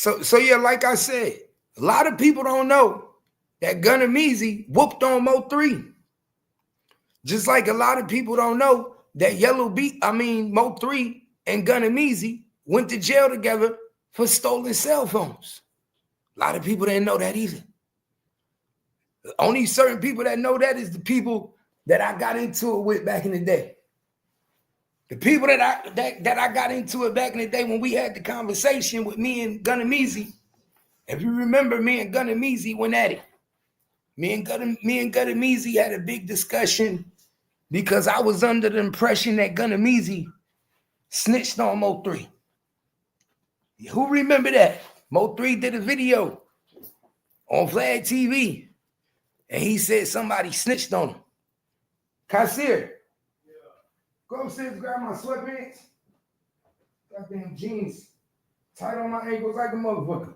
So yeah, like I said, a lot of people don't know that Gunnameezy whooped on Mo3. Just like a lot of people don't know that Mo3 and Gunnameezy went to jail together for stolen cell phones. A lot of people didn't know that either. Only certain people that know that is the people that I got into it with back in the day. The people that I got into it back in the day when we had the conversation with me and Gunnameezy. If you remember, me and Gunnameezy went at it. Me and Gunnameezy had a big discussion because I was under the impression that Gunnameezy snitched on Mo3. Who remember that? Mo3 did a video on Flag TV, and he said somebody snitched on him. Kasir, go upstairs, grab my sweatpants. Goddamn jeans tight on my ankles like a motherfucker.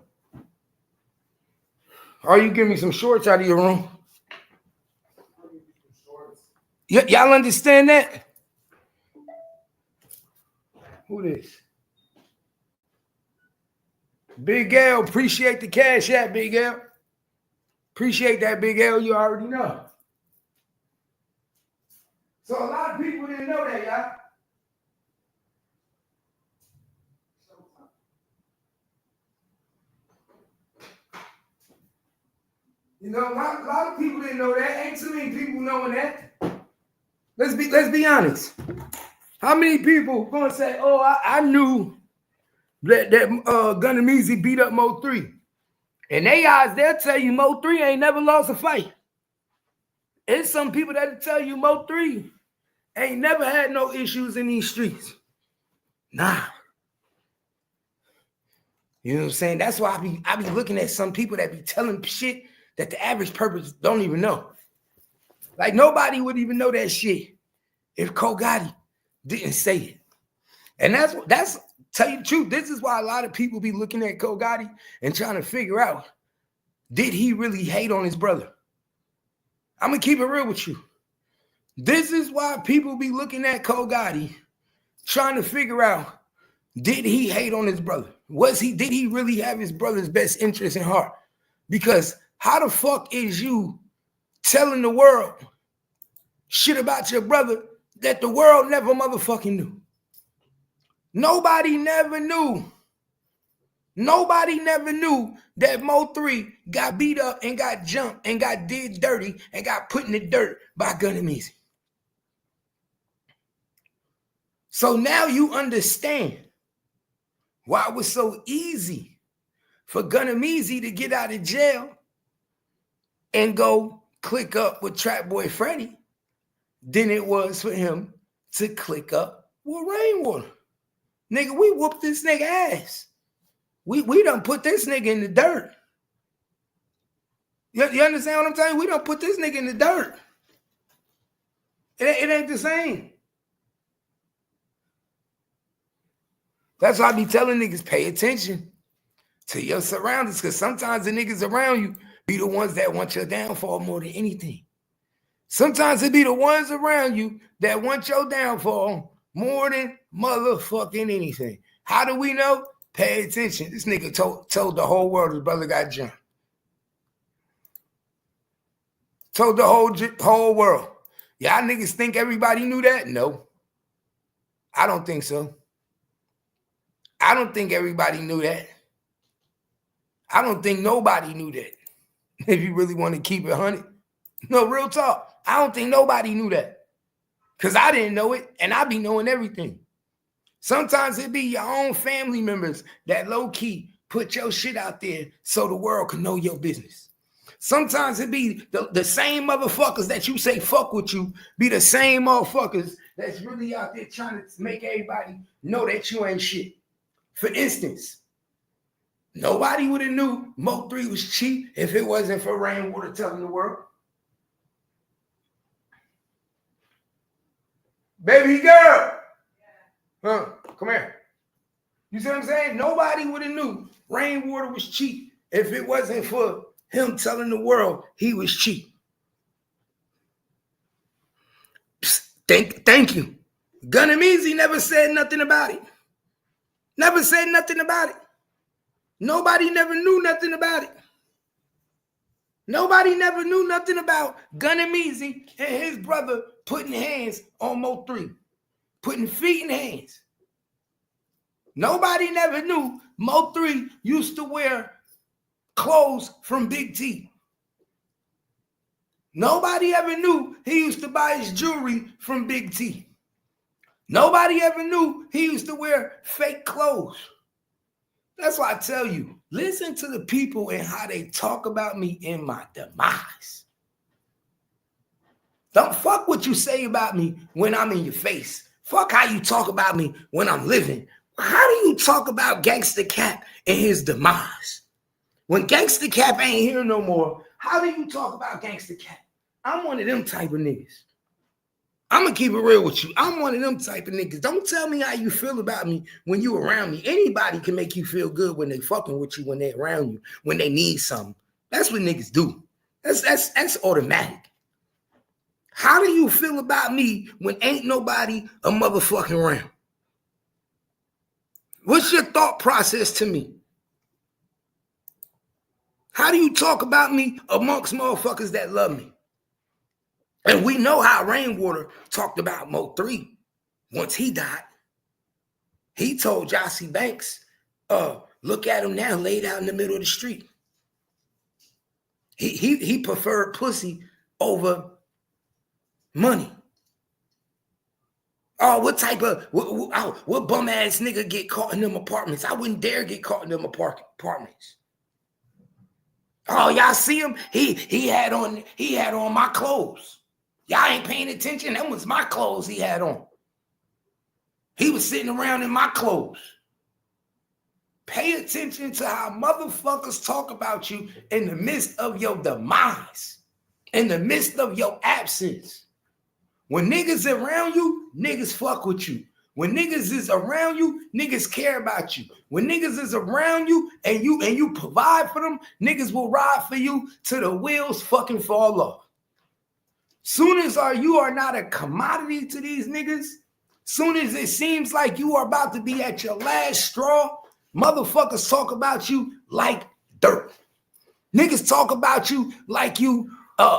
Or you give me some shorts out of your room. Y'all understand that? Who this? Big L, appreciate the cash app, Big L. Appreciate that, Big L, you already know. So a lot of people didn't know that, y'all. You know, a lot of people didn't know that. Ain't too many people knowing that. Let's be honest. How many people gonna say, "Oh, I knew that Gunnameezy beat up Mo3"? In their eyes, they'll tell you Mo3 ain't never lost a fight. There's some people that'll tell you Mo3 ain't never had no issues in these streets. Nah. You know what I'm saying? That's why I be looking at some people that be telling shit that the average person don't even know. Like nobody would even know that shit if Cogotti didn't say it. And that's tell you the truth. This is why a lot of people be looking at Cogotti and trying to figure out, did he really hate on his brother? I'm gonna keep it real with you. This is why people be looking at Cogotti trying to figure out, did he hate on his brother? Did he really have his brother's best interest in heart? Because how the fuck is you telling the world shit about your brother that the world never motherfucking knew? Nobody never knew. Nobody never knew that Mo3 got beat up and got jumped and got did dirty and got put in the dirt by Gunnameezy. So now you understand why it was so easy for Gunnameezy to get out of jail and go click up with Trap Boy Freddy than it was for him to click up with Rainwater. Nigga, we whooped this nigga ass. We done put this nigga in the dirt. You understand what I'm saying? We done put this nigga in the dirt. It ain't the same. That's why I be telling niggas, pay attention to your surroundings, because sometimes the niggas around you be the ones that want your downfall more than anything. Sometimes it be the ones around you that want your downfall more than motherfucking anything. How do we know? Pay attention. This nigga told the whole world his brother got jumped. Told the whole world. Y'all niggas think everybody knew that? No. I don't think so. I don't think everybody knew that. I don't think nobody knew that. If you really want to keep it 100. No, real talk. I don't think nobody knew that. Because I didn't know it, and I be knowing everything. Sometimes it be your own family members that low-key put your shit out there so the world can know your business. Sometimes it be the same motherfuckers that you say fuck with you be the same motherfuckers that's really out there trying to make everybody know that you ain't shit. For instance, nobody would have knew Mo3 was cheap if it wasn't for Rainwater telling the world. Baby girl. Huh? Come here. You see what I'm saying? Nobody would have knew Rainwater was cheap if it wasn't for him telling the world he was cheap. Psst, thank you. Gunnameezy never said nothing about it. Never said nothing about it. Nobody never knew nothing about it. Nobody never knew nothing about Gunna Meezy and his brother putting hands on Mo 3, putting feet in hands. Nobody never knew Mo 3 used to wear clothes from Big T. Nobody ever knew he used to buy his jewelry from Big T. Nobody ever knew he used to wear fake clothes. That's why I tell you, listen to the people and how they talk about me in my demise. Don't fuck what you say about me when I'm in your face. Fuck how you talk about me when I'm living. How do you talk about Gangsta Cap and his demise? When Gangsta Cap ain't here no more, how do you talk about Gangsta Cap? I'm one of them type of niggas. I'm going to keep it real with you. I'm one of them type of niggas. Don't tell me how you feel about me when you around me. Anybody can make you feel good when they fucking with you, when they around you, when they need something. That's what niggas do. That's automatic. How do you feel about me when ain't nobody a motherfucking around? What's your thought process to me? How do you talk about me amongst motherfuckers that love me? And we know how Rainwater talked about Mo 3 once he died. He told Jossie Banks, look at him now laid out in the middle of the street. He preferred pussy over money. Oh, what bum ass nigga get caught in them apartments? I wouldn't dare get caught in them apartments. Oh, y'all see him? He had on my clothes. Y'all ain't paying attention. That was my clothes he had on. He was sitting around in my clothes. Pay attention to how motherfuckers talk about you in the midst of your demise, in the midst of your absence. When niggas around you, niggas fuck with you. When niggas is around you, niggas care about you. When niggas is around you and you provide for them, niggas will ride for you till the wheels fucking fall off. Soon as you are not a commodity to these niggas, soon as it seems like you are about to be at your last straw, motherfuckers talk about you like dirt. Niggas talk about you like you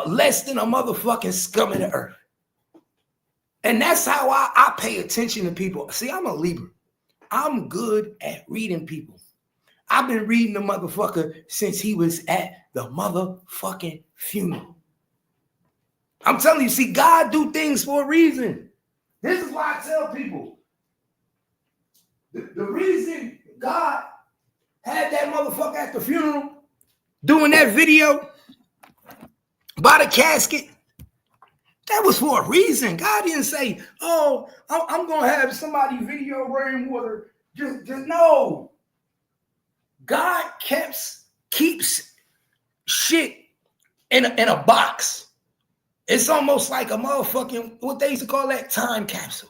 less than a motherfucking scum of the earth. And that's how I pay attention to people. See, I'm a Libra. I'm good at reading people. I've been reading the motherfucker since he was at the motherfucking funeral. I'm telling you, see, God do things for a reason. This is why I tell people, the reason God had that motherfucker at the funeral doing that video by the casket, that was for a reason. God didn't say, oh, I'm going to have somebody video Rainwater. Just no. God keeps shit in a box. It's almost like a motherfucking, what they used to call that, time capsule.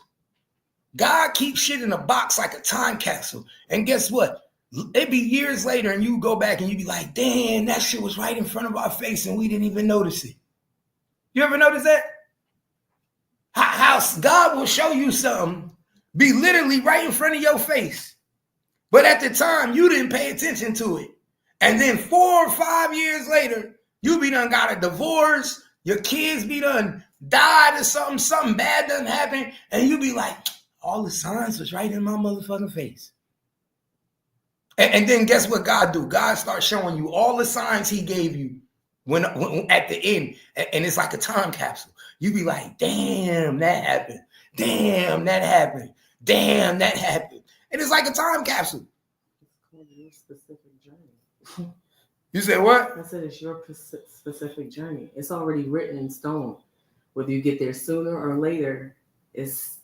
God keeps shit in a box like a time capsule. And guess what? It'd be years later and you go back and you be like, damn, that shit was right in front of our face and we didn't even notice it. You ever notice that? How God will show you something, be literally right in front of your face. But at the time, you didn't pay attention to it. And then 4 or 5 years later, you be done got a divorce, your kids be done died or something bad done happen, and you be like, all the signs was right in my motherfucking face. And then guess what God do? God starts showing you all the signs he gave you when at the end, and it's like a time capsule. You be like, damn, that happened. Damn, that happened. Damn, that happened. And it's like a time capsule. It's your specific journey. You said what? I said it's your specific journey. It's already written in stone. Whether you get there sooner or later, it's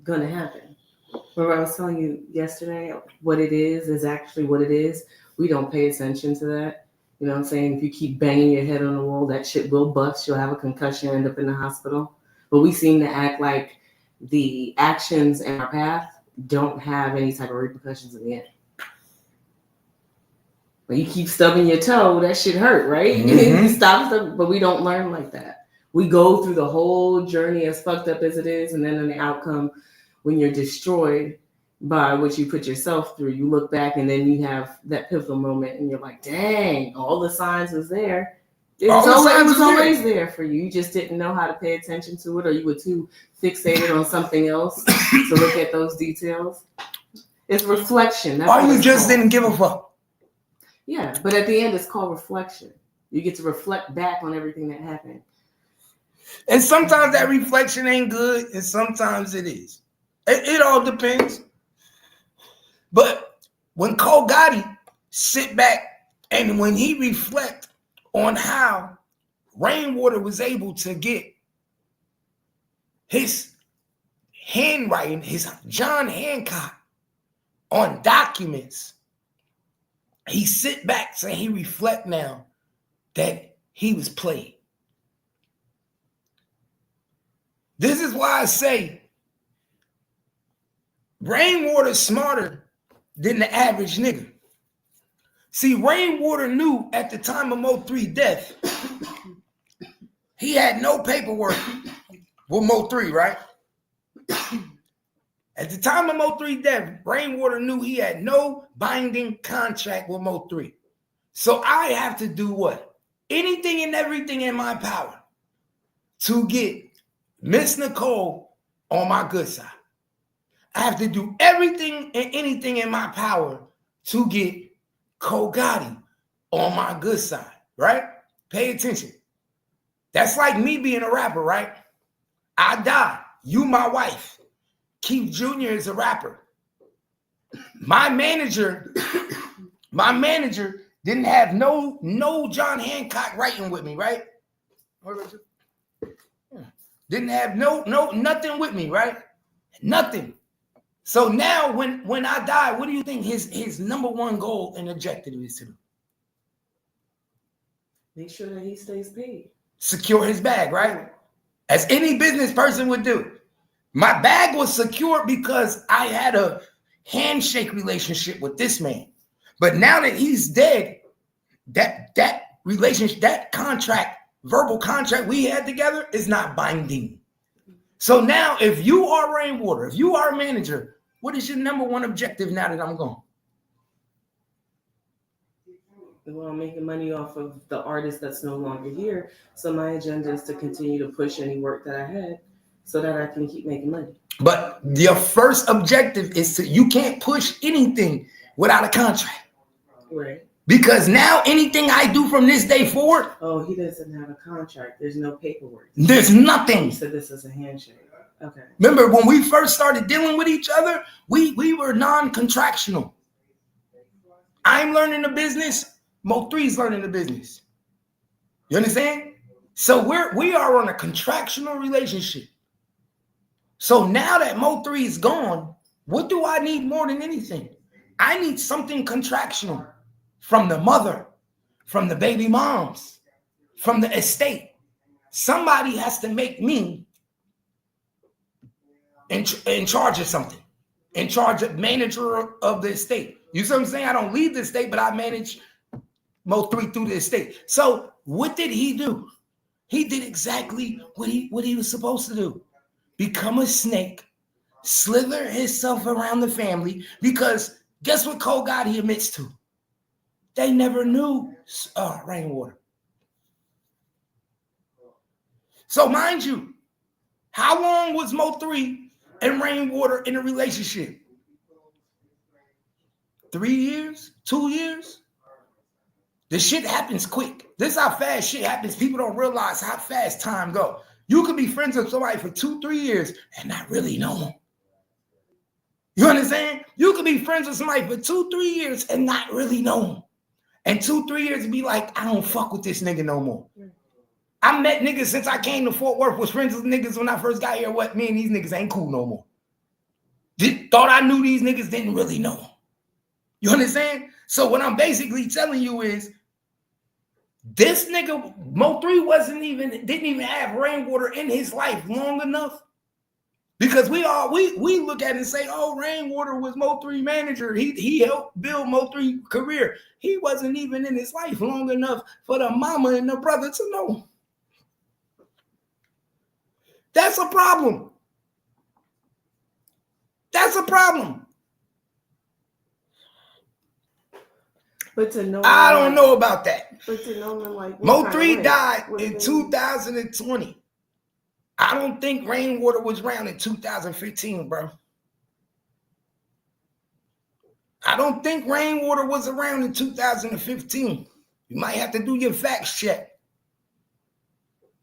going to happen. Remember I was telling you yesterday, what it is actually what it is. We don't pay attention to that. You know what I'm saying? If you keep banging your head on the wall, that shit will bust. You'll have a concussion, end up in the hospital. But we seem to act like the actions in our path don't have any type of repercussions in the end. When you keep stubbing your toe, that shit hurt, right? Mm-hmm. You stop, but we don't learn like that. We go through the whole journey as fucked up as it is, and then in the outcome, when you're destroyed, by what you put yourself through. You look back and then you have that pivotal moment and you're like, dang, all the signs was there. It was always there for you. You just didn't know how to pay attention to it, or you were too fixated on something else to look at those details. It's reflection. That's or you just didn't give a fuck. Yeah, but at the end, it's called reflection. You get to reflect back on everything that happened. And sometimes that reflection ain't good, and sometimes it is. It all depends. But when Cogotti sit back and when he reflect on how Rainwater was able to get his handwriting, his John Hancock on documents, he sit back and he reflect now that he was played. This is why I say Rainwater's smarter than the average nigga. See, Rainwater knew at the time of Mo3 death, he had no paperwork with Mo3, right? At the time of Mo3 death, Rainwater knew he had no binding contract with Mo3. So I have to do what? Anything and everything in my power to get Miss Nicole on my good side. I have to do everything and anything in my power to get Cogotti on my good side, right? Pay attention. That's like me being a rapper, right? I die. You my wife. Keith Jr. is a rapper. My manager didn't have no John Hancock writing with me, right? Didn't have nothing with me, right? Nothing. So now when I die, what do you think his number one goal and objective is to do? Make sure that he stays paid. Secure his bag, right? As any business person would do. My bag was secured because I had a handshake relationship with this man. But now that he's dead, that relationship, that contract, verbal contract we had together is not binding. So now if you are Rainwater, if you are a manager, what is your number one objective now that I'm gone? Well, I'm making money off of the artist that's no longer here. So my agenda is to continue to push any work that I had so that I can keep making money. But your first objective is you can't push anything without a contract. Right. Because now anything I do from this day forward. Oh, he doesn't have a contract. There's no paperwork. There's nothing. You said this is a handshake. Okay. Remember when we first started dealing with each other, we were non-contractional. I'm learning the business. Mo3's learning the business. You understand? So we are on a contractional relationship. So now that Mo3 is gone, what do I need more than anything? I need something contractional from the mother, from the baby moms, from the estate. Somebody has to make me in charge of something, in charge of manager of the estate. You see what I'm saying? I don't lead the estate, but I manage Mo3 through the estate. So what did he do? He did exactly what he was supposed to do. Become a snake, slither himself around the family, because guess what Cogotti admits to? They never knew Rainwater. So mind you, how long was Mo3 and Rainwater in a relationship? 3 years? 2 years? The shit happens quick. This is how fast shit happens. People don't realize how fast time goes. You could be friends with somebody for 2-3 years and not really know them. You understand? You could be friends with somebody for 2-3 years and not really know them. And 2-3 years be like, I don't fuck with this nigga no more. I met niggas since I came to Fort Worth, was friends with niggas when I first got here. What, me and these niggas ain't cool no more. Thought I knew these niggas, didn't really know them. You understand? So what I'm basically telling you is, this nigga Mo3 didn't even have Rainwater in his life long enough, because we look at it and say, oh, Rainwater was Mo3 manager. He helped build Mo3 career. He wasn't even in his life long enough for the mama and the brother to know. That's a problem. That's a problem. But to know, I don't know about that. But to know them like Mo3 died in 2020. I don't think Rainwater was around in 2015, bro. I don't think Rainwater was around in 2015. You might have to do your facts check.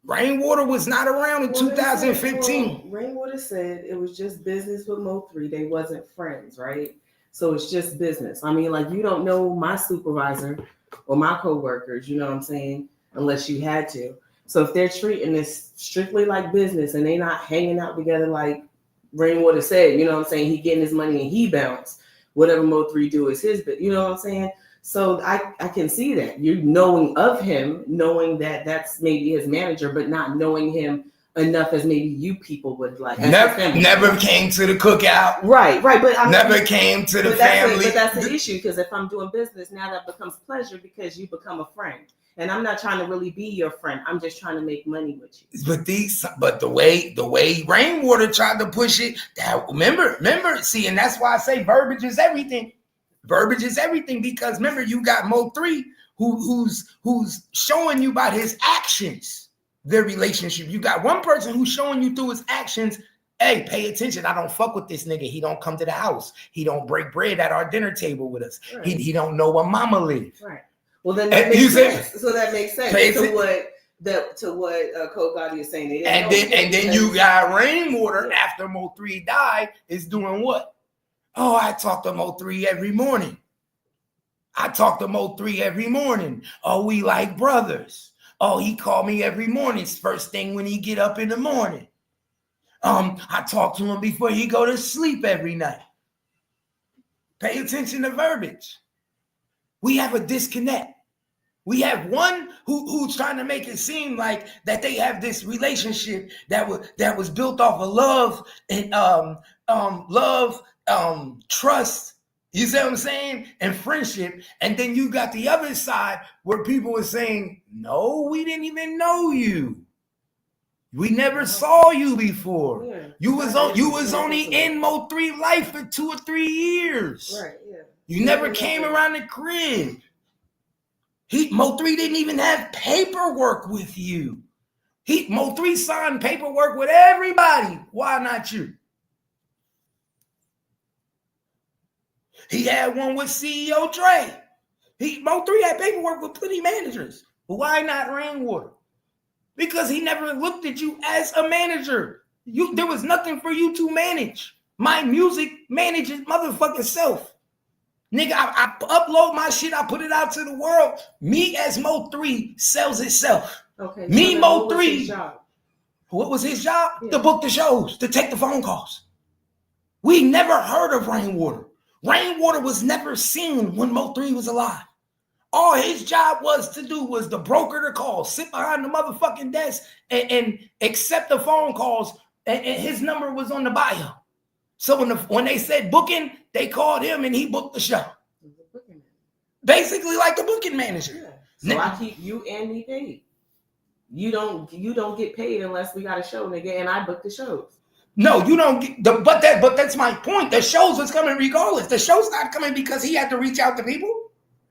Rainwater was not around in 2015. Rainwater said it was just business with Mo3. They wasn't friends, right? So it's just business. I mean, like, you don't know my supervisor or my coworkers, you know what I'm saying? Unless you had to. So if they're treating this strictly like business and they not hanging out together like Rainwater said, you know what I'm saying? He getting his money and he bounced. Whatever Mo3 do is his, but you know what I'm saying? So I can see that. You're knowing of him, knowing that that's maybe his manager, but not knowing him enough as maybe you people would like. Never came to the cookout. Right. But I never came to the family. But that's the issue, because if I'm doing business, now that becomes pleasure because you become a friend. And I'm not trying to really be your friend. I'm just trying to make money with you. But the way Rainwater tried to push it, remember, see, and that's why I say verbiage is everything. Verbiage is everything, because remember, you got Mo3 who's showing you by his actions their relationship. You got one person who's showing you through his actions, hey, pay attention. I don't fuck with this nigga. He don't come to the house. He don't break bread at our dinner table with us. Right. He don't know where mama lives. Right. Well, then that makes sense. So that makes sense to what Cogotti is saying. And then you got Rainwater after Mo3 died is doing what? Oh, I talk to Mo3 every morning. Oh, we like brothers. Oh, he called me every morning. It's first thing when he get up in the morning. I talk to him before he go to sleep every night. Pay attention to verbiage. We have a disconnect. We have one who's trying to make it seem like that they have this relationship that was built off of love and trust. You see what I'm saying? And friendship. And then you got the other side where people are saying, no, we didn't even know you. We never saw you before. Yeah. You was only in Mo3 life for 2 or 3 years. Right, yeah. You never came around the crib. Mo3 didn't even have paperwork with you. Mo3 signed paperwork with everybody. Why not you? He had one with CEO Dre. Mo3 had paperwork with plenty managers. But why not Rainwater? Because he never looked at you as a manager. There was nothing for you to manage. My music manages motherfucking self. Nigga, I upload my shit, I put it out to the world. Me as Mo3 sells itself. Okay. Me, so Mo3. What was his job? Yeah. To book the shows, to take the phone calls. We never heard of Rainwater. Rainwater was never seen when Mo3 was alive. All his job was to broker the calls, sit behind the motherfucking desk and accept the phone calls. And his number was on the bio. So when they said booking, they called him and he booked the show. Basically like the booking manager. Yeah. So I keep you and me paid. You don't get paid unless we got a show, nigga, and I book the shows. No, you don't get but that's my point. The shows was coming regardless. The show's not coming because he had to reach out to people.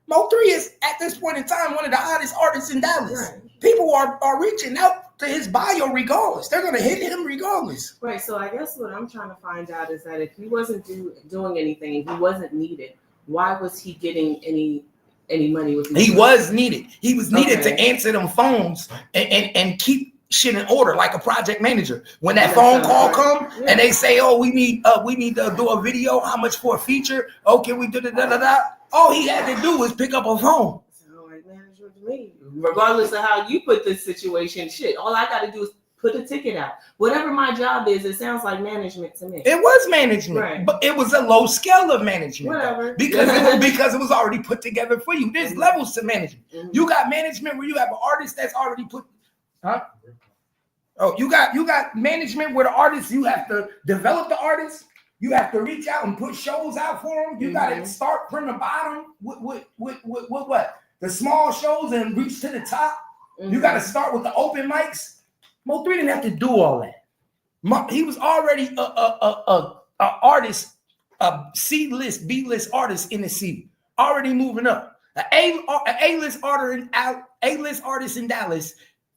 Mo3 is at this point in time one of the hottest artists in Dallas. Right. People are reaching out to his bio regardless. They're gonna hit him regardless. Right. So I guess what I'm trying to find out is that if he wasn't doing anything and he wasn't needed, why was he getting any money with me? He was needed. He was needed to answer them phones and keep shit in order like a project manager. When that phone call come and they say, "Oh, we need to do a video. How much for a feature? Oh, can we do da?" All he had to do was pick up a phone. Sound like management to me. Regardless of how you put this situation, shit. All I got to do is put a ticket out. Whatever my job is, it sounds like management to me. It was management, right. But it was a low scale of management. Whatever. Because it was already put together for you. There's levels to management. Mm-hmm. You got management where you have an artist that's already put. Huh? Oh, you got management where the artist, you have to develop the artist. You have to reach out and put shows out for them. You got to start from the bottom with what? The small shows and reach to the top. Mm-hmm. You got to start with the open mics. Mo3 didn't have to do all that. He was already a artist, a C-list, B-list artist in the city, already moving up. A-list artist in Dallas,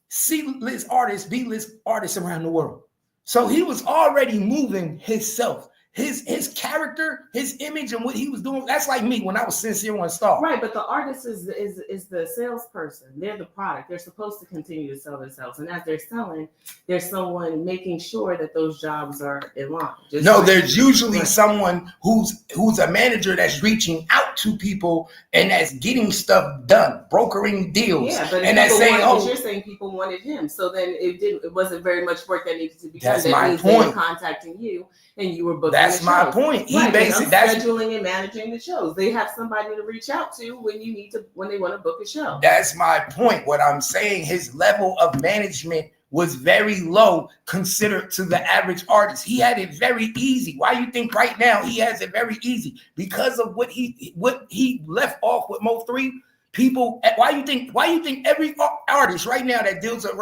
C-list artist, B-list artists around the world. So he was already moving himself. His character, his image, and what he was doing. That's like me when I was Sincere One Star. Right, but the artist is the salesperson. They're the product. They're supposed to continue to sell themselves, and as they're selling, there's someone making sure that those jobs are in line. There's usually someone who's a manager that's reaching out to people and that's getting stuff done, brokering deals. Yeah, but and that's saying, you're saying people wanted him, so then it wasn't very much work that needed to be done. That's my point. They were contacting you, and you were booking. That's my point. He basically scheduling and managing the shows. They have somebody to reach out to when they want to book a show. That's my point. What I'm saying, his level of management was very low considered to the average artist. He had it very easy. Why you think right now he has it very easy? Because of what he left off with Mo3. People, why you think every artist right now that deals with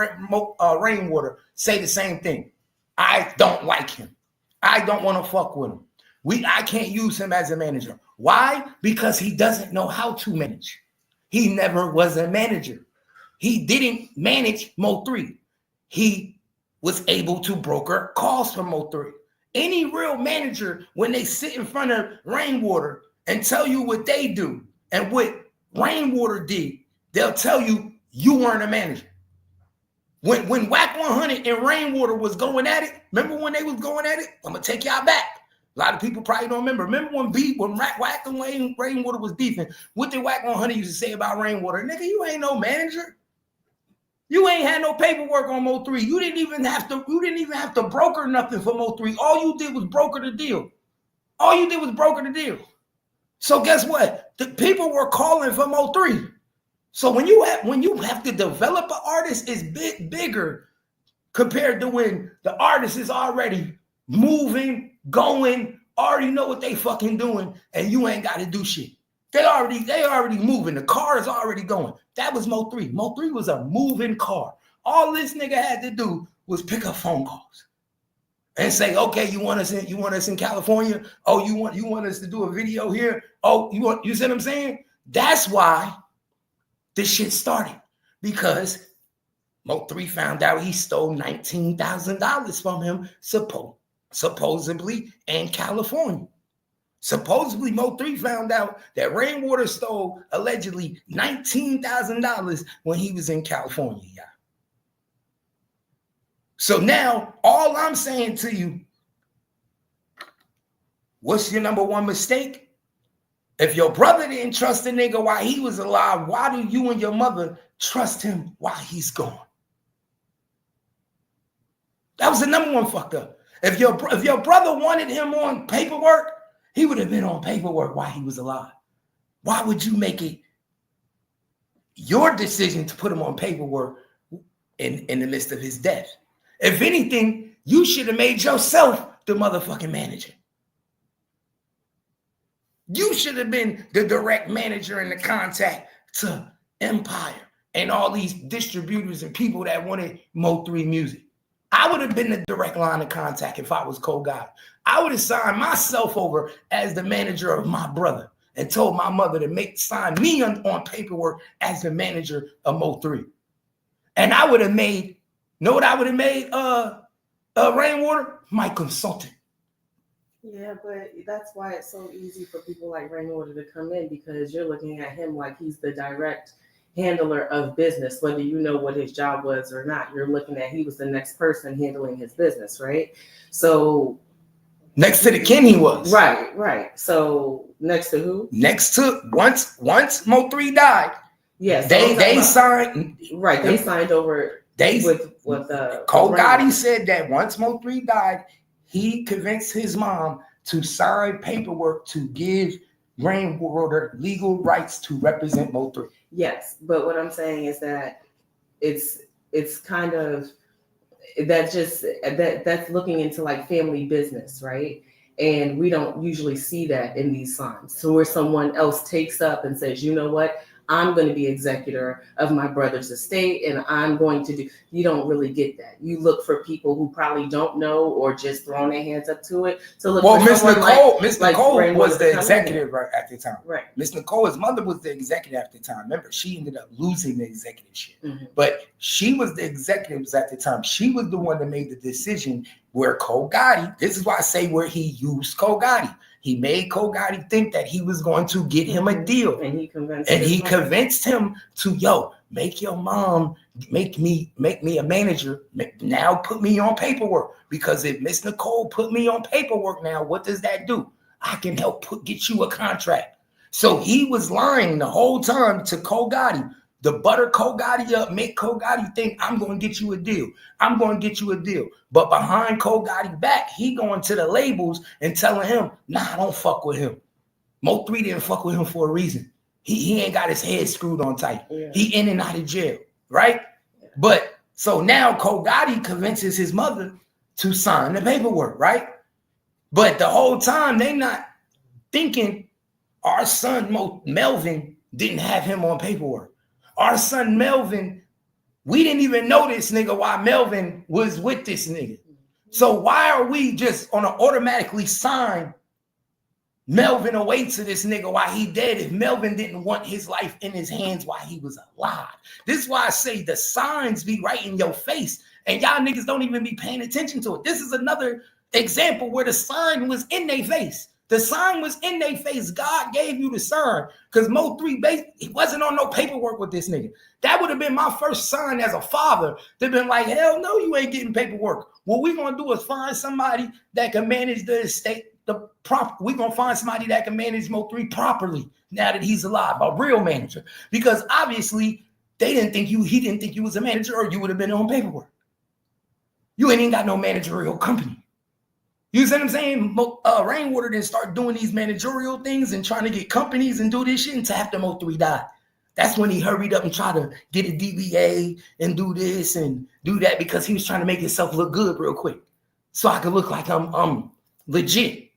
Rainwater say the same thing? I don't like him. I don't want to fuck with him. I can't use him as a manager. Why? Because he doesn't know how to manage. He never was a manager. He didn't manage Mo3. He was able to broker calls for Mo3. Any real manager, when they sit in front of Rainwater and tell you what they do and what Rainwater did, they'll tell you you weren't a manager. When Whack 100 and Rainwater was going at it, remember when they was going at it? I'm gonna take y'all back. A lot of people probably don't remember. Remember when Whack and Rainwater was beefing? What did Whack 100 used to say about Rainwater? Nigga, you ain't no manager. You ain't had no paperwork on Mo3. You didn't even have to broker nothing for Mo3. All you did was broker the deal. So guess what? The people were calling for Mo3. So when you have to develop an artist, it's bigger compared to when the artist is already moving, going, already know what they fucking doing, and you ain't got to do shit. They already moving. The car is already going. That was Mo3. Mo3 was a moving car. All this nigga had to do was pick up phone calls and say, okay, you want us in California? Oh, you want us to do a video here? Oh, you see what I'm saying? That's why this shit started, because Mo3 found out he stole $19,000 from him, supposedly in California. Supposedly, Mo3 found out that Rainwater stole allegedly $19,000 when he was in California, y'all. So now, all I'm saying to you, what's your number one mistake? If your brother didn't trust the nigga while he was alive, why do you and your mother trust him while he's gone? That was the number one fucked up. If your brother wanted him on paperwork, he would have been on paperwork while he was alive. Why would you make it your decision to put him on paperwork in the midst of his death? If anything, you should have made yourself the motherfucking manager. You should have been the direct manager and the contact to Empire and all these distributors and people that wanted Mo3 music. I would have been the direct line of contact if I was Cogotti. I would have signed myself over as the manager of my brother and told my mother to sign me on paperwork as the manager of Mo3. And I would have made, know what I would have made Rainwater? My consultant. Yeah, but that's why it's so easy for people like Rainwater to come in, because you're looking at him like he's the direct handler of business, whether you know what his job was or not. You're looking at he was the next person handling his business, right? So next to the kin he was. Right. So next to who? Next to once Mo3 died. Yes, they signed. Right, they signed over. With Cogotti said that once Mo3 died, he convinced his mom to sign paperwork to give Rainwater legal rights to represent Mo3. Yes, but what I'm saying is that it's kind of that's looking into like family business, right? And we don't usually see that in these signs. So where someone else takes up and says, you know what, I'm going to be executor of my brother's estate and I'm going to do, you don't really get that. You look for people who probably don't know or just throwing their hands up to it. So look for Miss Nicole, Miss Nicole was the executive right at the time. Right. Miss Nicole's mother was the executive at the time. Remember, she ended up losing the executiveship. But she was the executive at the time. She was the one that made the decision where Cogotti, this is why I say where he used Cogotti. He made Cogotti think that he was going to get him a deal. And he convinced him to, yo, make your mom, make me a manager. Now put me on paperwork. Because if Miss Nicole put me on paperwork now, what does that do? I can help get you a contract. So he was lying the whole time to Cogotti. The butter Cogotti up, make Cogotti think I'm going to get you a deal. I'm going to get you a deal. But behind Cogotti back, he going to the labels and telling him, nah, don't fuck with him. Mo3 didn't fuck with him for a reason. He ain't got his head screwed on tight. Yeah. He in and out of jail, right? Yeah. But so now Cogotti convinces his mother to sign the paperwork, right? But the whole time they not thinking our son Melvin didn't have him on paperwork. Our son Melvin, we didn't even know this nigga why Melvin was with this nigga. So why are we just on an automatically sign Melvin away to this nigga while he dead if Melvin didn't want his life in his hands while he was alive? This is why I say the signs be right in your face and y'all niggas don't even be paying attention to it. This is another example where the sign was in their face. The sign was in their face. God gave you the sign because Mo3 he wasn't on no paperwork with this nigga. That would have been my first sign as a father. They've been like, hell no, you ain't getting paperwork. What we gonna do is find somebody that can manage the estate. We're gonna find somebody that can manage Mo3 properly now that he's alive, a real manager. Because obviously he didn't think you was a manager or you would have been on paperwork. You ain't even got no managerial company. You see what I'm saying? Rainwater didn't start doing these managerial things and trying to get companies and do this shit until after Mo3 died. That's when he hurried up and tried to get a DBA and do this and do that because he was trying to make himself look good real quick. So I could look like I'm legit.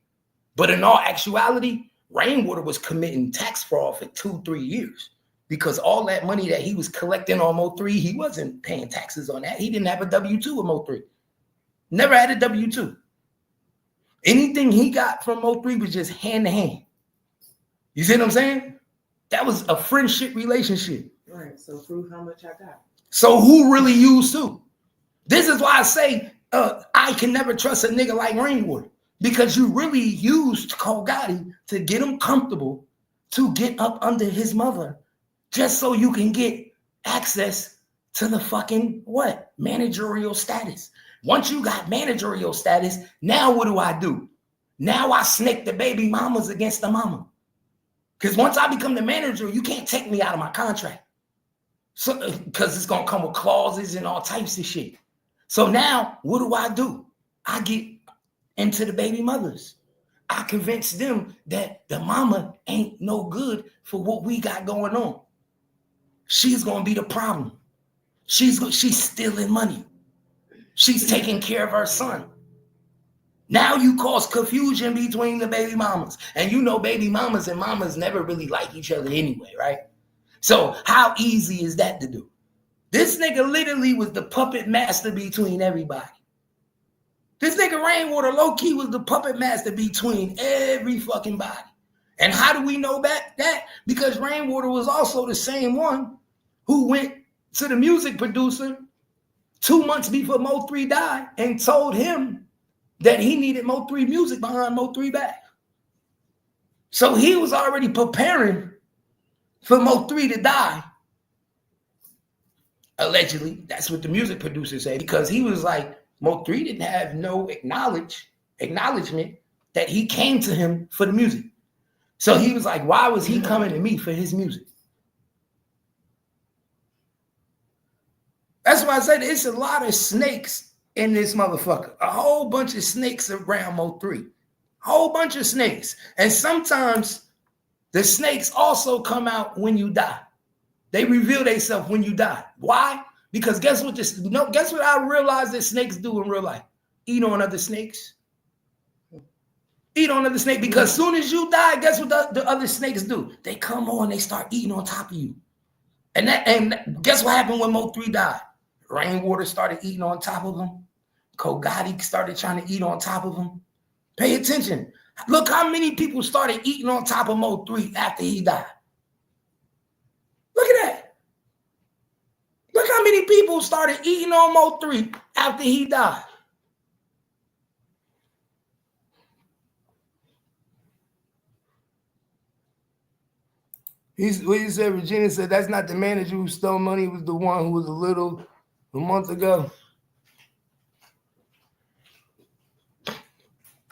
But in all actuality, Rainwater was committing tax fraud for 2-3 years because all that money that he was collecting on Mo3, he wasn't paying taxes on that. He didn't have a W-2 with Mo3. Never had a W-2. Anything he got from Mo3 was just hand to hand. You see what I'm saying? That was a friendship relationship. Right. So prove how much I got. So who really used who? This is why I say I can never trust a nigga like Rainwater because you really used Cogotti to get him comfortable to get up under his mother just so you can get access to the fucking what? Managerial status. Once you got managerial status, now what do? Now I snake the baby mamas against the mama. Because once I become the manager, you can't take me out of my contract. So, because it's going to come with clauses and all types of shit. So now what do? I get into the baby mothers. I convince them that the mama ain't no good for what we got going on. She's going to be the problem. She's stealing money. She's taking care of her son. Now you cause confusion between the baby mamas. And you know baby mamas and mamas never really like each other anyway, right? So how easy is that to do? This nigga literally was the puppet master between everybody. This nigga Rainwater low-key was the puppet master between every fucking body. And how do we know that? Because Rainwater was also the same one who went to the music producer 2 months before Mo3 died and told him that he needed Mo3 music behind Mo3 back. So he was already preparing for Mo3 to die. Allegedly, that's what the music producer said, because he was like, Mo3 didn't have no acknowledgement that he came to him for the music. So he was like, why was he coming to me for his music? That's why I said it's a lot of snakes in this motherfucker. A whole bunch of snakes around Mo3. Whole bunch of snakes. And sometimes the snakes also come out when you die. They reveal themselves when you die. Why? Because guess what I realized that snakes do in real life? Eat on other snakes. Eat on other snake because as soon as you die, guess what the other snakes do? They come on, they start eating on top of you. And guess what happened when Mo3 died? Rainwater started eating on top of him. Cogotti started trying to eat on top of him. Pay attention. Look how many people started eating on top of Mo3 after he died. Look at that. Look how many people started eating on Mo3 after he died. What you said, Virginia said, that's not the manager who stole money. It was the one who was a month ago.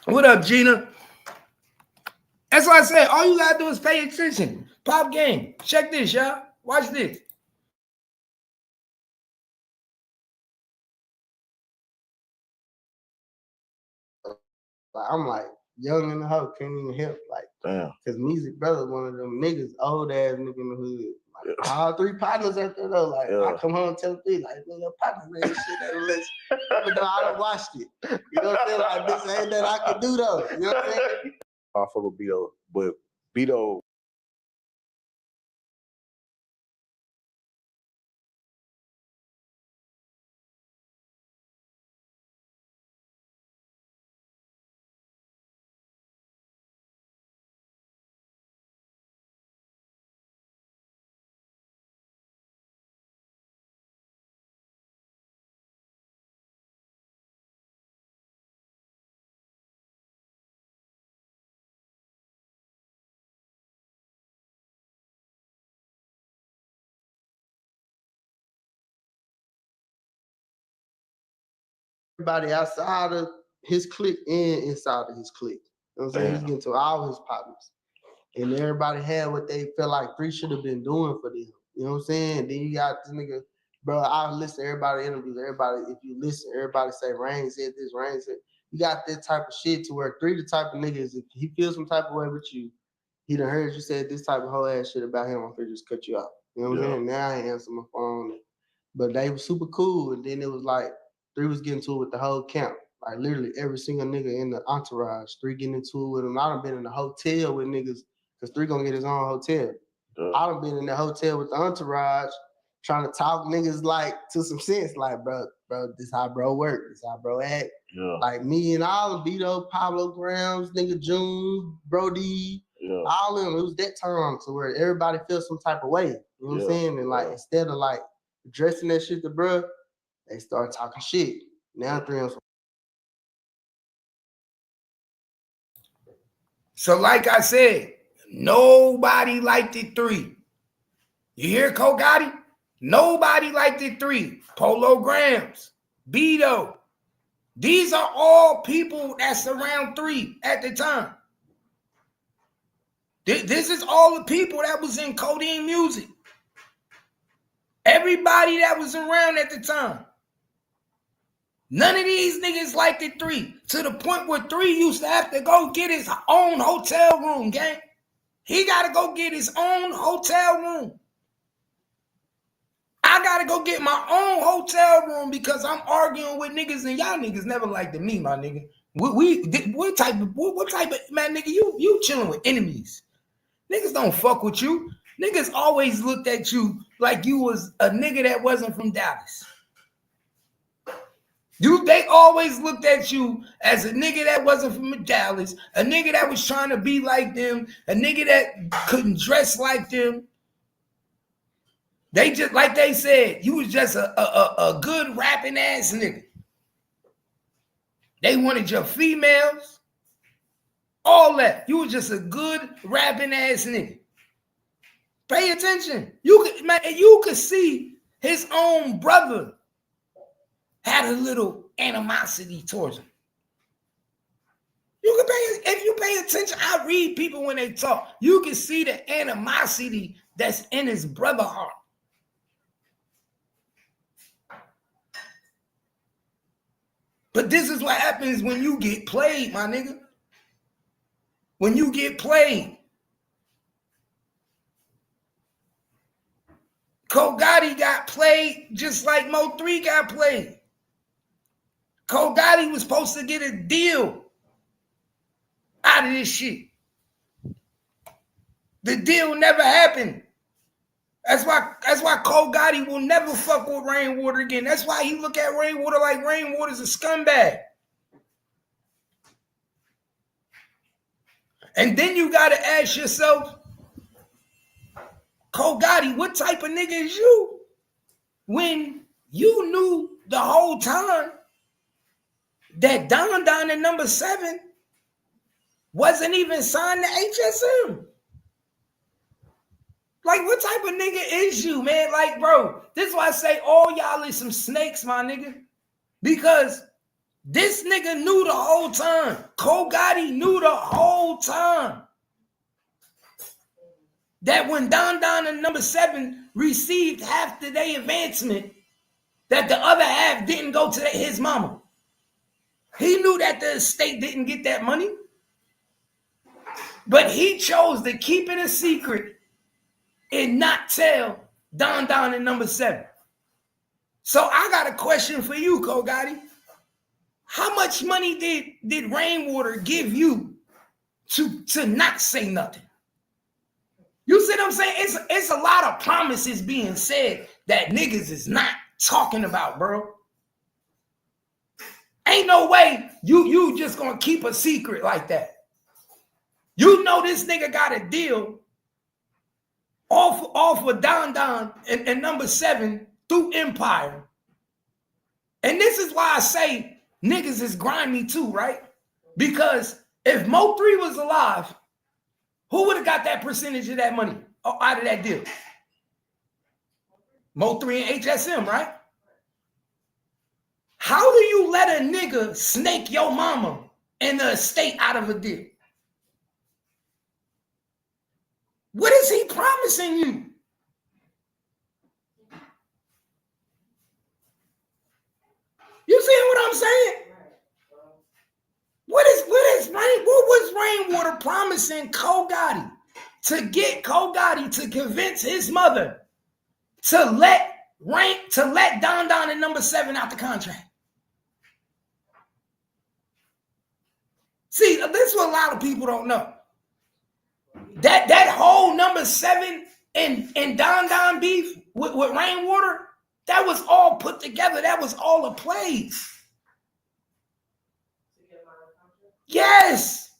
What up, Gina? That's why I said, all you gotta do is pay attention. Pop game. Check this, y'all. Watch this. I'm like young in the house, can't even help. Like, damn. Cause Music Brother, one of them niggas, old ass nigga in the hood. Like, all three partners out there though. Like, I come home and tell them, like, man, your partner, man, shit that list. But no, I done watched it. You know what I'm saying? Like, this ain't that I can do though. You know what I'm saying? I fuck with Beto, but Beto. Everybody outside of his clique and inside of his clique. You know what I'm saying? He's getting to all his partners. And everybody had what they felt like 3 should have been doing for them. You know what I'm saying? Then you got this nigga, bro. I listen to everybody interviews. Everybody, if you listen, everybody say Rain said this, Rain said. You got that type of shit to where 3 the type of niggas, if he feels some type of way with you, he done heard you say this type of whole ass shit about him, I'm finna just cut you out. You know what I'm saying? Now I ain't answer my phone. But they was super cool. And then it was like 3 was getting to it with the whole camp. Like literally every single nigga in the entourage, 3 getting into it with him. I done been in the hotel with niggas, because 3 gonna get his own hotel. I done been in the hotel with the entourage trying to talk niggas like to some sense. Like, bro, this how bro work. This how bro act. Yeah. Like me and all of Vito, Pablo Grams, nigga June, Brody, all of them. It was that time to where everybody feels some type of way. You know what I'm saying? And like instead of like addressing that shit to bro, they start talking shit. Now 3 on some. So like I said, nobody liked it 3. You hear Cogotti? Nobody liked it 3. Polo Grams, Beto. These are all people that's around 3 at the time. This is all the people that was in Codeine Music. Everybody that was around at the time. None of these niggas liked it 3. To the point where 3 used to have to go get his own hotel room, gang. He got to go get his own hotel room. I got to go get my own hotel room because I'm arguing with niggas and y'all niggas never liked me, my nigga. What type of man, nigga, you chilling with enemies. Niggas don't fuck with you. Niggas always looked at you like you was a nigga that wasn't from Dallas. They always looked at you as a nigga that wasn't from Dallas, a nigga that was trying to be like them, a nigga that couldn't dress like them. They just, like they said, you was just a good rapping ass nigga. They wanted your females, all that. You was just a good rapping ass nigga. Pay attention. You could see his own brother had a little animosity towards him. If you pay attention, I read people when they talk. You can see the animosity that's in his brother heart. But this is what happens when you get played, my nigga. When you get played. Cogotti got played just like Mo3 got played. Cogotti was supposed to get a deal out of this shit. The deal never happened. That's why Cogotti will never fuck with Rainwater again. That's why he look at Rainwater like Rainwater's a scumbag. And then you gotta ask yourself, Cogotti, what type of nigga is you? When you knew the whole time that Don Don and number 7 wasn't even signed to HSM. Like, what type of nigga is you, man? Like, bro, this is why I say all y'all is some snakes, my nigga. Because this nigga knew the whole time. Cogotti knew the whole time that when Don Don and number 7 received half the day advancement, that the other half didn't go to his mama. He knew that the estate didn't get that money, but he chose to keep it a secret and not tell Don Don and number 7. So I got a question for you, Cogotti. How much money did Rainwater give you to not say nothing? You see what I'm saying? It's a lot of promises being said that niggas is not talking about, bro. Ain't no way you just gonna keep a secret like that. You know this nigga got a deal off with Don Don and number 7 through Empire. And this is why I say niggas is grimy too, right? Because if Mo 3 was alive, who would have got that percentage of that money out of that deal? Mo 3 and HSM, right? How do you let a nigga snake your mama and the estate out of a deal? What is he promising you? You see what I'm saying? What was Rainwater promising Cogotti to get Cogotti to convince his mother to let Don Don and number 7 out the contract? See, this is what a lot of people don't know. That whole number 7 and Don Don beef with Rainwater, that was all put together. That was all a place. Yes.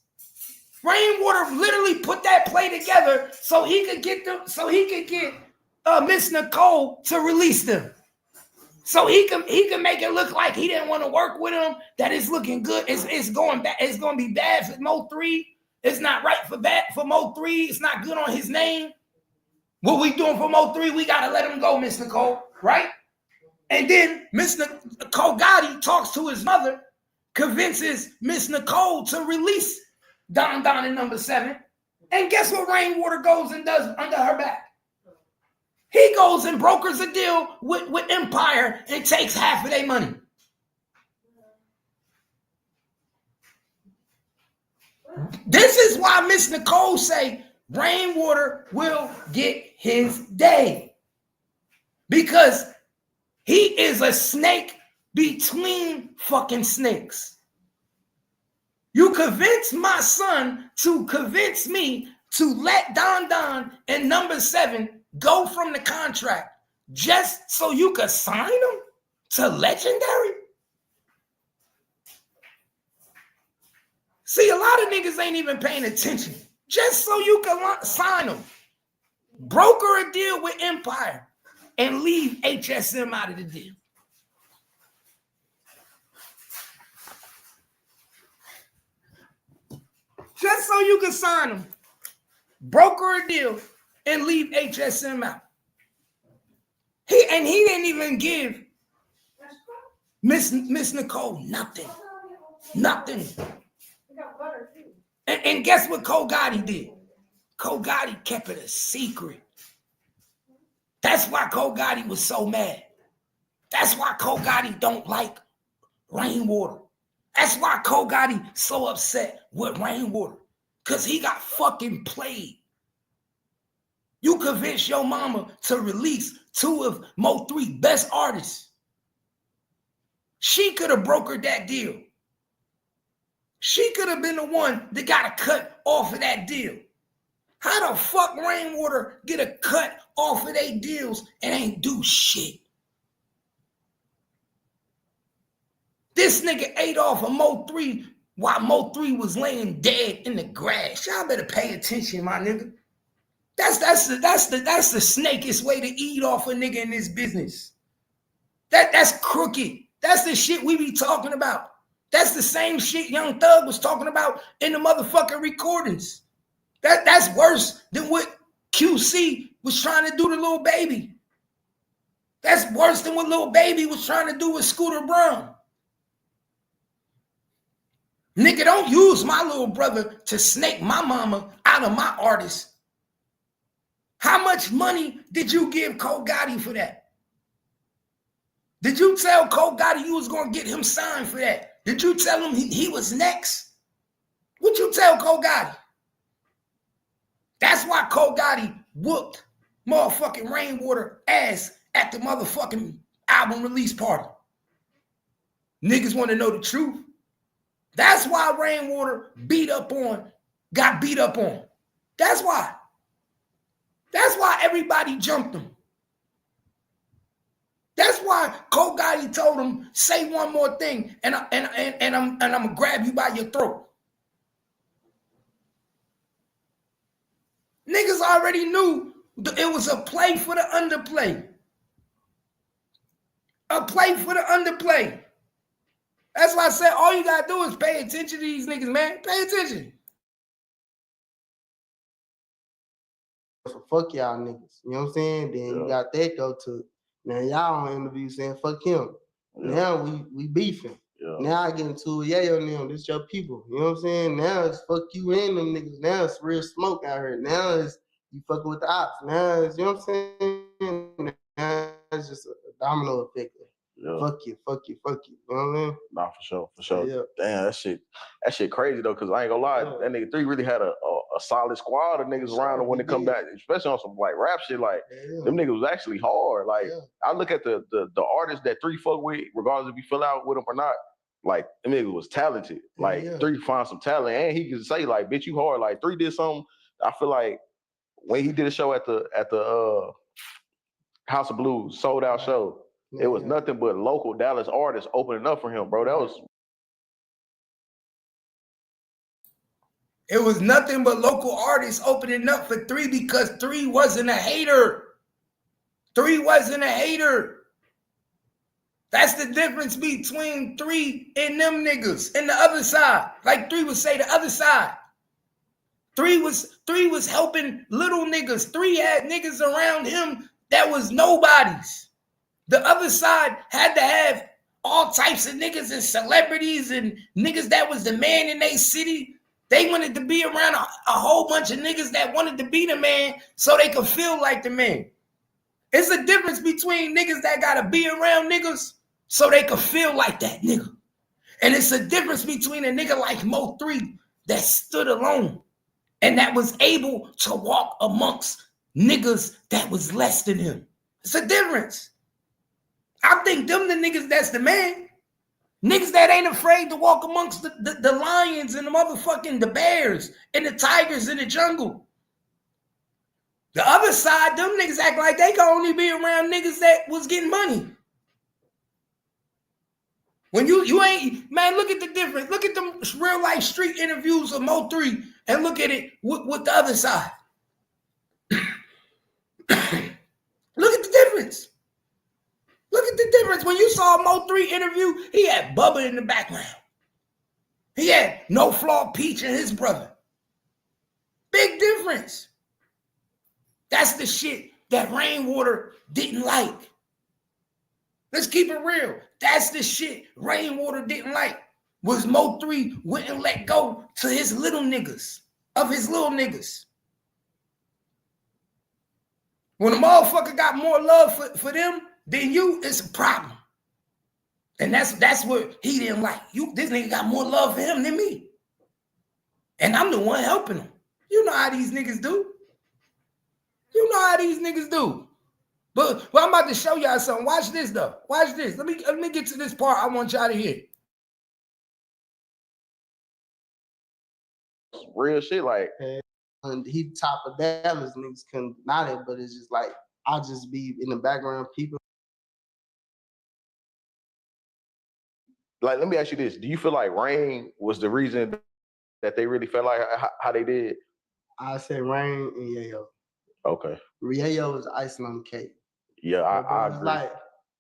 Rainwater literally put that play together so he could get Miss Nicole to release them. So he can make it look like he didn't want to work with him, that it's looking good. It's going bad. It's going to be bad for Mo 3. It's not right for Mo 3. It's not good on his name. What we doing for Mo 3, we got to let him go, Miss Nicole, right? And then Miss Cogotti talks to his mother, convinces Miss Nicole to release Don Don and number 7. And guess what Rainwater goes and does under her back? He goes and brokers a deal with Empire and takes half of their money. This is why Miss Nicole say Rainwater will get his day. Because he is a snake between fucking snakes. You convince my son to convince me to let Don Don and number 7 go from the contract just so you could sign them to Legendary? See, a lot of niggas ain't even paying attention. Just so you can sign them. Broker a deal with Empire and leave HSM out of the deal. Just so you can sign them. Broker a deal and leave HSM out. He didn't even give Miss Nicole nothing. Nothing. And guess what Cogotti did? Cogotti kept it a secret. That's why Cogotti was so mad. That's why Cogotti don't like Rainwater. That's why Cogotti so upset with Rainwater. Because he got fucking played. You convinced your mama to release 2 of Mo 3 best artists. She could have brokered that deal. She could have been the one that got a cut off of that deal. How the fuck Rainwater get a cut off of their deals and ain't do shit? This nigga ate off of Mo3 while Mo3 was laying dead in the grass. Y'all better pay attention, my nigga. That's the snakest way to eat off a nigga in this business. That's crooked. That's the shit we be talking about. That's the same shit Young Thug was talking about in the motherfucking recordings. That's worse than what QC was trying to do to Lil Baby. That's worse than what Lil Baby was trying to do with Scooter Braun. Nigga, don't use my little brother to snake my mama out of my artist. How much money did you give Cogotti for that? Did you tell Cogotti you was going to get him signed for that? Did you tell him he was next? What'd you tell Cogotti? That's why Cogotti whooped motherfucking Rainwater ass at the motherfucking album release party. Niggas want to know the truth. That's why Rainwater got beat up on. That's why. That's why everybody jumped him. That's why Cogotti told him, say one more thing, and I'm gonna grab you by your throat. Niggas already knew it was a play for the underplay. A play for the underplay. That's why I said all you gotta do is pay attention to these niggas, man. Pay attention. So fuck y'all niggas. You know what I'm saying? Then you got that go to. Now y'all on interview saying fuck him. Yeah. Now we beefing. Yeah. Now I get into them. This your people. You know what I'm saying? Now it's fuck you and them niggas. Now it's real smoke out here. Now it's you fucking with the ops. Now it's, you know what I'm saying? Now it's just a domino effect. Yeah. Fuck you. You know what I mean? Nah, for sure. Yeah. Damn, that shit crazy though, cause I ain't gonna lie, that nigga 3 really had a solid squad of niggas around him when they come back, especially on some like rap shit. Like them niggas was actually hard. Like I look at the artists that 3 fuck with, regardless if you fell out with them or not. Like them niggas was talented. Like 3 found some talent, and he could say like, "Bitch, you hard." Like 3 did something. I feel like when he did a show at the House of Blues, sold out show. It was nothing but local Dallas artists opening up for him, bro. It was nothing but local artists opening up for 3 because 3 wasn't a hater. 3 wasn't a hater. That's the difference between 3 and them niggas and the other side. Like 3 would say the other side. 3 was helping little niggas. 3 had niggas around him that was nobodies. The other side had to have all types of niggas and celebrities and niggas that was the man in their city. They wanted to be around a whole bunch of niggas that wanted to be the man so they could feel like the man. It's a difference between niggas that got to be around niggas so they could feel like that nigga. And it's a difference between a nigga like Mo3 that stood alone and that was able to walk amongst niggas that was less than him. It's a difference. I think them the niggas that's the man. Niggas that ain't afraid to walk amongst the lions and the motherfucking the bears and the tigers in the jungle. The other side, them niggas act like they can only be around niggas that was getting money. When you ain't, man, look at the difference. Look at them real life street interviews of Mo3 and look at it with the other side. Look at the difference. Look at the difference. When you saw a Mo3 interview, he had Bubba in the background. He had No Flaw Peach and his brother. Big difference. That's the shit that Rainwater didn't like. Let's keep it real. That's the shit Rainwater didn't like. Was Mo3 wouldn't let go to his little niggas, of his little niggas. When a motherfucker got more love for them, then you, it's a problem. And that's what he didn't like. This nigga got more love for him than me. And I'm the one helping him. You know how these niggas do. But I'm about to show y'all something. Watch this though. Watch this. Let me get to this part I want y'all to hear. some real shit. Like, and he top of Dallas, niggas couldn't deny it, but it's just like I'll just be in the background, people. Like, let me ask you this: do you feel like Rain was the reason that they really felt like how they did? I say Rain and Yayo. Okay. Yayo is icing on the cake. Yeah, I agree. Like,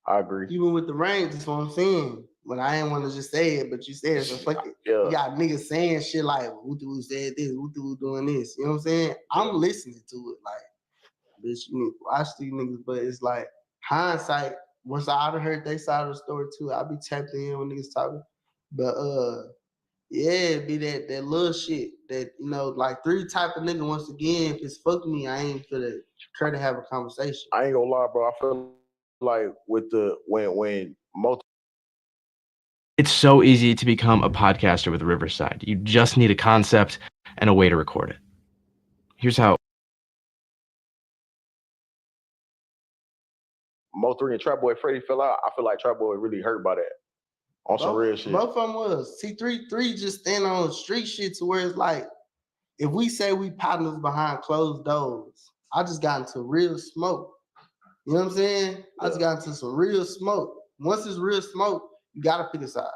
I agree. Even with the Rain, that's what I'm saying. But I ain't want to just say it, but you said it, so fuck it. Yeah. You got niggas saying shit like, who said this, who doing this. You know what I'm saying? I'm listening to it. Like, bitch, you need to watch these niggas. But it's like, hindsight, once I heard their side of the story too, I be tapped in when niggas talking. But yeah, it be that little shit that, you know, like 3 type of nigga, once again, if it's fuck me, I ain't finna care to have a conversation. I ain't gonna lie, bro. I feel like with the when multiple. It's so easy to become a podcaster with Riverside. You just need a concept and a way to record it. Here's how. Mo3 and Trap Boy Freddy fell out. I feel like Trap Boy really hurt by that. On some real shit. Both of them was. See, 3 just stand on street shit to where it's like, if we say we partners behind closed doors, I just got into real smoke. You know what I'm saying? Yeah. I just got into some real smoke. Once it's real smoke, you gotta pick a side.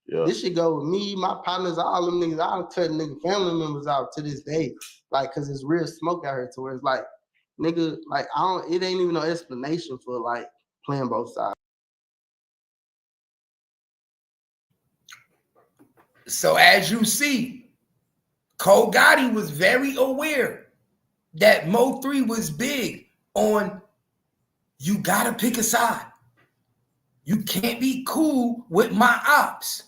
Yeah. This should go with me, my partners, all them niggas. I don't cut nigga family members out to this day. Like, cause it's real smoke out here to where it's like, nigga, like it ain't even no explanation for like playing both sides. So as you see, Cogotti was very aware that Mo3 was big on you gotta pick a side. You can't be cool with my ops.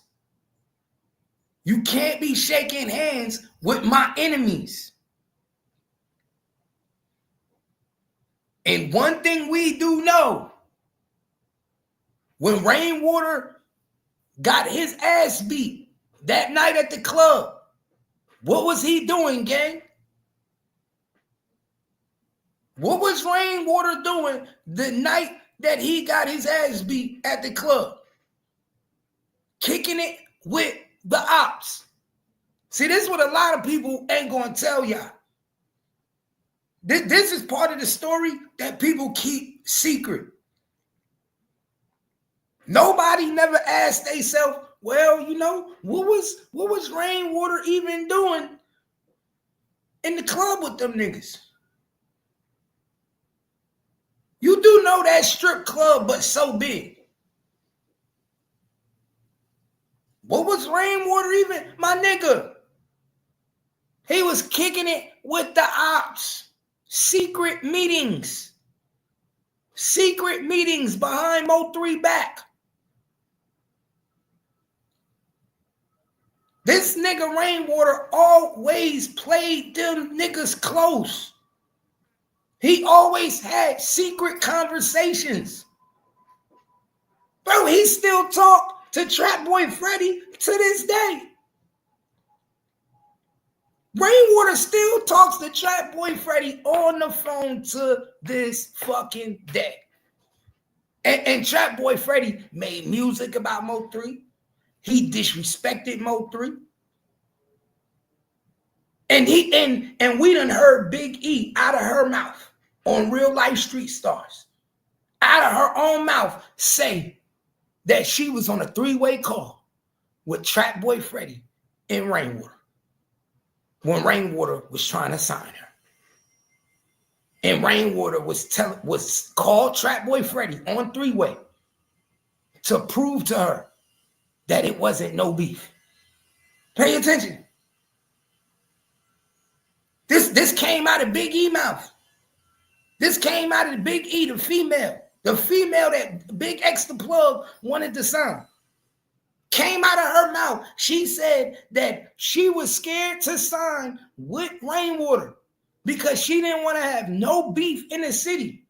You can't be shaking hands with my enemies. And one thing we do know, when Rainwater got his ass beat that night at the club, what was he doing, gang? What was Rainwater doing the night that he got his ass beat at the club? Kicking it with the ops. See, this is what a lot of people ain't gonna tell y'all. This is part of the story that people keep secret. Nobody never asked themselves, well, you know, what was Rainwater even doing in the club with them niggas? You do know that strip club, but so big. What was Rainwater even? My nigga, he was kicking it with the ops. Secret meetings. Secret meetings behind Mo3 back. This nigga Rainwater always played them niggas close. He always had secret conversations. Bro, he still talk to Trap Boy Freddy to this day. Rainwater still talks to Trap Boy Freddy on the phone to this fucking day. And Trap Boy Freddy made music about Mo3. He disrespected Mo3. And we done heard Big E out of her mouth on Real Life Street Stars, out of her own mouth, say that she was on a 3-way call with Trap Boy Freddy and Rainwater when Rainwater was trying to sign her. And Rainwater was called Trap Boy Freddy on 3-way to prove to her that it wasn't no beef. Pay attention. This came out of Big E mouth. This came out of the Big E, the female that Big X the Plug wanted to sign. Came out of her mouth. She said that she was scared to sign with Rainwater because she didn't want to have no beef in the city.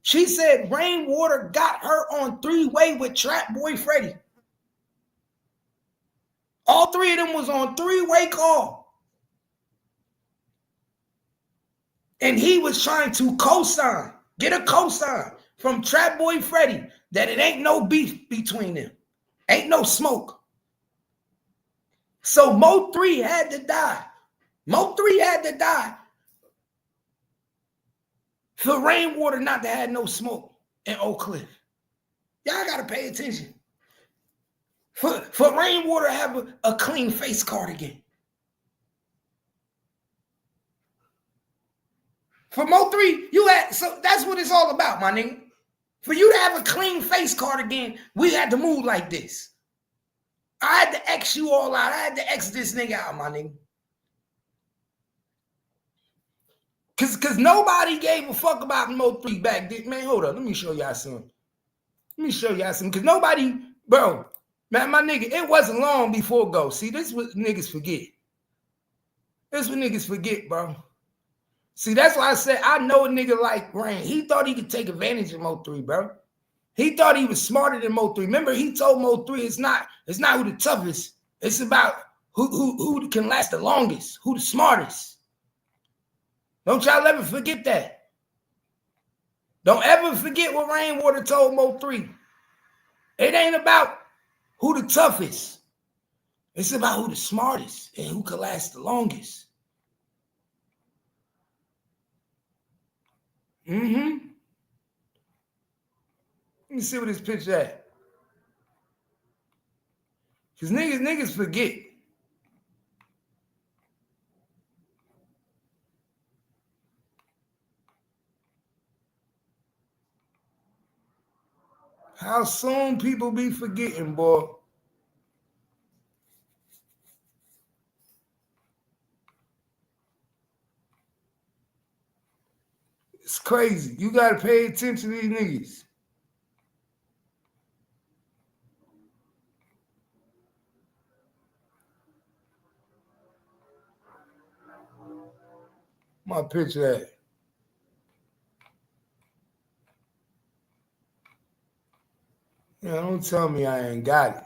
She said Rainwater got her on 3-way with Trap Boy Freddy. All 3 of them was on 3-way call. And he was trying to co-sign, get a co-sign from Trap Boy Freddy that it ain't no beef between them. Ain't no smoke. So Mo3 had to die Mo 3 had to die for Rainwater not to have no smoke in Oak Cliff. Y'all gotta pay attention. For Rainwater to have a clean face cardigan. For Mo 3, you had, so that's what it's all about, my nigga. For you to have a clean face cardigan, we had to move like this. I had to X you all out. I had to X this nigga out, my nigga. Cause nobody gave a fuck about Mo 3 back then. Man, hold up. Let me show y'all something. Cause nobody, bro, man, my nigga, it wasn't long before go. See, this is what niggas forget. Bro. See, that's why I said I know a nigga like Rain. He thought he could take advantage of Mo 3, bro. He thought he was smarter than Mo 3. Remember, he told Mo 3 it's not who the toughest. It's about who can last the longest, who the smartest. Don't y'all ever forget that. Don't ever forget what Rainwater told Mo 3. It ain't about who the toughest. It's about who the smartest and who can last the longest. Let me see what this picture at. Because niggas forget. How soon people be forgetting, boy. It's crazy. You got to pay attention to these niggas. My picture at. Yeah, don't tell me I ain't got it.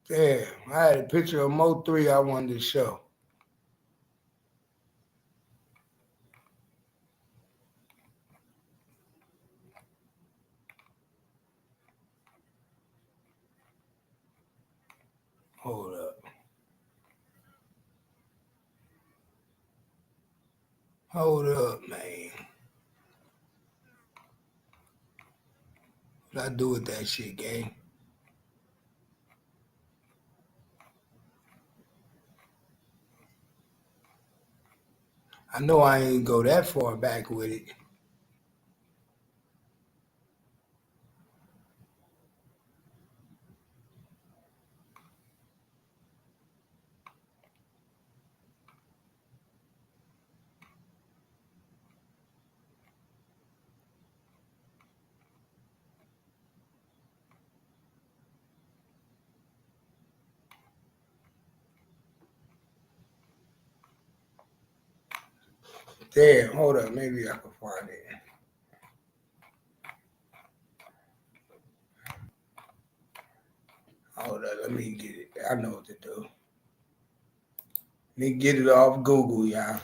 Damn, I had a picture of Mo 3 I wanted to show. Hold up. Hold up, man. What I do with that shit, gang? I know I ain't go that far back with it. Damn, hold up. Maybe I can find it. Hold up. Let me get it. I know what to do. Let me get it off Google, y'all.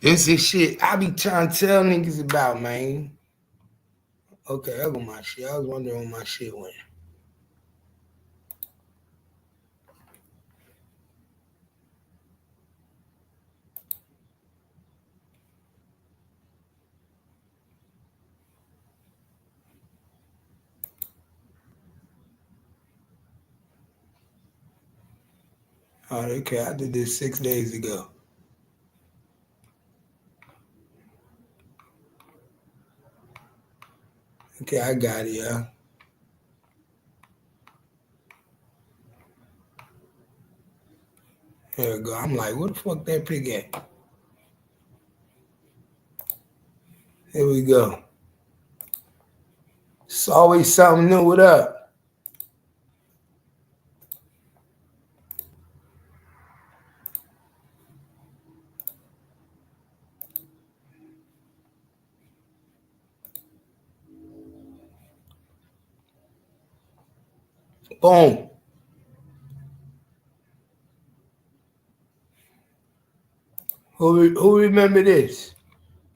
This is shit I be trying to tell niggas about, man. Okay, I got my shit. I was wondering when my shit went. Oh, okay, I did this 6 days ago. Okay, I got it, y'all. Here we go. I'm like, what the fuck that pig at? Here we go. It's always something new. What up? Boom. Who remember this?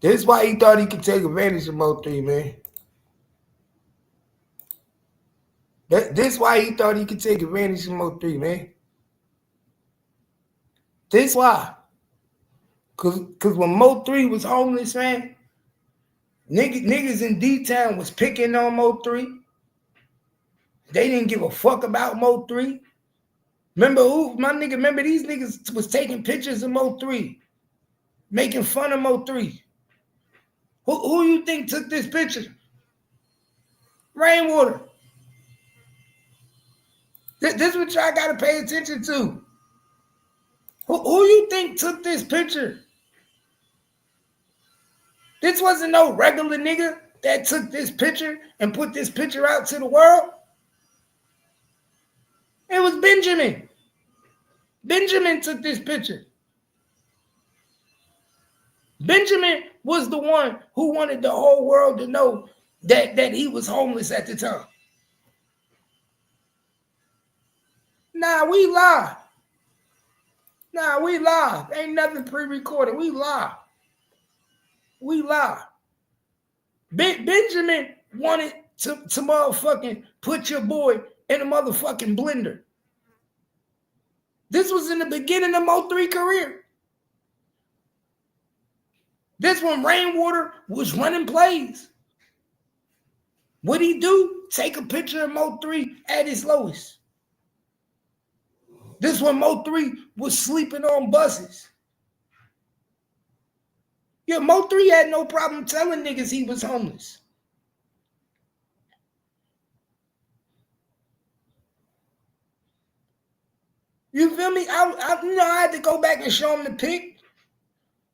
This is why he thought he could take advantage of Mo3, man. This is why he thought he could take advantage of Mo3, man. This why. Cause when Mo3 was homeless, man, niggas in D-Town was picking on Mo3. They didn't give a fuck about Mo3. Remember these niggas was taking pictures of Mo3, making fun of Mo3. Who you think took this picture? Rainwater. This is what y'all gotta pay attention to. Who you think took this picture? This wasn't no regular nigga that took this picture and put this picture out to the world. It was Benjamin. Benjamin took this picture. Benjamin was the one who wanted the whole world to know that he was homeless at the time. Nah, we live. Ain't nothing pre-recorded. We live. Benjamin wanted to motherfucking put your boy in a motherfucking blender. This was in the beginning of Mo3 career. This when Rainwater was running plays. What'd he do? Take a picture of Mo3 at his lowest. This when Mo3 was sleeping on buses. Yeah, Mo3 had no problem telling niggas he was homeless. You feel me? I had to go back and show him the pic.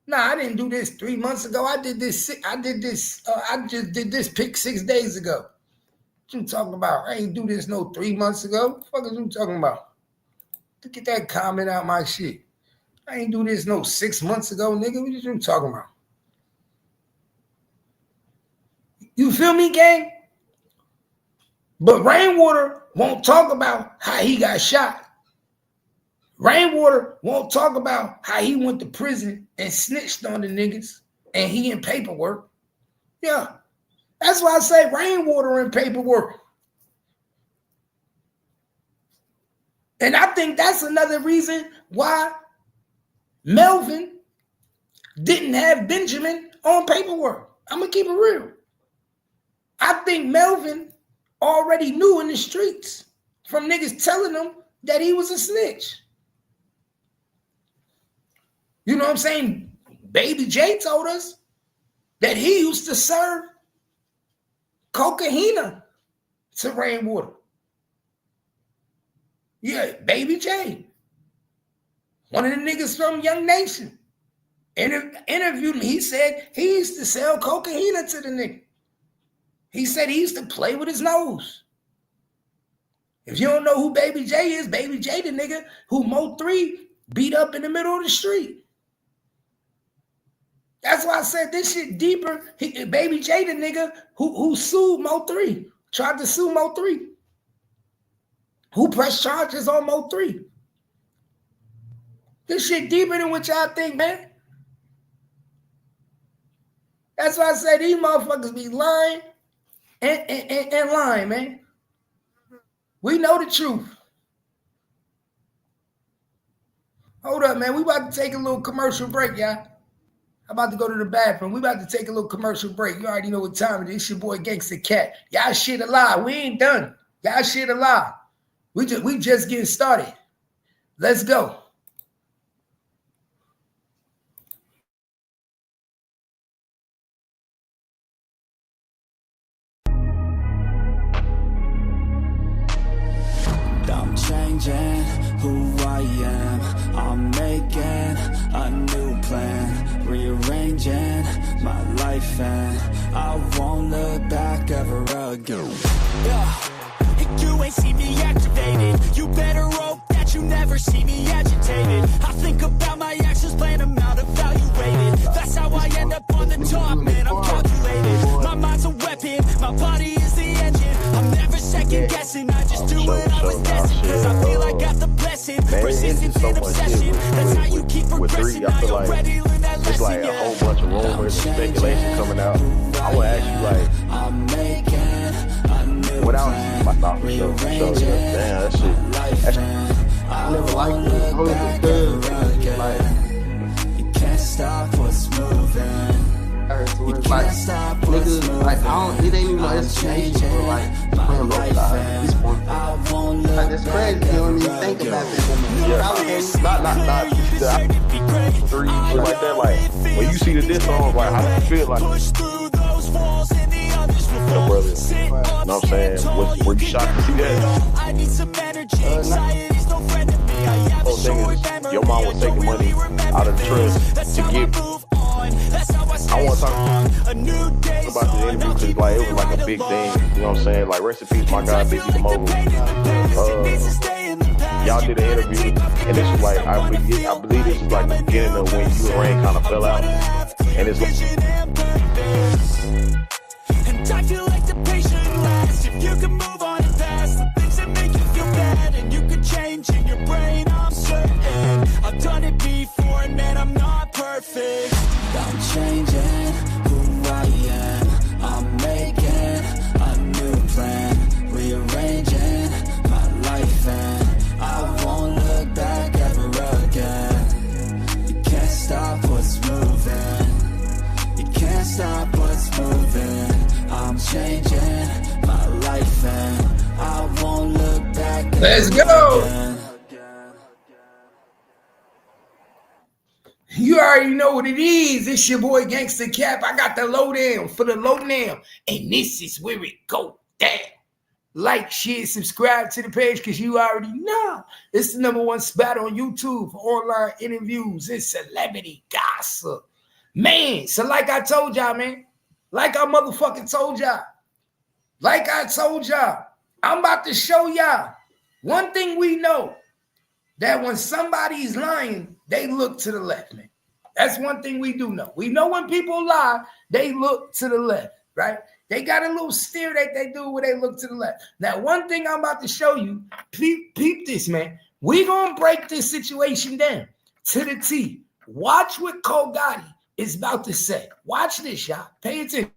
Nah, I didn't do this 3 months ago. I just did this pic 6 days ago. What you talking about? I ain't do this no 3 months ago. What the fuck is you talking about? Look at that comment out my shit. I ain't do this no 6 months ago, nigga. What you talking about? You feel me, gang? But Rainwater won't talk about how he got shot. Rainwater won't talk about how he went to prison and snitched on the niggas and he in paperwork. Yeah. That's why I say Rainwater in paperwork. And I think that's another reason why Melvin didn't have Benjamin on paperwork. I'm going to keep it real. I think Melvin already knew in the streets from niggas telling him that he was a snitch. You know what I'm saying? Baby J told us that he used to serve cocaine to Rainwater. Yeah, Baby J. One of the niggas from Young Nation. Interviewed me. He said he used to sell cocaine to the nigga. He said he used to play with his nose. If you don't know who Baby J is, Baby J the nigga who Mo3 beat up in the middle of the street. That's why I said this shit deeper. Baby J the nigga who sued Mo3, tried to sue Mo3. Who pressed charges on Mo3. This shit deeper than what y'all think, man. That's why I said these motherfuckers be lying and lying, man. We know the truth. Hold up, man. We about to take a little commercial break, y'all. I'm about to go to the bathroom. We about to take a little commercial break. You already know what time it is. It's your boy Gangsta Cat. Y'all shit alive. We ain't done. Y'all shit alive. We just getting started. Let's go. I'm changing who I am. I'm making a new plan, rearranging my life, and I won't look back ever again. Yeah. You ain't see me activated. You better hope that you never see me agitated. I think about my actions, plan them out, evaluated. That's how I end up on the top, man. I'm calculated. My mind's a weapon, my body is the engine. I'm never second second guessing. I just do what I was destined, cause I feel I got the blessing. Persistence and obsession, that's how you keep progressing. I already learned that lesson. It's like a whole bunch of rumors and speculation coming out. I would ask you, like, I'm making a new without plan, my thought for sure. rearranging Damn, that shit. I never liked it. Only because like you can't stop what's moving. it's like niggas like I don't. It ain't even no explanation for like playing both sides at this point. Like it's crazy. You don't even think about this. Not the 3 shit like that. Like when you see the diss songs, like how do you feel like? Your brother, you know what I'm saying? Were you shocked to see that? I need some energy, anxiety's no friend to me. I have Whole thing is, your mom was taking money out of the trust to give. I want to talk about the interview because like it was like a big thing. You know what I'm saying? Like rest in peace, my guy, Biggie the Mogul. Y'all did an interview, and this was like I believe this was like the beginning of when you and Rain kind of fell out, and it's like. I feel like the patient lasts. If you can move on and past the things that make you feel bad, and you can change in your brain, I'm certain. I've done it before, and man, I'm not perfect. I'm changing who I am. I'm making a new plan, rearranging my life, and I won't look back ever again. You can't stop what's moving. You can't stop what's moving. I'm changing my life and I won't look back. Let's go. You already know what it is. It's your boy Gangsta Cap. I got the lowdown for the lowdown, and this is where it go down. Like, share, subscribe to the page because you already know it's the #1 spot on YouTube for online interviews and celebrity gossip. Man, so like I told y'all, man. Like I motherfucking told y'all. Like I told y'all. I'm about to show y'all. One thing we know, that when somebody's lying, they look to the left, man. That's one thing we do know. We know when people lie, they look to the left, right? They got a little stare that they do where they look to the left. Now, one thing I'm about to show you, peep this, man. We gonna break this situation down to the T. Watch what Cogotti is about to say. Watch this, y'all. Pay attention.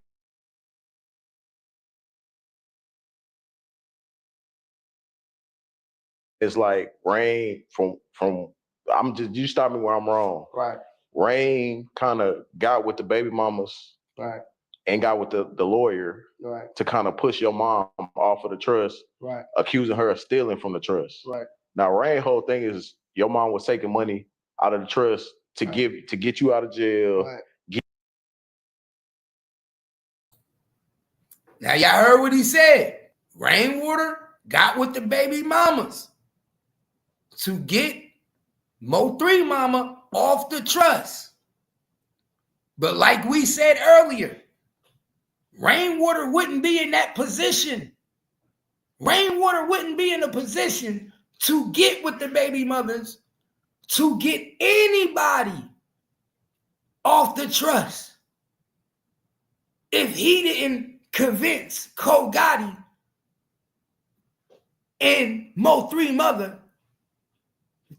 It's like Rain from I'm just you stop me where I'm wrong. Right. Rain kind of got with the baby mamas, Right. and got with the lawyer, Right. to kind of push your mom off of the trust, Right. accusing her of stealing from the trust. Right. Now, Rain whole thing is your mom was taking money out of the trust to get you out of jail. Right. Now, y'all heard what he said. Rainwater got with the baby mamas to get Mo3 mama off the trust. But like we said earlier, Rainwater wouldn't be in that position. Rainwater wouldn't be in a position to get with the baby mothers, to get anybody off the trust if he didn't convince Cogotti and Mo3 mother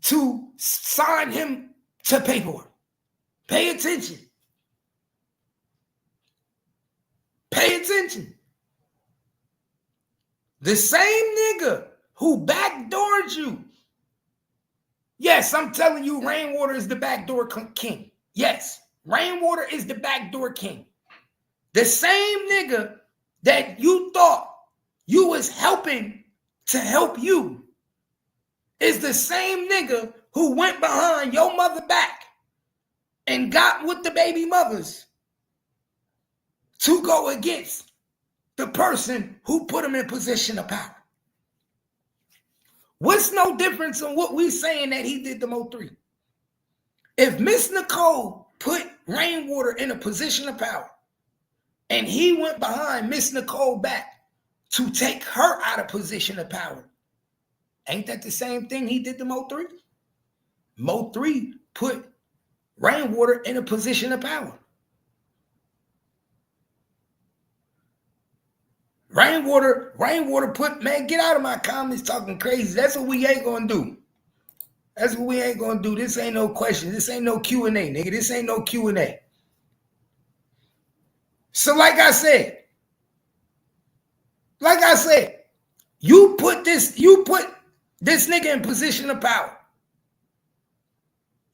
to sign him to paperwork. Pay attention. Pay attention. The same nigga who backdoored you. Yes, I'm telling you, Rainwater is the backdoor king. Yes, Rainwater is the backdoor king. The same nigga that you thought you was helping to help you is the same nigga who went behind your mother back and got with the baby mothers to go against the person who put him in position of power. What's no difference in what we saying that he did to Mo3? If Miss Nicole put Rainwater in a position of power and he went behind Miss Nicole back to take her out of position of power, ain't that the same thing he did to Mo3? Mo3 put Rainwater in a position of power. Rainwater put, man, get out of my comments talking crazy. That's what we ain't gonna do. That's what we ain't gonna do. This ain't no question. This ain't no Q&A, nigga. This ain't no Q&A. So like I said, you put this nigga in position of power.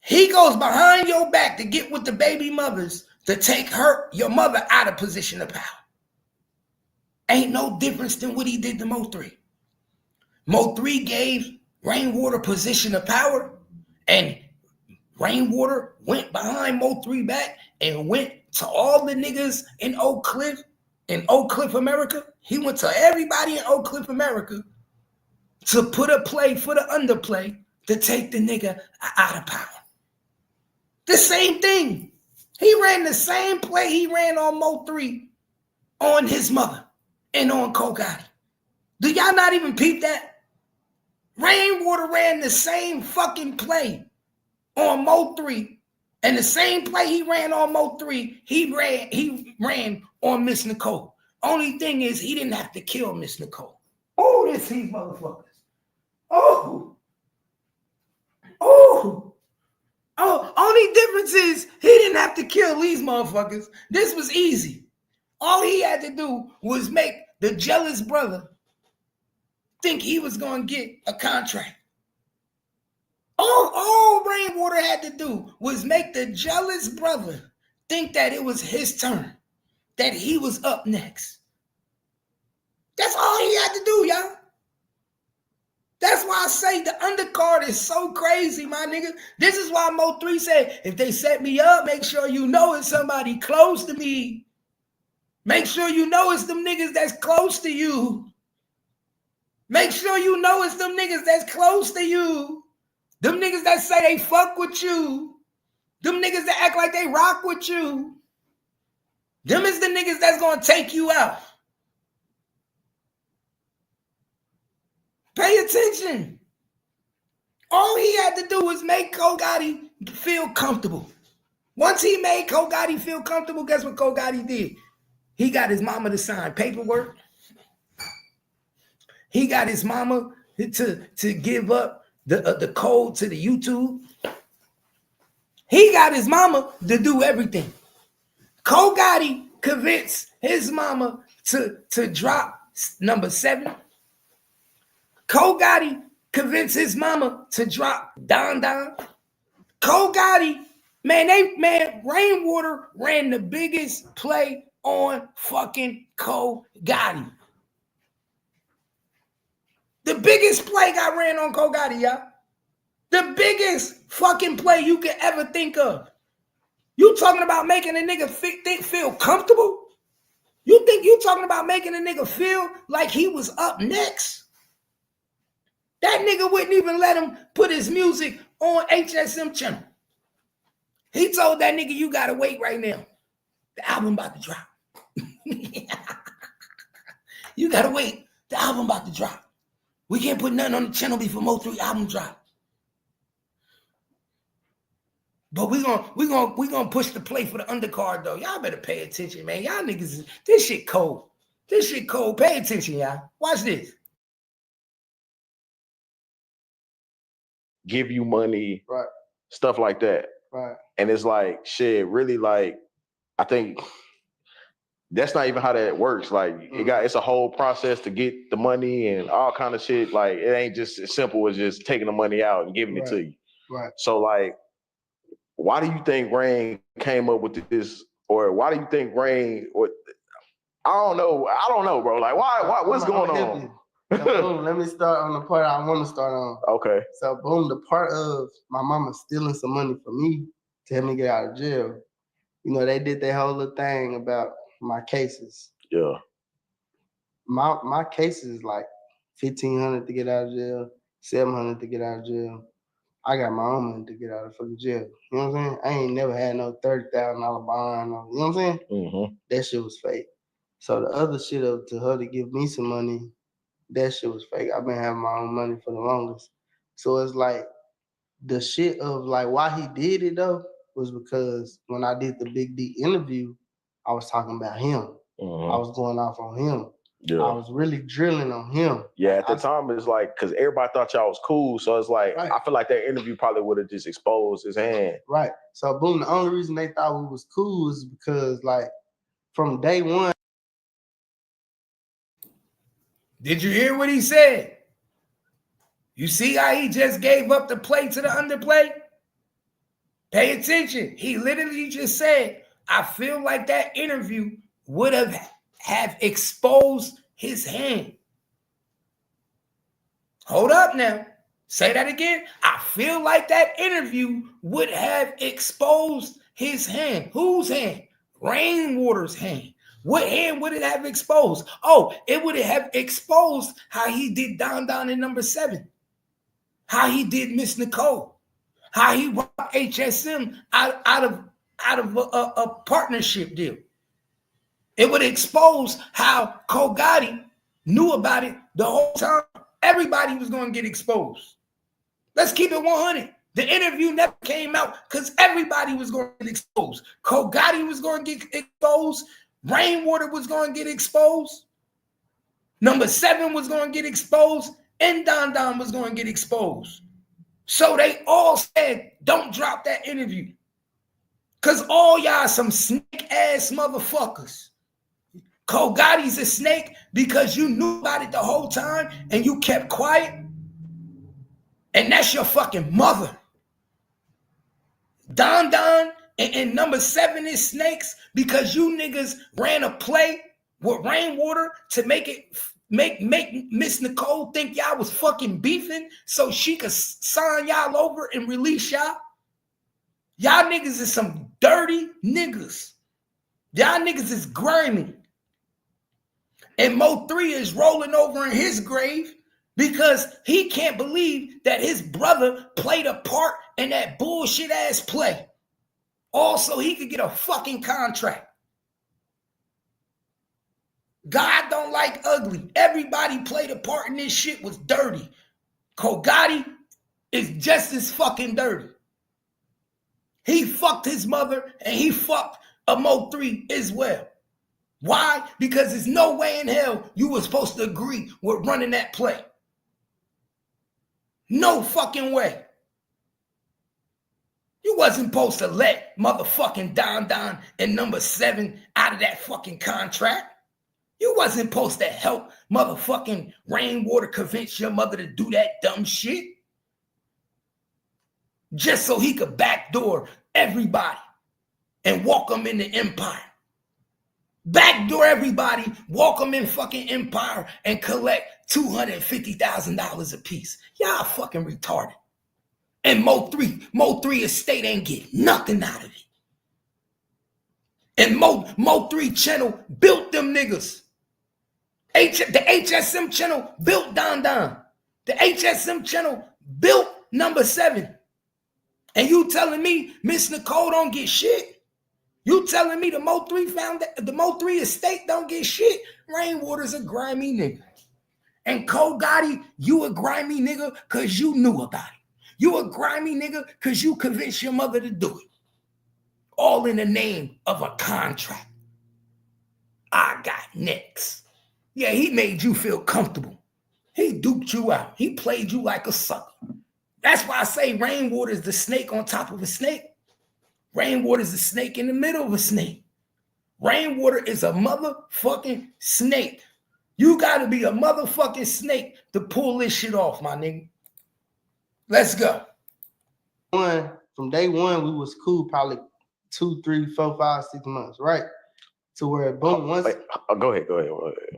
He goes behind your back to get with the baby mothers to take your mother out of position of power. Ain't no difference than what he did to Mo 3. Mo 3 gave Rainwater position of power, and Rainwater went behind Mo 3 back and went to all the niggas in Oak Cliff, America. He went to everybody in Oak Cliff, America to put a play for the underplay to take the nigga out of power. The same thing. He ran the same play he ran on Mo 3 on his mother and on Cogotti. Do y'all not even peep that? Rainwater ran the same fucking play on Mo 3, and the same play he ran on Mo 3, he ran on Miss Nicole. Only thing is he didn't have to kill Miss Nicole. Oh, this these motherfuckers. Oh, only difference is he didn't have to kill these motherfuckers. This was easy. All he had to do was make the jealous brother think he was going to get a contract. All Rainwater had to do was make the jealous brother think that it was his turn, that he was up next. That's all he had to do, y'all. That's why I say the undercard is so crazy, my nigga. This is why Mo 3 said, if they set me up, make sure you know it's somebody close to me. Make sure you know it's them niggas that's close to you. Make sure you know it's them niggas that's close to you. Them niggas that say they fuck with you. Them niggas that act like they rock with you. Them is the niggas that's gonna take you out. Pay attention. All he had to do was make Cogotti feel comfortable. Once he made Cogotti feel comfortable, guess what Cogotti did? He got his mama to sign paperwork. He got his mama to give up the code to the YouTube. He got his mama to do everything. Cogotti convinced his mama to drop number 7. Cogotti convinced his mama to drop Don Don. Cogotti, Rainwater ran the biggest play on fucking Cogotti. The biggest play got ran on Cogotti, y'all. The biggest fucking play you could ever think of. You talking about making a nigga feel comfortable? You think you talking about making a nigga feel like he was up next? That nigga wouldn't even let him put his music on HSM channel. He told that nigga, you gotta wait right now. The album about to drop. You gotta wait. The album about to drop. We can't put nothing on the channel before Mo 3 album drop. But we gonna push the play for the undercard though. Y'all better pay attention, man. Y'all niggas, this shit cold. This shit cold. Pay attention, y'all. Watch this. Give you money, Right. Stuff like that. Right. And it's like, shit, really, like, I think that's not even how that works. Like, it's a whole process to get the money and all kind of shit. Like, it ain't just as simple as just taking the money out and giving it to you. Right. So, like, why do you think Rain came up with this? Or why do you think Rain, I don't know, bro. Like, why what's going on? So, boom, let me start on the part I want to start on. Okay. So, boom, the part of my mama stealing some money from me to help me get out of jail. You know, they did that whole little thing about my cases. Yeah. My cases is like $1,500 to get out of jail, $700 to get out of jail. I got my own money to get out of fucking jail. You know what I'm saying? I ain't never had no $30,000 bond. Or, you know what I'm saying? Mm-hmm. That shit was fake. So the other shit up to her to give me some money, that shit was fake. I've been having my own money for the longest. So it's like the shit of like why he did it though was because when I did the Big D interview, I was talking about him. Mm-hmm. I was going off on him. Yeah. I was really drilling on him. Yeah, at the time, it's like, because everybody thought y'all was cool. So it's like, I feel like that interview probably would have just exposed his hand. Right. So, boom, the only reason they thought we was cool is because, like, from day one. Did you hear what he said? You see how he just gave up the play to the underplay? Pay attention. He literally just said, I feel like that interview would have exposed his hand. Hold up now. Say that again. I feel like that interview would have exposed his hand. Whose hand? Rainwater's hand. What hand would it have exposed? Oh, it would have exposed how he did Don Don in number 7. How he did Miss Nicole. How he robbed HSM out of a partnership deal. It would expose how Cogotti knew about it the whole time. Everybody was going to get exposed. Let's keep it 100. The interview never came out because everybody was going to get exposed. Cogotti was going to get exposed. Rainwater was going to get exposed. Number 7 was going to get exposed. And Don Don was going to get exposed. So they all said, don't drop that interview. Because all y'all some snake-ass motherfuckers. Cogotti's a snake because you knew about it the whole time and you kept quiet. And that's your fucking mother. Don Don and number 7 is snakes because you niggas ran a play with Rainwater to make Miss Nicole think y'all was fucking beefing so she could sign y'all over and release y'all. Y'all niggas is some dirty niggas. Y'all niggas is grimy. And Mo 3 is rolling over in his grave because he can't believe that his brother played a part in that bullshit ass play. Also, he could get a fucking contract. God don't like ugly. Everybody played a part in this shit was dirty. Cogotti is just as fucking dirty. He fucked his mother and he fucked a Mo 3 as well. Why? Because there's no way in hell you were supposed to agree with running that play. No fucking way. You wasn't supposed to let motherfucking Don Don and number 7 out of that fucking contract. You wasn't supposed to help motherfucking Rainwater convince your mother to do that dumb shit. Just so he could backdoor everybody and walk them in the empire. Backdoor everybody, walk them in fucking empire and collect $250,000 a piece. Y'all fucking retarded. And Mo 3 estate ain't get nothing out of it. And Mo 3 channel built them niggas. The HSM channel built Don Don. The HSM channel built number 7. And you telling me Miss Nicole don't get shit? You telling me the Mo 3 estate don't get shit? Rainwater's a grimy nigga. And Cogotti, you a grimy nigga because you knew about it. You a grimy nigga because you convinced your mother to do it. All in the name of a contract. I got next. Yeah, he made you feel comfortable. He duped you out. He played you like a sucker. That's why I say Rainwater is the snake on top of a snake. Rainwater is the snake in the middle of a snake. Rainwater is a motherfucking snake. You got to be a motherfucking snake to pull this shit off, my nigga. Let's go. From day one, we was cool probably 2, 3, 4, 5, 6 months, right? To where boom, once. Go ahead.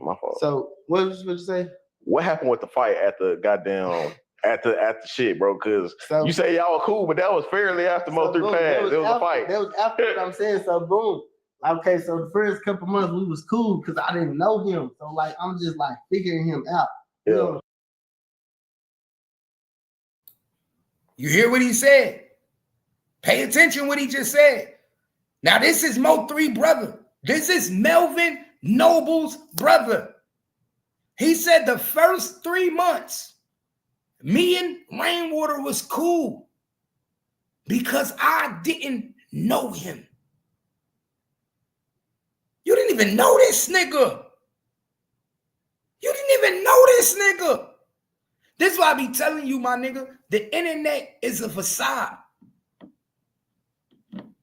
My fault. So what was you say? What happened with the fight at the goddamn at the shit, bro? Because you say y'all were cool, but that was fairly after Mo 3 passed. It was a fight. That was after what I'm saying. So boom. Okay, so the first couple months we was cool because I didn't know him. So like I'm just like figuring him out. Yeah. You know? You hear what he said? Pay attention what he just said. Now this is Mo 3 brother. This is Melvin Noble's brother. He said the first 3 months, me and Rainwater was cool because I didn't know him. You didn't even know this nigga. even know this nigga. This is why I be telling you, my nigga, the internet is a facade.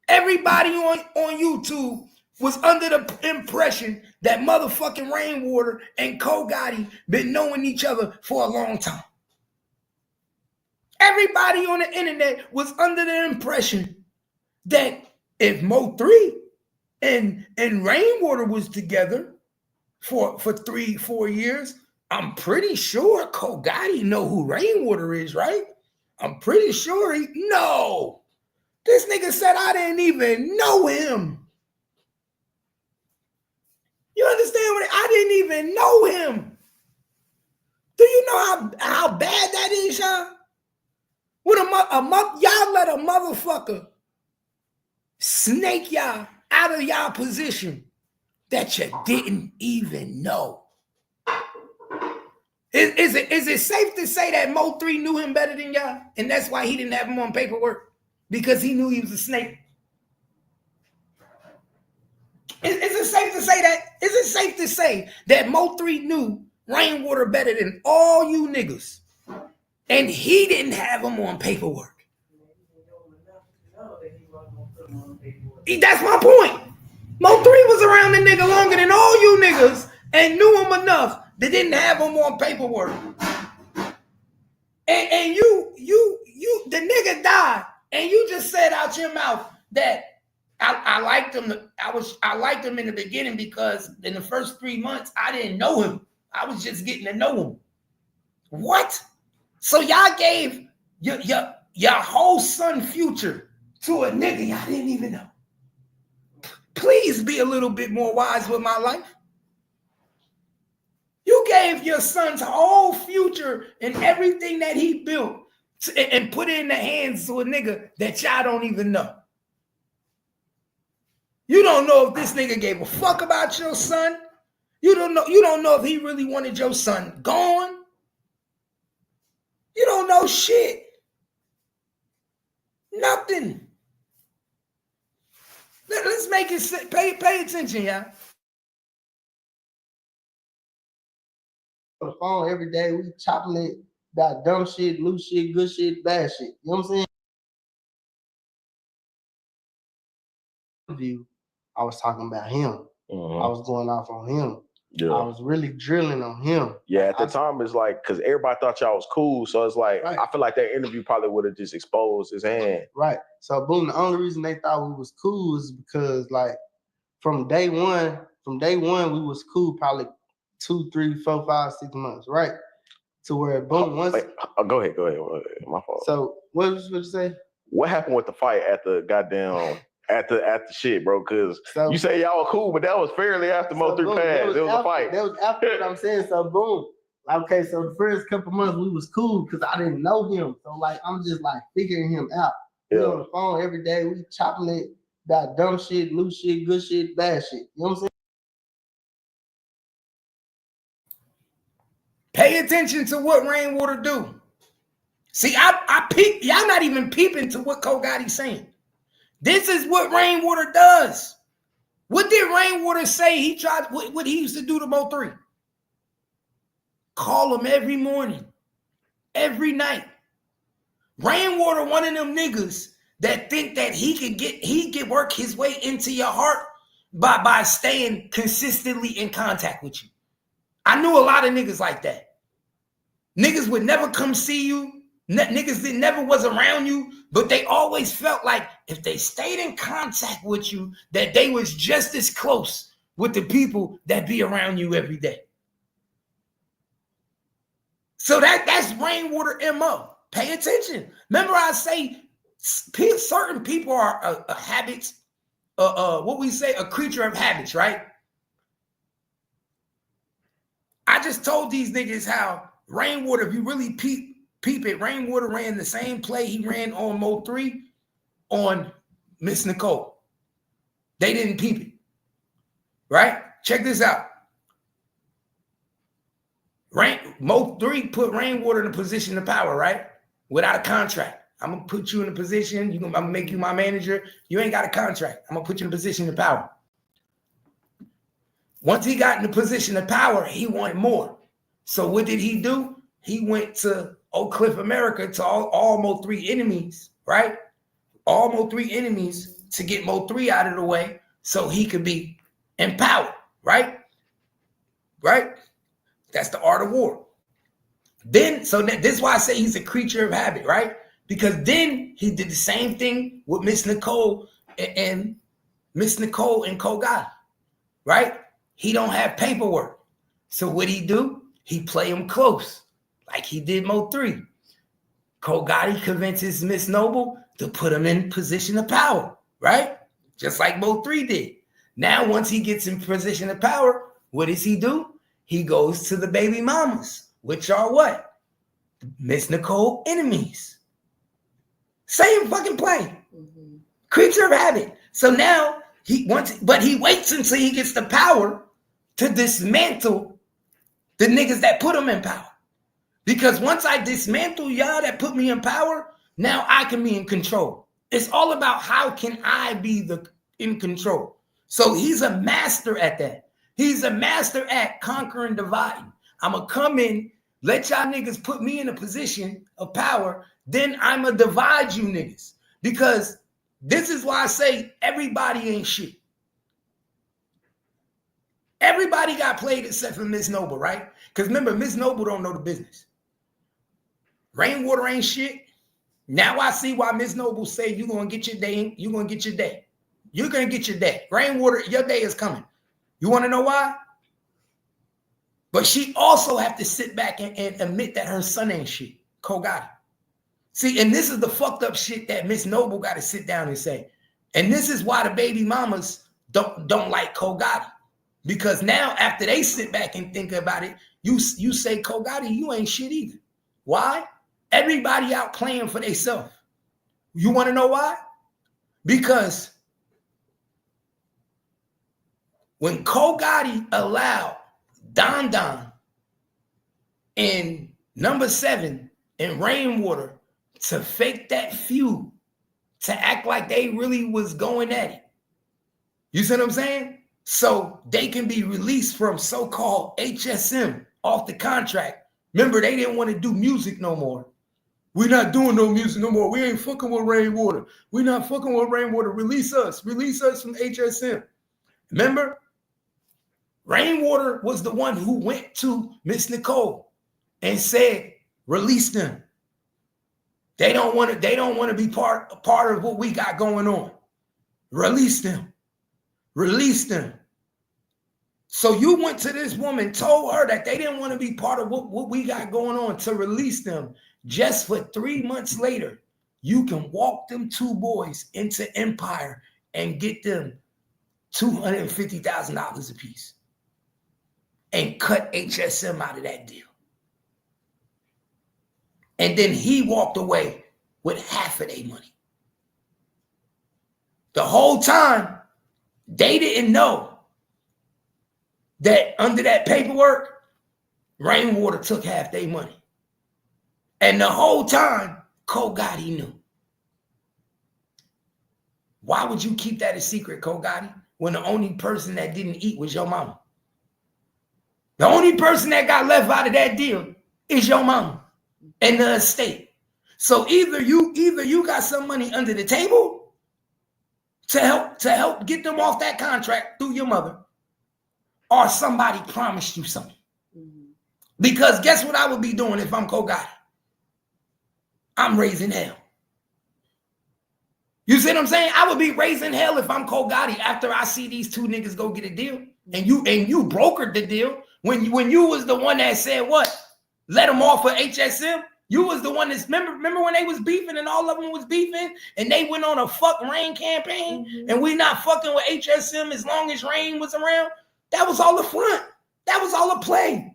Everybody on YouTube was under the impression that motherfucking Rainwater and Cogotti been knowing each other for a long time. Everybody on the internet was under the impression that if Mo3 and Rainwater was together for 3-4 years, I'm pretty sure Cogotti know who Rainwater is, right? I'm pretty sure no. This nigga said I didn't even know him. You understand what I didn't even know him. Do you know how bad that is, y'all? When y'all let a motherfucker snake y'all out of y'all position that you didn't even know. Is it safe to say that Mo3 knew him better than y'all? And that's why he didn't have him on paperwork? Because he knew he was a snake? Is it safe to say that? Is it safe to say that Mo3 knew Rainwater better than all you niggas? And he didn't have him on paperwork? That's my point. Mo3 was around the nigga longer than all you niggas and knew him enough that didn't have him on paperwork. And you, the nigga died, and you just said out your mouth that I liked him. I liked him in the beginning because in the first 3 months I didn't know him. I was just getting to know him. What? So y'all gave your whole son future to a nigga y'all didn't even know. Please be a little bit more wise with my life. You gave your son's whole future and everything that he built and put it in the hands of a nigga that y'all don't even know. You don't know if this nigga gave a fuck about your son. You don't know if he really wanted your son gone. You don't know shit. Nothing. Let's make it pay attention, y'all. On the phone every day, we chopping it about dumb shit, new shit, good shit, bad shit. You know what I'm saying? I was talking about him. I was going off on him. Yeah. I was really drilling on him. Yeah, at the time, it's like, because everybody thought y'all was cool. So it's like, right. I feel like that interview probably would have just exposed his hand. Right. So, boom, the only reason they thought we was cool is because, like, from day one, we was cool probably 2, 3, 4, 5, 6 months, right? To where, boom, once... Go ahead. My fault. So, what was you say? What happened with the fight at the goddamn... At the shit, bro, because you say y'all were cool, but that was fairly after Mo3 passed. It was a fight. That was after what I'm saying. So boom. Okay, so the first couple months we was cool because I didn't know him. So like I'm just like figuring him out. Yeah. We on the phone every day. We chopping it about dumb shit, new shit, good shit, bad shit. You know what I'm saying? Pay attention to what Rainwater do. See, I peep. Y'all not even peeping to what Cogotti's saying. This is what Rainwater does. What did Rainwater say he tried, what he used to do to Mo3? Call him every morning, every night. Rainwater, one of them niggas that think that he could work his way into your heart by staying consistently in contact with you. I knew a lot of niggas like that. Niggas would never come see you. Niggas that never was around you, but they always felt like if they stayed in contact with you, that they was just as close with the people that be around you every day. So that's Rainwater MO. Pay attention. Remember I say certain people are habits, what we say, a creature of habits, right? I just told these niggas how Rainwater, if you really peep it, Rainwater ran the same play he ran on Mo3 on Miss Nicole. They didn't peep it. Right? Check this out. Mo3 put Rainwater in a position of power, right? Without a contract. I'm going to put you in a position. I'm going to make you my manager. You ain't got a contract. I'm going to put you in a position of power. Once he got in a position of power, he wanted more. So what did he do? He went to Oak Cliff, America, to all Mo3 enemies, right? All Mo3 enemies to get Mo3 out of the way so he could be empowered, right? Right? That's the art of war. Then, so this is why I say he's a creature of habit, right? Because then he did the same thing with Miss Nicole and Miss Nicole and Cogotti, right? He don't have paperwork. So what he do? He play him close, like he did Mo3. Cogotti convinces Miss Noble to put him in position of power, right? Just like Mo3 did. Now, once he gets in position of power, what does he do? He goes to the baby mamas, which are what? Miss Nicole enemies. Same fucking play. Mm-hmm. Creature of habit. So now but he waits until he gets the power to dismantle the niggas that put him in power. Because once I dismantle y'all that put me in power, now I can be in control. It's all about how can I be in control. So he's a master at that. He's a master at conquering, dividing. I'm going to come in, let y'all niggas put me in a position of power, then I'm going to divide you niggas. Because this is why I say everybody ain't shit. Everybody got played except for Miss Noble, right? Because remember, Miss Noble don't know the business. Rainwater ain't shit. Now I see why Miss Noble say you're going to get your day. You're going to get your day. You're going to get your day. Rainwater, your day is coming. You want to know why? But she also have to sit back and admit that her son ain't shit. Cogotti. See, and this is the fucked up shit that Miss Noble got to sit down and say. And this is why the baby mamas don't like Cogotti. Because now after they sit back and think about it, you say, Cogotti, you ain't shit either. Why? Everybody out playing for themselves. You want to know why? Because when Cogotti allowed Don Don and number 7 and Rainwater to fake that feud, to act like they really was going at it. You see what I'm saying? So they can be released from so-called HSM off the contract. Remember, they didn't want to do music no more. We're not doing no music no more. We ain't fucking with Rainwater. We're not fucking with Rainwater. Release us. Release us from HSM. Remember? Rainwater was the one who went to Miss Nicole and said, release them. They don't want to be part of what we got going on. Release them. Release them. So you went to this woman, told her that they didn't want to be part of what we got going on, to release them. Just for 3 months later, you can walk them 2 boys into Empire and get them $250,000 a piece and cut HSM out of that deal. And then he walked away with half of their money. The whole time, they didn't know that under that paperwork, Rainwater took half their money. And the whole time, Cogotti knew. Why would you keep that a secret, Cogotti, when the only person that didn't eat was your mama? The only person that got left out of that deal is your mama and the estate. So either you got some money under the table to help get them off that contract through your mother, or somebody promised you something. Mm-hmm. Because guess what I would be doing if I'm Cogotti? I'm raising hell. You see what I'm saying? I would be raising hell if I'm Cogotti after I see these 2 niggas go get a deal, and you brokered the deal when you was the one that said what? Let them off for HSM. You was the one that's remember when they was beefing and all of them was beefing and they went on a fuck Rain campaign, mm-hmm. and we not fucking with HSM as long as Rain was around. That was all a front. That was all a play.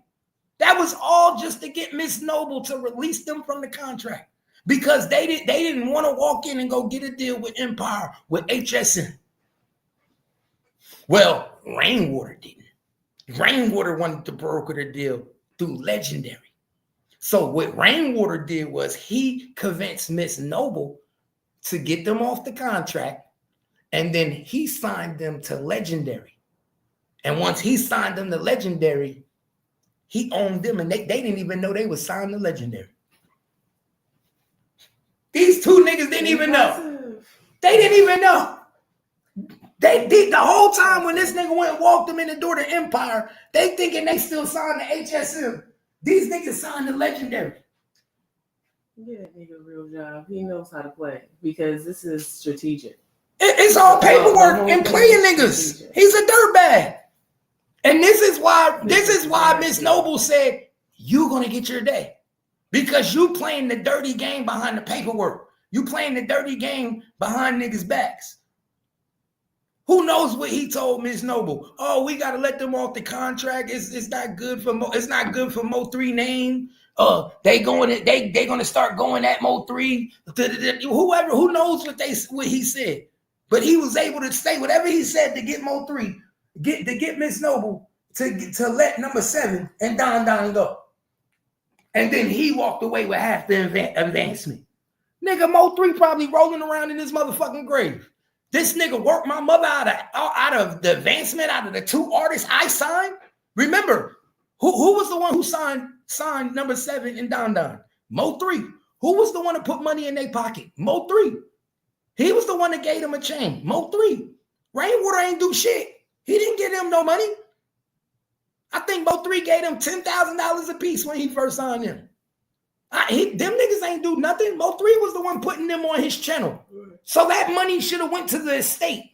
That was all just to get Miss Noble to release them from the contract because they didn't want to walk in and go get a deal with Empire with HSM. Well, Rainwater didn't. Rainwater wanted to broker the deal through Legendary. So what Rainwater did was he convinced Miss Noble to get them off the contract, and then he signed them to Legendary. And once he signed them to Legendary, he owned them, and they didn't even know they was signed to Legendary. These two niggas didn't even know. They didn't even know. They did the whole time when this nigga went and walked them in the door to Empire, they thinking they still signed to HSM. These niggas signed to Legendary. Get that nigga a real job. He knows how to play because this is strategic. It's all paperwork and playing niggas. He's a dirtbag. And this is why Miss Noble said, you gonna get your day. Because you playing the dirty game behind the paperwork. You playing the dirty game behind niggas' backs. Who knows what he told Miss Noble? Oh, we gotta let them off the contract. It's not good for Mo. It's not good for Mo 3 name. They gonna start going at Mo 3. Whoever who knows what he said, but he was able to say whatever he said to get Mo 3, to get Miss Noble to let number 7 and Don Don go, and then he walked away with half the advancement. Nigga, Mo 3 probably rolling around in his motherfucking grave. This nigga worked my mother out of the advancement, out of the 2 artists I signed. Remember, who was the one who signed number 7 and Don Don? Mo 3. Who was the one to put money in their pocket? Mo 3. He was the one that gave them a chain. Mo 3. Rainwater ain't do shit. He didn't give them no money. I think Mo 3 gave them $10,000 a piece when he first signed them. Them niggas ain't do nothing. Mo 3 was the one putting them on his channel. So that money should have went to the estate.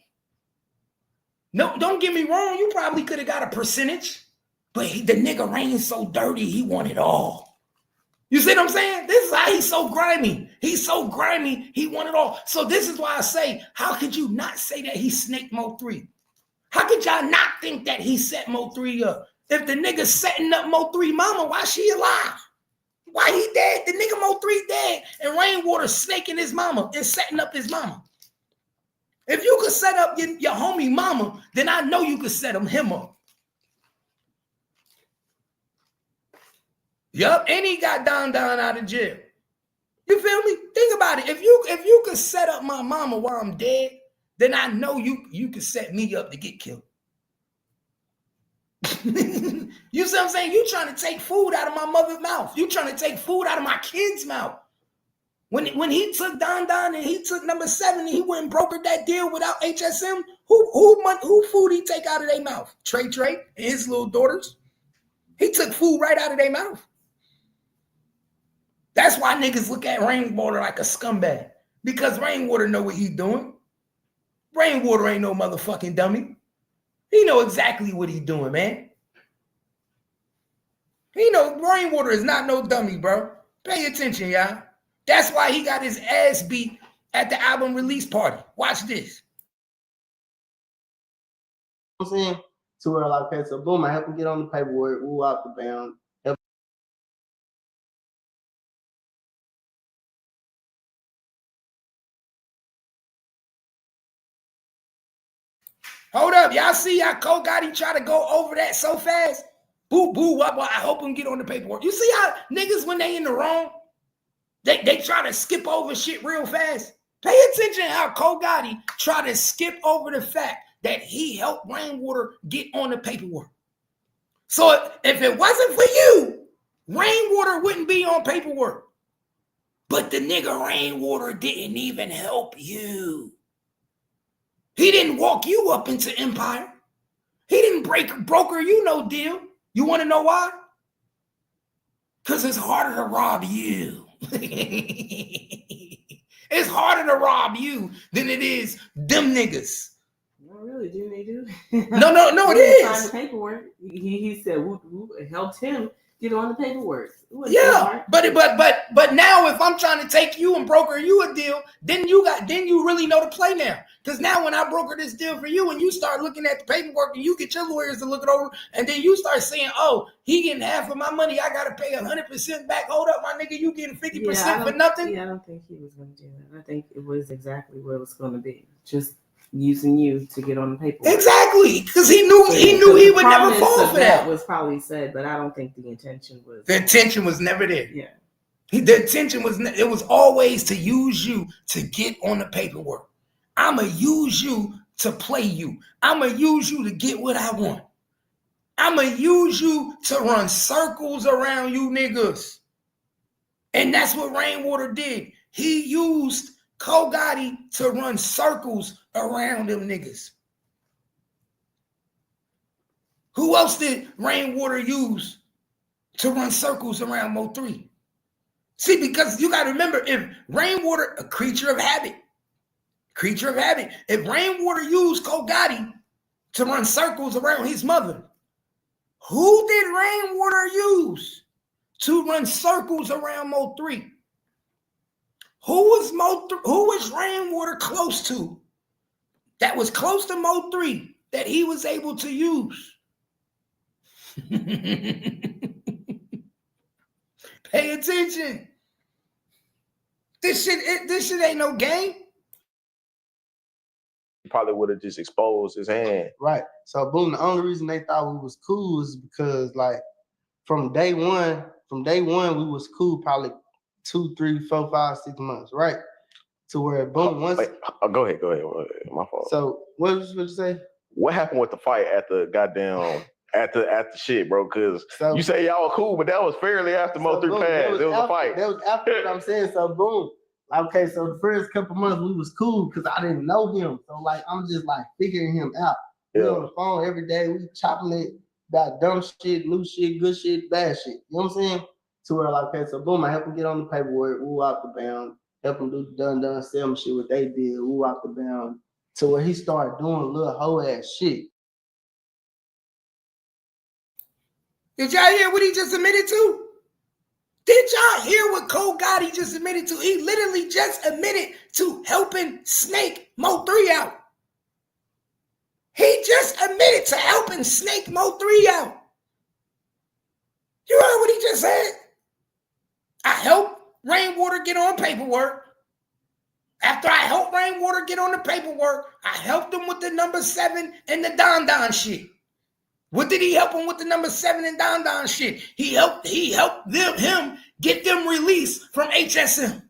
No, don't get me wrong. You probably could have got a percentage. But the nigga Rain so dirty, he want it all. You see what I'm saying? This is how he's so grimy. He's so grimy, he want it all. So this is why I say, how could you not say that he snaked Mo 3? How could y'all not think that he set Mo 3 up? If the nigga's setting up Mo 3 mama, why she alive? Why he dead? The nigga Mo 3 dead and Rainwater snaking his mama and setting up his mama. If you could set up your homie mama, then I know you could set him up. Yup, and he got Don Don out of jail. You feel me? Think about it. If you could set up my mama while I'm dead, then I know you could set me up to get killed. You see what I'm saying? You trying to take food out of my mother's mouth. You trying to take food out of my kid's mouth. When he took Don Don and he took number 7 and he went and brokered that deal without HSM, who food he take out of their mouth? Trey and his little daughters. He took food right out of their mouth. That's why niggas look at Rainwater like a scumbag. Because Rainwater know what he doing. Rainwater ain't no motherfucking dummy. He know exactly what he doing, man. He know Rainwater is not no dummy, bro. Pay attention, y'all. That's why he got his ass beat at the album release party. Watch this. You know what I'm saying? To where like that, so boom, I help him get on the paperwork, woo out the bound. Hold up, y'all see how Cogotti try to go over that so fast? Boo, boo, wop, wop. I hope him get on the paperwork. You see how niggas, when they in the wrong, they try to skip over shit real fast? Pay attention how Cogotti try to skip over the fact that he helped Rainwater get on the paperwork. So if it wasn't for you, Rainwater wouldn't be on paperwork. But the nigga Rainwater didn't even help you. He didn't walk you up into Empire. He didn't broker you no deal. You want to know why? Because it's harder to rob you. It's harder to rob you than it is them niggas. No, really, didn't they do? No, it is. Signed the paperwork. He said it helped him get on the paperwork. Yeah, but now if I'm trying to take you and broker you a deal, then you really know the play now. Because now when I broker this deal for you and you start looking at the paperwork and you get your lawyers to look it over, and then you start saying, oh, he getting half of my money, I gotta pay 100% back. Hold up, my nigga, you getting 50% for nothing? Yeah, I don't think he was gonna do that. I think it was exactly what it was gonna be. Just using you to get on the paperwork. Exactly, because he knew he would never fall for that. Was probably said, but I don't think the intention was. The intention was never there. Yeah, the intention was always to use you to get on the paperwork. I'ma use you to play you. I'ma use you to get what I want. I'ma use you to run circles around you niggas. And that's what Rainwater did. He used Cogotti to run circles around them niggas. Who else did Rainwater use to run circles around Mo3? See, because you got to remember, if Rainwater, a creature of habit, if Rainwater used Cogotti to run circles around his mother, who did Rainwater use to run circles around Mo3? Who was Rainwater close to that was close to Mo3 that he was able to use? Pay attention. This shit ain't no game. He probably would have just exposed his hand. Right. So boom, the only reason they thought we was cool is because like from day one, we was cool probably 2, 3, 4, 5, 6 months, right? To where boom, once. Wait, go ahead. My fault. So what was you say? What happened with the fight at the goddamn at the shit, bro? Because you say y'all cool, but that was fairly after Mo3 passed. It was a fight. That was after what I'm saying. So boom. Okay, so the first couple months we was cool because I didn't know him. So like I'm just like figuring him out. We on the phone every day. We chopping it about dumb shit, new shit, good shit, bad shit. You know what I'm saying? To where like, okay, so boom, I help him get on the paperwork, woo out the bound, help him do the done, sell him shit what they did, woo out the bound. To where he started doing little hoe ass shit. Did y'all hear what he just admitted to? Did y'all hear what Cogotti just admitted to? He literally just admitted to helping snake Mo3 out. He just admitted to helping snake Mo3 out. You heard what he just said? I helped Rainwater get on paperwork. After I helped Rainwater get on the paperwork, I helped him with the number 7 and the Don Don shit. What did he help him with the number 7 and Don Don shit? He helped him get them released from HSM.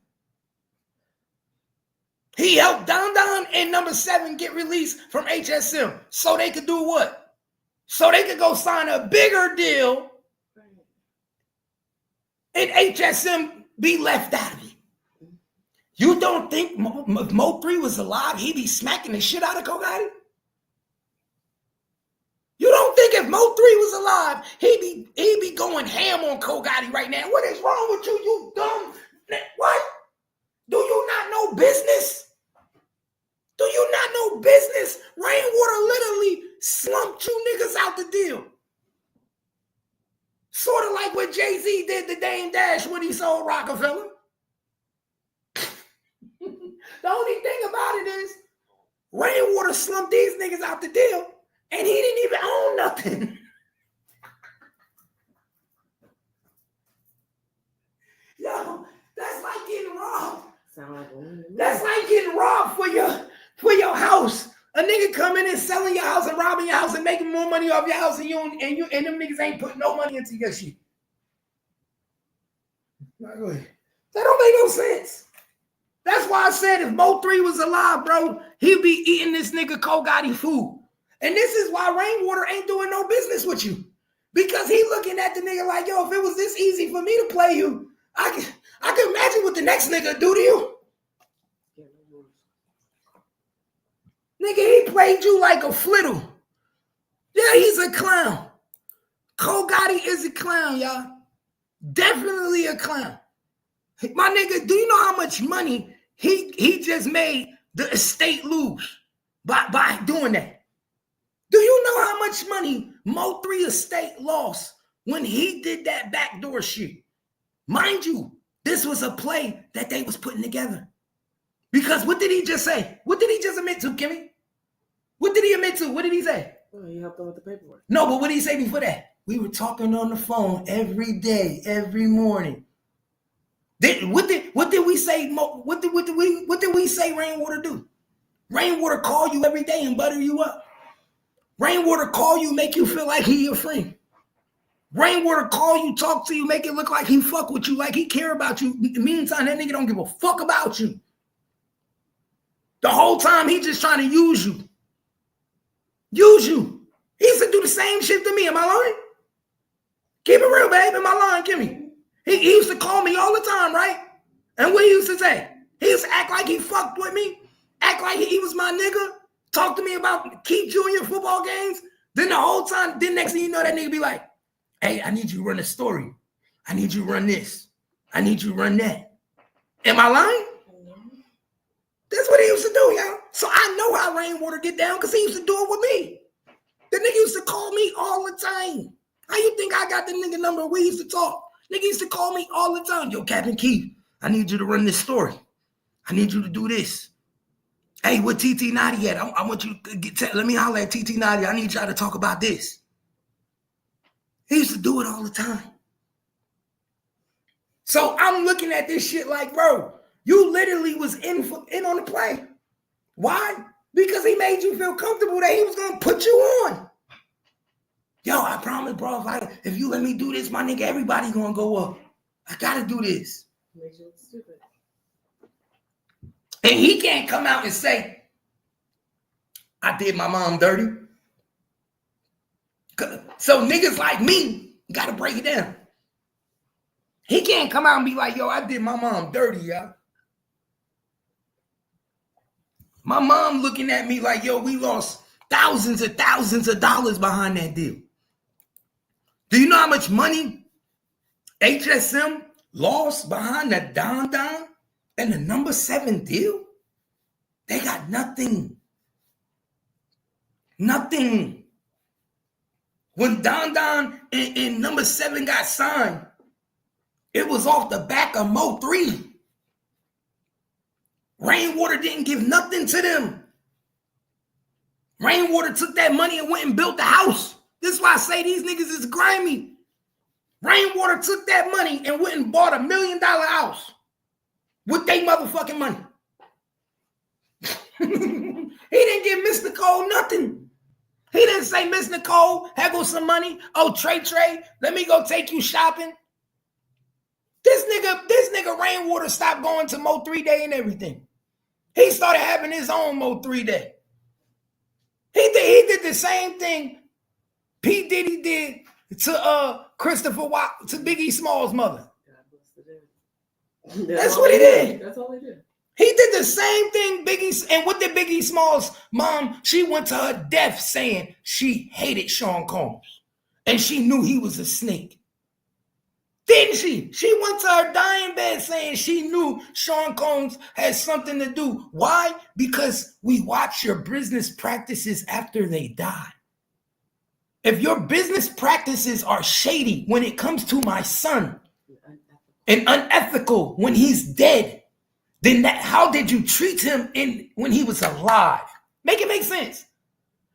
He helped Don Don and number 7 get released from HSM so they could do what? So they could go sign a bigger deal and HSM be left out of it. You don't think if Mo3 was alive, he'd be smacking the shit out of Cogotti? You don't think if Mo3 was alive, he'd be going ham on Cogotti right now? What is wrong with you, you dumb? What? Do you not know business? Do you not know business? Rainwater literally slumped you niggas out the deal. Sort of like what Jay-Z did to Dame Dash when he sold Rockefeller. The only thing about it is Rainwater slumped these niggas out the deal and he didn't even own nothing. Yo, that's like getting robbed. That's like getting robbed for your house. A nigga come in and selling your house and robbing your house and making more money off your house and them niggas ain't putting no money into your shit. That don't make no sense. That's why I said if Mo3 was alive, bro, he'd be eating this nigga Cogotti food. And this is why Rainwater ain't doing no business with you. Because he looking at the nigga like, yo, if it was this easy for me to play you, I can imagine what the next nigga do to you. Nigga, he played you like a flittle. Yeah, he's a clown. Cogotti is a clown, y'all. Definitely a clown. My nigga, do you know how much money he just made the estate lose by doing that? Do you know how much money Mo3 estate lost when he did that backdoor shit? Mind you, this was a play that they was putting together. Because what did he just say? What did he just admit to, Kimmy? What did he admit to? What did he say? Well, he helped him with the paperwork. No, but what did he say before that? We were talking on the phone every day, every morning. What did we say? What did we say Rainwater do? Rainwater call you every day and butter you up. Rainwater call you, make you feel like he your friend. Rainwater call you, talk to you, make it look like he fuck with you, like he care about you. In the meantime, that nigga don't give a fuck about you. The whole time he just trying to use you. Use you. He used to do the same shit to me. Am I lying? Keep it real, babe. Am I lying, Kimmy? He used to call me all the time, right? And what he used to say? He used to act like he fucked with me, act like he was my nigga, talk to me about Keith Junior football games. Then the whole time, then next thing you know, that nigga be like, hey, I need you to run a story. I need you to run this. I need you to run that. Am I lying? That's what he used to do, y'all. So I know how Rainwater get down because he used to do it with me. The nigga used to call me all the time. How you think I got the nigga number? We used to talk. Nigga used to call me all the time. Yo, Captain Keith, I need you to run this story. I need you to do this. Hey, what TT Naughty at? I want you to let me holler at TT Naughty. I need y'all to talk about this. He used to do it all the time. So I'm looking at this shit like, bro, you literally was in on the play. Why? Because he made you feel comfortable that he was going to put you on. Yo, I promise, bro, if you let me do this, my nigga, everybody going to go up. I got to do this. Makes you look stupid. And he can't come out and say, I did my mom dirty. So niggas like me got to break it down. He can't come out and be like, yo, I did my mom dirty, y'all. My mom looking at me like, yo, we lost thousands of dollars behind that deal. Do you know how much money HSM lost behind the Don Don and the number 7 deal? They got nothing. Nothing. When Don Don and number 7 got signed, it was off the back of Mo 3. Rainwater didn't give nothing to them. Rainwater took that money and went and built the house. This is why I say these niggas is grimy. Rainwater took that money and went and bought $1 million house with their motherfucking money. He didn't give Miss Nicole nothing. He didn't say, Miss Nicole, have go some money. Oh, Trey, let me go take you shopping. This nigga Rainwater stopped going to Mo 3 Day and everything. He started having his own Mo 3 Day. He did the same thing P. Diddy did to Christopher Watt, to Biggie Small's mother. That's what he did. That's all he did. He did the same thing, Biggie. And what did Biggie Small's mom? She went to her death saying she hated Sean Combs. And she knew he was a snake. Didn't she? She went to her dying bed saying she knew Sean Combs had something to do. Why? Because we watch your business practices after they die. If your business practices are shady when it comes to my son and unethical when he's dead, then how did you treat him when he was alive? Make it make sense.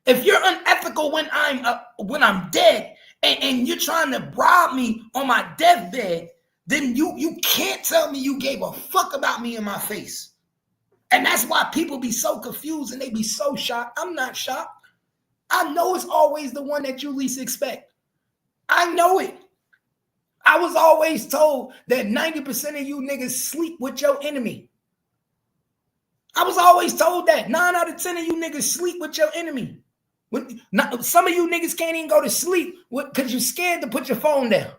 If you're unethical when I'm dead and you're trying to bribe me on my deathbed, then you can't tell me you gave a fuck about me in my face. And that's why people be so confused and they be so shocked. I'm not shocked. I know it's always the one that you least expect. I know it. I was always told that 90% of you niggas sleep with your enemy. I was always told that 9 out of 10 of you niggas sleep with your enemy. Some of you niggas can't even go to sleep because you're scared to put your phone down.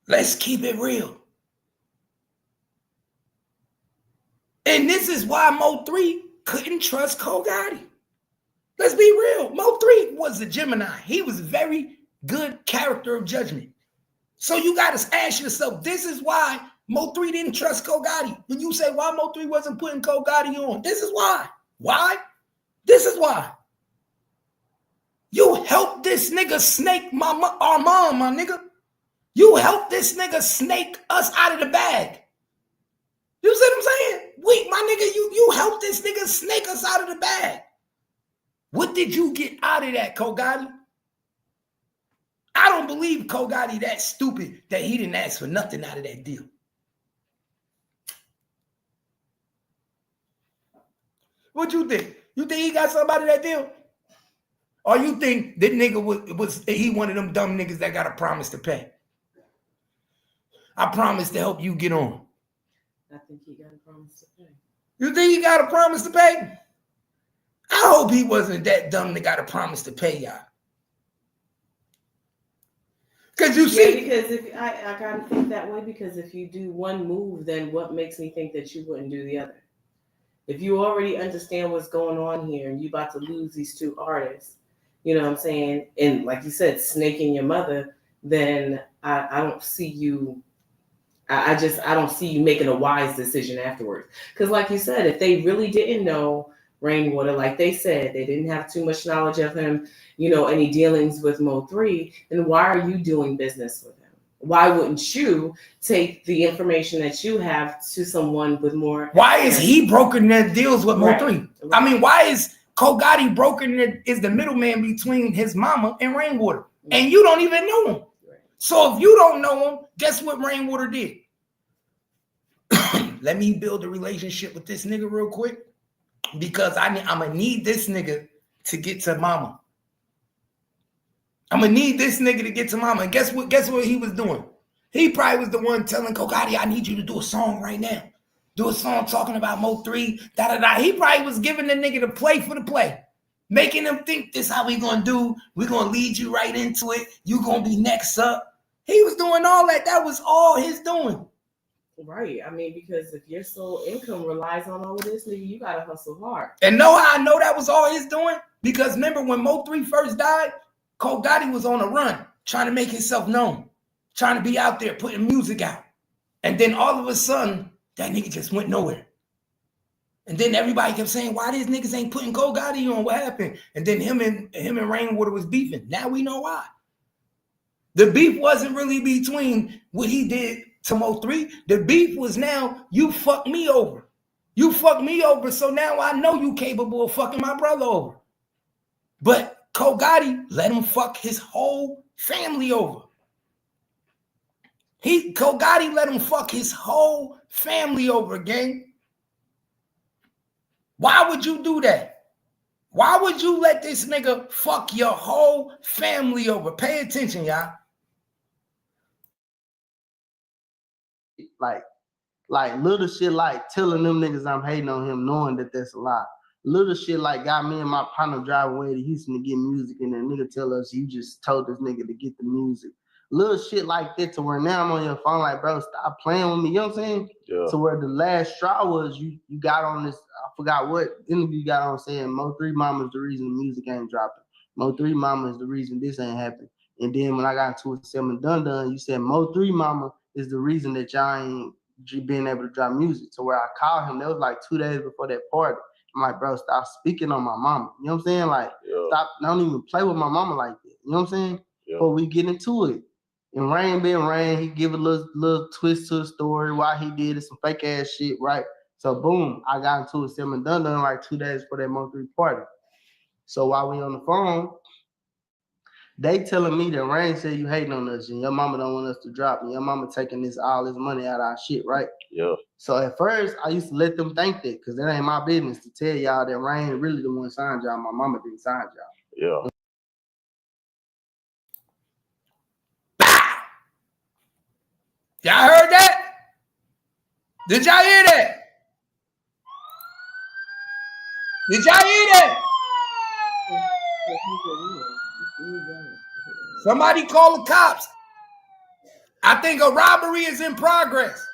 Let's keep it real. And this is why Mo 3 couldn't trust Cogotti. Let's be real. Mo 3 was a Gemini. He was a very good character of judgment. So you got to ask yourself, this is why Mo 3 didn't trust Cogotti. When you say why Mo 3 wasn't putting Cogotti on, this is why. Why? This is why. You helped this nigga snake our mom, my nigga. You helped this nigga snake us out of the bag. You see what I'm saying? My nigga, you helped this nigga snake us out of the bag. What did you get out of that, Cogotti? I don't believe Cogotti that stupid that he didn't ask for nothing out of that deal. What you think? You think he got something out of that deal? Or you think that nigga was he one of them dumb niggas that got a promise to pay? I promise to help you get on. I think he got a promise to pay. You think he got a promise to pay? I hope he wasn't that dumb that got a promise to pay y'all. Because you see, because if I gotta think that way, because if you do one move, then what makes me think that you wouldn't do the other? If you already understand what's going on here and you about to lose these two artists, you know what I'm saying? And like you said, snaking your mother, then I don't see you. I don't see you making a wise decision afterwards. Because like you said, if they really didn't know Rainwater, like they said, they didn't have too much knowledge of him, any dealings with Mo3, then why are you doing business with him? Why wouldn't you take the information that you have to someone with more? Why is he brokering their deals with Mo3? Right. I mean, why is Cogotti brokering is the middleman between his mama and Rainwater? And you don't even know him. Right. So if you don't know him, guess what Rainwater did? Let me build a relationship with this nigga real quick, because I'm gonna need this nigga to get to mama. I'm gonna need this nigga to get to mama. And guess what he was doing? He probably was the one telling Cogotti, I need you to do a song right now. Do a song talking about Mo3, da-da-da. He probably was giving the nigga the play for the play, making him think this how we gonna do. We're gonna lead you right into it. You gonna be next up. He was doing all that. That was all his doing. Right. I mean, because if your sole income relies on all of this, nigga, you gotta hustle hard. And know how I know that was all his doing? Because remember when Mo3 first died, Cogotti was on a run, trying to make himself known, trying to be out there putting music out. And then all of a sudden, that nigga just went nowhere. And then everybody kept saying, why these niggas ain't putting Cogotti on? What happened? And then him and Rainwater was beefing. Now we know why. The beef wasn't really between what he did to Mo3. The beef was now, you fucked me over. You fucked me over, so now I know you capable of fucking my brother over. But Cogotti let him fuck his whole family over. Cogotti let him fuck his whole family over, gang. Why would you do that? Why would you let this nigga fuck your whole family over? Pay attention, y'all. Like little shit like telling them niggas I'm hating on him, knowing that that's a lie. Little shit like got me and my partner driving away to Houston to get music, and then nigga tell us you just told this nigga to get the music. Little shit like that, to where now I'm on your phone like, bro, stop playing with me. You know what I'm saying? Yeah. To where the last straw was you got on this, I forgot what interview you got on, saying Mo3 Mama is the reason the music ain't dropping. Mo3 Mama is the reason this ain't happening. And then when I got into it, Mtt Don Don, you said Mo3 Mama is the reason that y'all ain't being able to drop music. So where I called him, that was like 2 days before that party. I'm like, bro, stop speaking on my mama. You know what I'm saying? Like, stop, don't even play with my mama like that. You know what I'm saying? Before we get into it. And Rain being Rain, he give a little twist to the story, why he did it, some fake ass shit, right? So boom, I got into it, Mtt Don Don like 2 days before that Mo3 party. So while we on the phone, they telling me that Rain said you hating on us and your mama don't want us to drop and your mama taking all this money out of our shit, right? Yeah. So at first, I used to let them think that, because that ain't my business to tell y'all that Rain really the one signed y'all. My mama didn't sign y'all. Bah! Y'all heard that? Did y'all hear that? Did y'all hear that? Somebody call the cops. I think a robbery is in progress.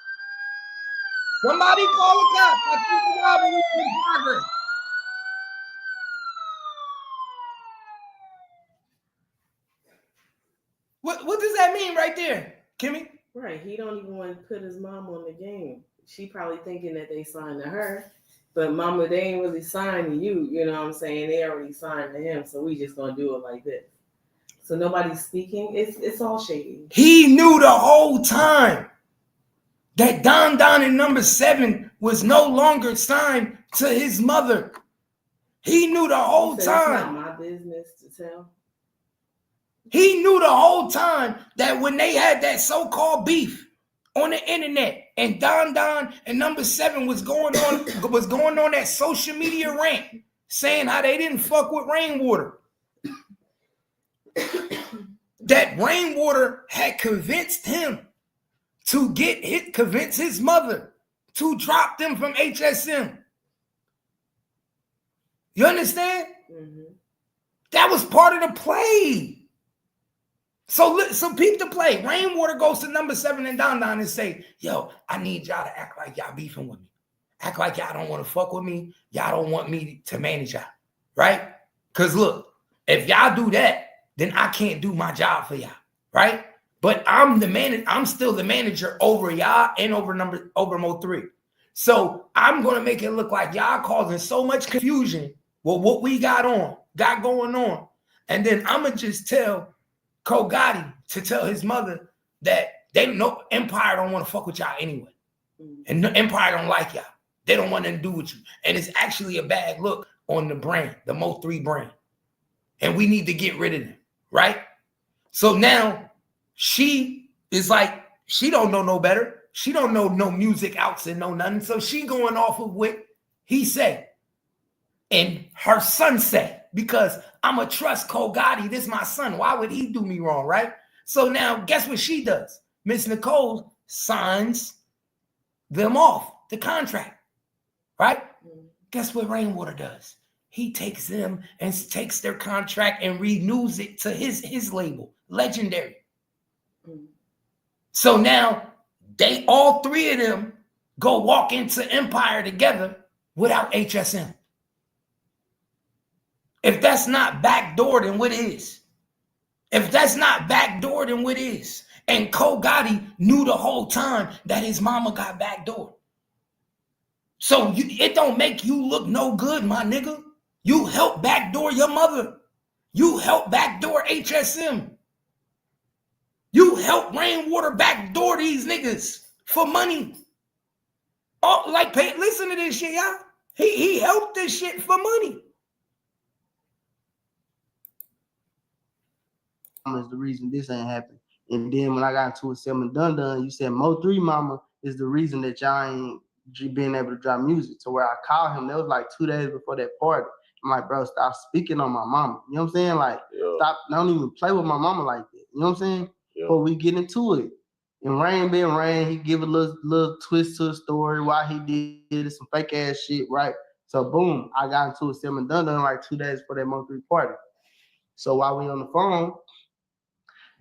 Somebody call the cops. I think a robbery is in progress. What does that mean right there, Kimmy? Right. He don't even want to put his mom on the game. She probably thinking that they signed to her. But mama, they ain't really signed to you. You know what I'm saying? They already signed to him. So we just going to do it like this. So nobody's speaking. It's all shady. He knew the whole time that Don Don and number 7 was no longer signed to his mother. He knew the whole time. It's not my business to tell. He knew the whole time that when they had that so-called beef on the internet and Don Don and number 7 was going on that social media rant saying how they didn't fuck with Rainwater. That Rainwater had convinced him to convince his mother to drop them from HSM. You understand? Mm-hmm. That was part of the play. So peep the play. Rainwater goes to number 7 and Don Don and say, yo, I need y'all to act like y'all beefing with me. Act like y'all don't want to fuck with me. Y'all don't want me to manage y'all, right? Because look, if y'all do that, then I can't do my job for y'all, right? But I'm still the manager over y'all and over Mo 3. So I'm gonna make it look like y'all causing so much confusion with what we got going on. And then I'm gonna just tell Cogotti to tell his mother that they know Empire don't want to fuck with y'all anyway. And Empire don't like y'all. They don't want nothing to do with you. And it's actually a bad look on the brand, the Mo 3 brand. And we need to get rid of them, right? So now she is like, she don't know no better. She don't know no music outs and no nothing. So she going off of what he said. And her son said, because I'm a trust Cogotti. This is my son. Why would he do me wrong, right? So now guess what she does? Miss Nicole signs them off the contract, right? Guess what Rainwater does? He takes them and takes their contract and renews it to his label, Legendary. So now all three of them go walk into Empire together without HSM. If that's not backdoor, then what is? If that's not backdoor, then what is? And Cogotti knew the whole time that his mama got backdoor. So it don't make you look no good, my nigga. You help backdoor your mother. You help backdoor HSM. You help Rainwater backdoor these niggas for money. Oh, like, listen to this shit, y'all. He helped this shit for money. Is the reason this ain't happening. And then when I got into it, Mtt Don Don, you said Mo 3 mama is the reason that y'all ain't being able to drop music. So where I called him, that was like 2 days before that party. I'm like, bro, stop speaking on my mama. You know what I'm saying? Like, stop, don't even play with my mama like that. You know what I'm saying? Before we get into it. And Rain being Rain, he give a little twist to the story why he did some fake ass shit, right? So boom, I got into it, Mtt Don Don like 2 days before that Mo 3 party. So while we on the phone,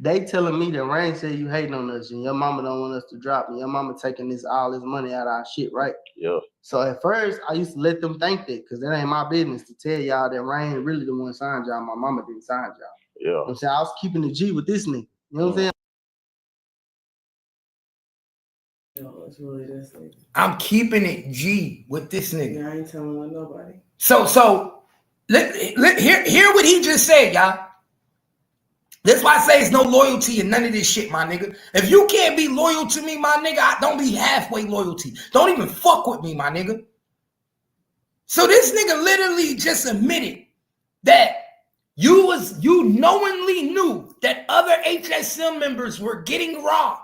they telling me that Rain said you hating on us and your mama don't want us to drop and your mama taking all this money out of our shit, right? Yeah. So at first, I used to let them think that because that ain't my business to tell y'all that Rain really the one signed y'all. My mama didn't sign y'all. Yeah. You know what I'm saying? I was keeping the G with this nigga. You know what I'm saying? No, it's really this nigga. I'm keeping it G with this nigga. Yeah, I ain't telling with nobody. So hear what he just said, y'all. That's why I say it's no loyalty in none of this shit, my nigga. If you can't be loyal to me, my nigga, don't be halfway loyalty. Don't even fuck with me, my nigga. So this nigga literally just admitted that you knowingly knew that other HSM members were getting robbed.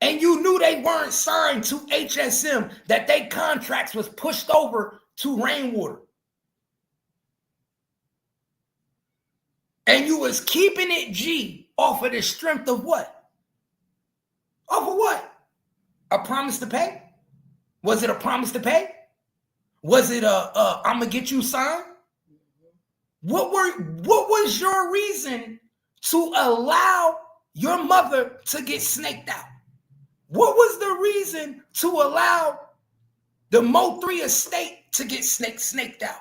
And you knew they weren't signed to HSM, that their contracts was pushed over to Rainwater. And you was keeping it G off of the strength of what? Off of what? A promise to pay? Was it a promise to pay? Was it I'm gonna get you signed? What was your reason to allow your mother to get snaked out? What was the reason to allow the Mo 3 estate to get snaked out?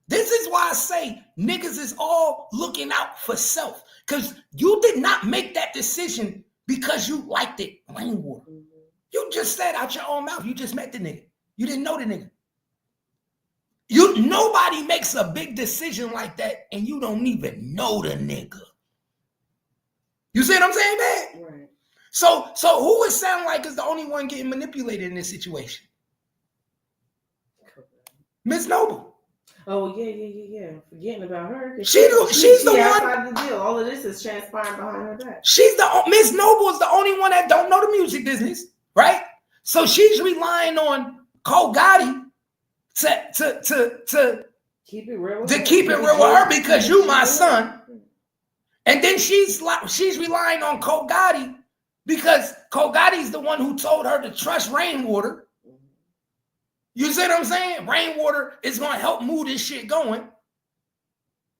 This is why I say niggas is all looking out for self. Because you did not make that decision because you liked it, Rainwater. You just said out your own mouth, you just met the nigga. You didn't know the nigga. Nobody makes a big decision like that and you don't even know the nigga. You see what I'm saying, man? Right. So who it sound like is the only one getting manipulated in this situation? Miss Noble. Oh yeah. Forgetting about her. She's the one outside the deal. All of this is transpiring behind her back. Miss Noble is the only one that don't know the music business, right? So she's relying on Cogotti to keep it real. To keep it real with her because you my son. And then she's relying on Cogotti because Cogotti's the one who told her to trust Rainwater. You see what I'm saying? Rainwater is going to help move this shit going.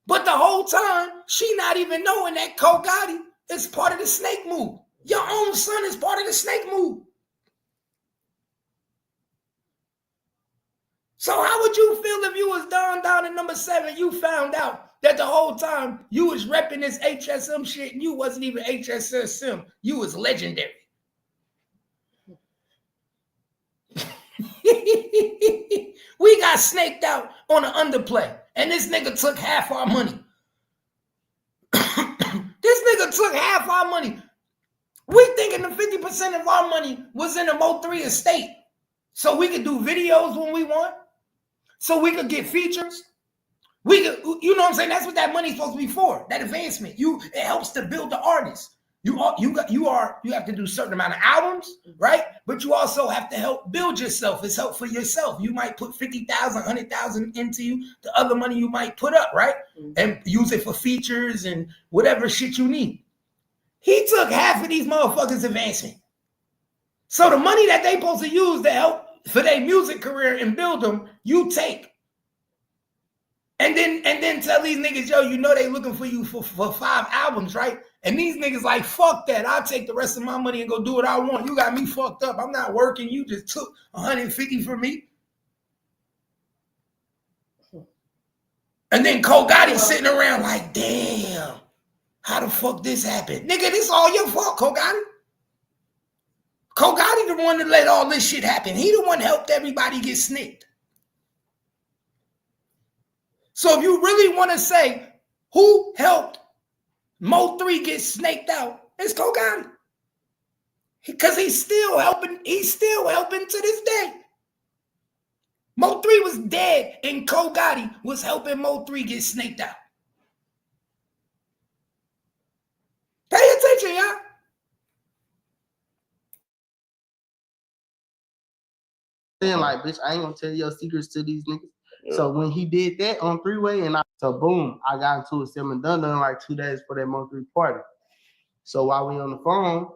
But the whole time, she not even knowing that Cogotti is part of the snake move. Your own son is part of the snake move. So how would you feel if you was Don Don at number 7, you found out that the whole time you was repping this HSM shit and you wasn't even HSM, you was legendary. We got snaked out on an underplay and this nigga took half our money. This nigga took half our money. We thinking the 50% of our money was in the Mo3 estate. So we could do videos when we want. So we could get features. We could, you know what I'm saying? That's what that money's supposed to be for. That advancement. It helps to build the artist. You have to do a certain amount of albums, right? But you also have to help build yourself. It's help for yourself. You might put 50,000, 100,000 into you. The other money you might put up, right? And use it for features and whatever shit you need. He took half of these motherfuckers' advancement. So the money that they supposed to use to help for their music career and build them, you take. And then tell these niggas, yo, you know they looking for you for 5 albums, right? And these niggas like, fuck that. I'll take the rest of my money and go do what I want. You got me fucked up. I'm not working. You just took 150 from me. And then Cogotti sitting around like, damn, how the fuck this happened? Nigga, this all your fault, Cogotti. Cogotti the one that let all this shit happen. He the one that helped everybody get snaked. So if you really want to say who helped Mo3 get snaked out, it's Cogotti. Because he's still helping to this day. Mo3 was dead and Cogotti was helping Mo3 get snaked out. Pay attention, y'all. Saying like, bitch, I ain't gonna tell your secrets to these niggas. Yeah. So when he did that on 3-way, so boom, I got into a Mtt Don Don like 2 days for that Mo3 party. So while we on the phone,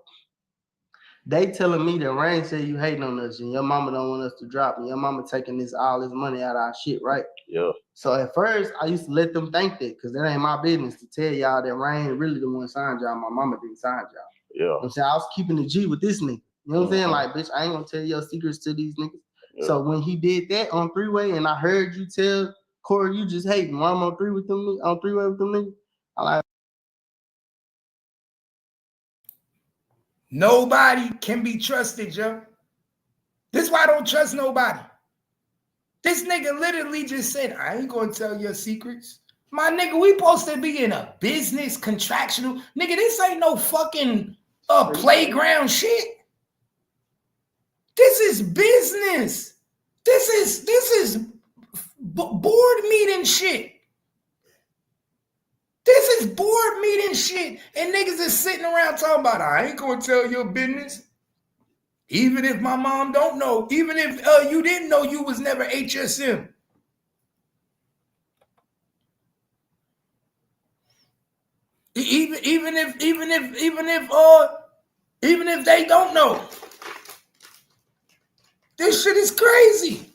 they telling me that Rain said you hating on us and your mama don't want us to drop and your mama taking all this money out of our shit, right? Yeah. So at first, I used to let them think that because that ain't my business to tell y'all that Rain really the one signed y'all. My mama didn't sign y'all. Yeah. You know what I'm saying? I was keeping the G with this nigga. You know what I'm saying? Like, bitch, I ain't gonna tell your secrets to these niggas. Yeah. So when he did that on 3-way, and I heard you tell Corey, you just hating. Why I'm on 3 with them on 3-way with them niggas? I like. Nobody can be trusted, Joe. This is why I don't trust nobody. This nigga literally just said, I ain't gonna tell your secrets. My nigga, we supposed to be in a business contractual. Nigga, this ain't no fucking playground shit. This is business. This is board meeting shit. This is board meeting shit. And niggas is sitting around talking about, I ain't gonna tell your business. Even if my mom don't know. Even if you didn't know you was never HSM. Even if they don't know. This shit is crazy.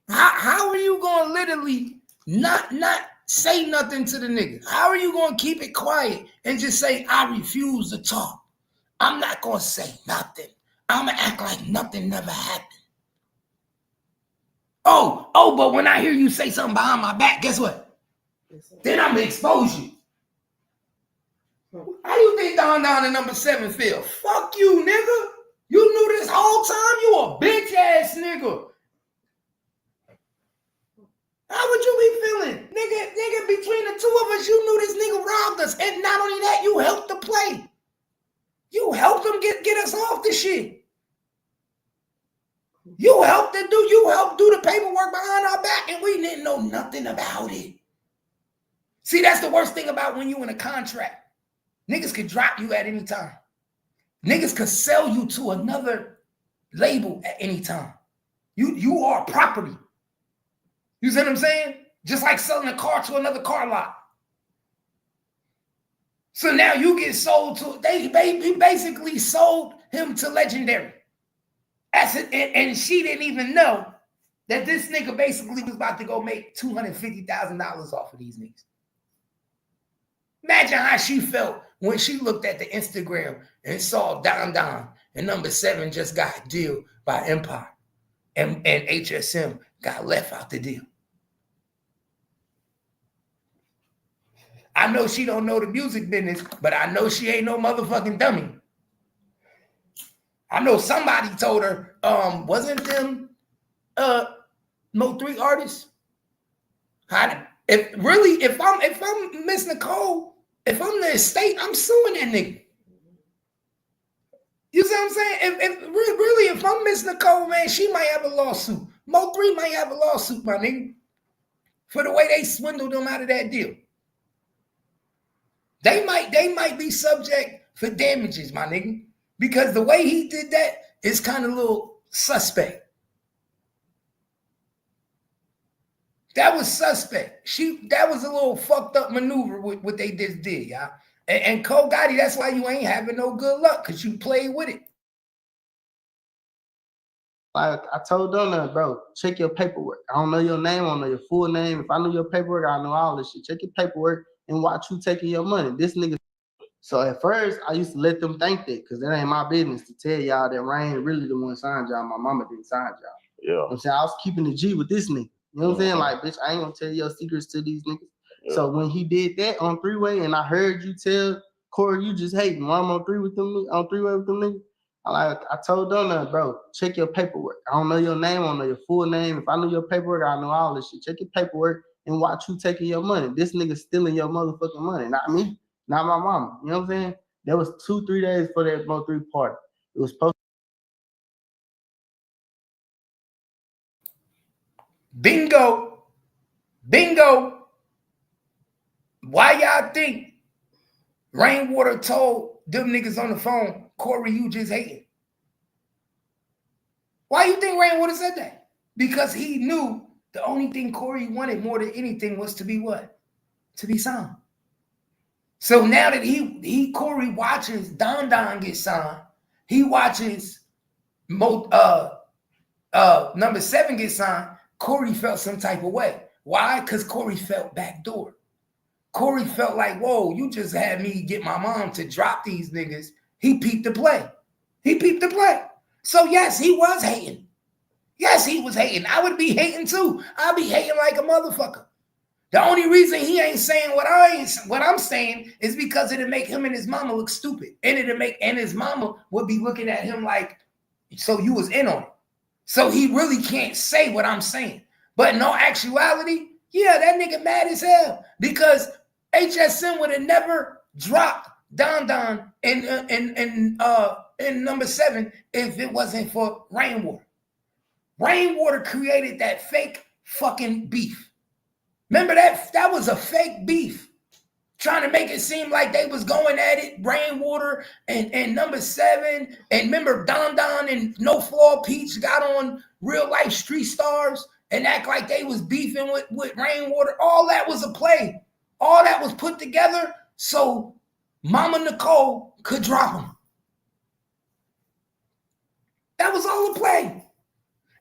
How are you going to literally not say nothing to the nigga? How are you going to keep it quiet and just say, I refuse to talk? I'm not going to say nothing. I'm going to act like nothing never happened. Oh, but when I hear you say something behind my back, guess what? Then I'm going to expose you. How you think Don Don at number 7 feel? Fuck you, nigga. You knew this whole time? You a bitch ass nigga. How would you be feeling? Nigga, between the two of us, you knew this nigga robbed us. And not only that, you helped the play. You helped him get us off the shit. You helped do the paperwork behind our back, and we didn't know nothing about it. See, that's the worst thing about when you in a contract. Niggas could drop you at any time. Niggas could sell you to another label at any time. You are property. You see what I'm saying? Just like selling a car to another car lot. So now you get sold to, they basically sold him to Legendary. And she didn't even know that this nigga basically was about to go make $250,000 off of these niggas. Imagine how she felt when she looked at the Instagram and saw Don Don and number 7 just got a deal by Empire and HSM got left out the deal. I know she don't know the music business, but I know she ain't no motherfucking dummy. I know somebody told her, wasn't them no 3 artists? If I'm Miss Nicole, if I'm the estate, I'm suing that nigga. You see what I'm saying? If I'm Miss Nicole, man, she might have a lawsuit. Mo3 might have a lawsuit, my nigga, for the way they swindled them out of that deal. They might be subject for damages, my nigga, because the way he did that is kind of a little suspect. That was suspect. That was a little fucked up maneuver with what they just did, y'all. And Cogotti, that's why you ain't having no good luck, because you played with it. Like I told Don Don, bro, check your paperwork. I don't know your name, I don't know your full name. If I knew your paperwork, I know all this shit. Check your paperwork and watch who taking your money. This nigga. So at first, I used to let them think that, because that ain't my business to tell y'all that Rain really the one signed y'all. My mama didn't sign y'all. Yeah. You know what I'm saying? I was keeping the G with this nigga. You know what I'm saying? Like, bitch, I ain't gonna tell your secrets to these niggas. Yeah. So when he did that on 3-way, and I heard you tell Corey, you just hating. Why I'm on 3 with them on 3-way with them niggas? I told Don Don, bro, check your paperwork. I don't know your name, I don't know your full name. If I knew your paperwork, I know all this shit. Check your paperwork and watch who taking your money. This nigga stealing your motherfucking money, not me, not my mama. You know what I'm saying? There was 2-3 days for that Mo3 party. It was supposed. Bingo. Why y'all think Rainwater told them niggas on the phone, Corey, you just hating? Why you think Rainwater said that? Because he knew the only thing Corey wanted more than anything was to be what? To be signed. So now that Corey watches Don Don get signed, he watches number 7 get signed, Corey felt some type of way. Why? Because Corey felt backdoor. Corey felt like, whoa, you just had me get my mom to drop these niggas. He peeped the play. So yes, he was hating. Yes, he was hating. I would be hating too. I'd be hating like a motherfucker. The only reason he ain't saying what I'm saying is because it'll make him and his mama look stupid. And his mama would be looking at him like, so you was in on it. So he really can't say what I'm saying. But in all actuality, yeah, that nigga mad as hell, because HSM would have never dropped Don Don in number 7 if it wasn't for Rainwater. Rainwater created that fake fucking beef. Remember that was a fake beef, trying to make it seem like they was going at it, Rainwater and number 7. And remember Don Don and No Flaw Peach got on Real Life Street Stars and act like they was beefing with Rainwater. All that was a play. All that was put together so Mama Nicole could drop him. That was all a play.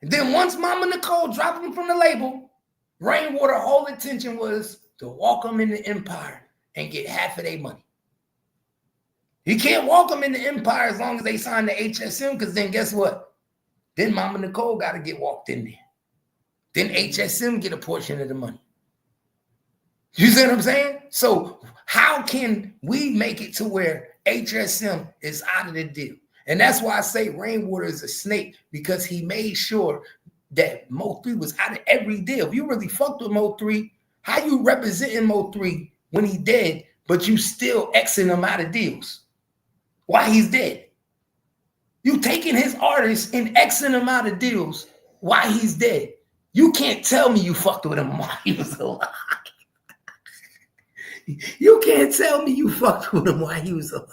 And then once Mama Nicole dropped him from the label, Rainwater whole intention was to walk them in the Empire and get half of their money. You can't walk them in the Empire as long as they sign the HSM, because then guess what? Then Mama Nicole got to get walked in there. Then HSM get a portion of the money. You see what I'm saying? So how can we make it to where HSM is out of the deal? And that's why I say Rainwater is a snake, because he made sure that Mo3 was out of every deal. If you really fucked with Mo3, how you representing Mo3 when he dead, but you still Xing him out of deals while he's dead? You taking his artists and Xing him out of deals while he's dead. You can't tell me you fucked with him while he was alive. You can't tell me you fucked with him while he was alive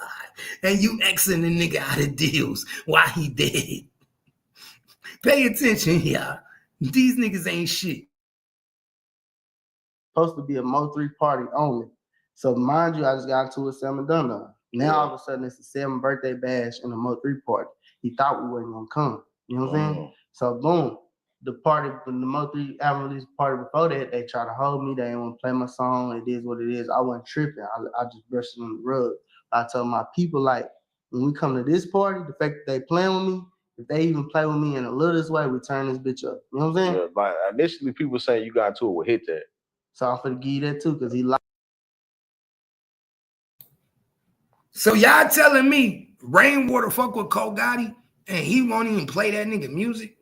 and you Xing the nigga out of deals while he dead. Pay attention, y'all. These niggas ain't shit. Supposed to be a Mo3 party only. So mind you, I just got into a Mtt Don Don. Now all of a sudden it's a 7th birthday bash and a Mo3 party. He thought we wasn't gonna come. You know what I'm saying? So boom, the party, the Mo 3 album release party before that, they tried to hold me. They didn't want to play my song. It is what it is. I wasn't tripping. I just brushed it on the rug. I told my people, like, when we come to this party, the fact that they playing with me, if they even play with me in the littlest way, we turn this bitch up. You know what I'm saying? Yeah, like initially people saying you got into it with Hit That. So I'm finna give you that too, because he lied. So y'all telling me Rainwater fuck with Cogotti and he won't even play that nigga music?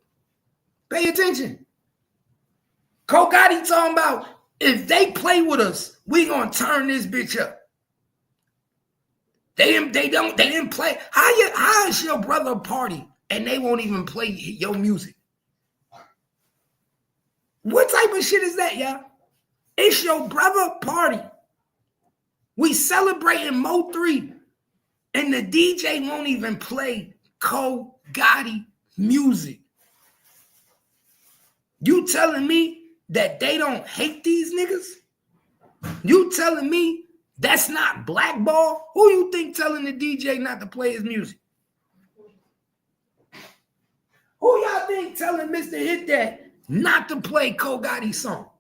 Pay attention. Cogotti talking about if they play with us, we gonna turn this bitch up. They didn't play. How is your brother party and they won't even play your music? What type of shit is that, y'all? It's your brother party. We celebrating Mo 3 and the DJ won't even play Cogotti music. You telling me that they don't hate these niggas? You telling me that's not blackball? Who you think telling the DJ not to play his music? Who y'all think telling Mr. Hit That not to play Cogotti's song?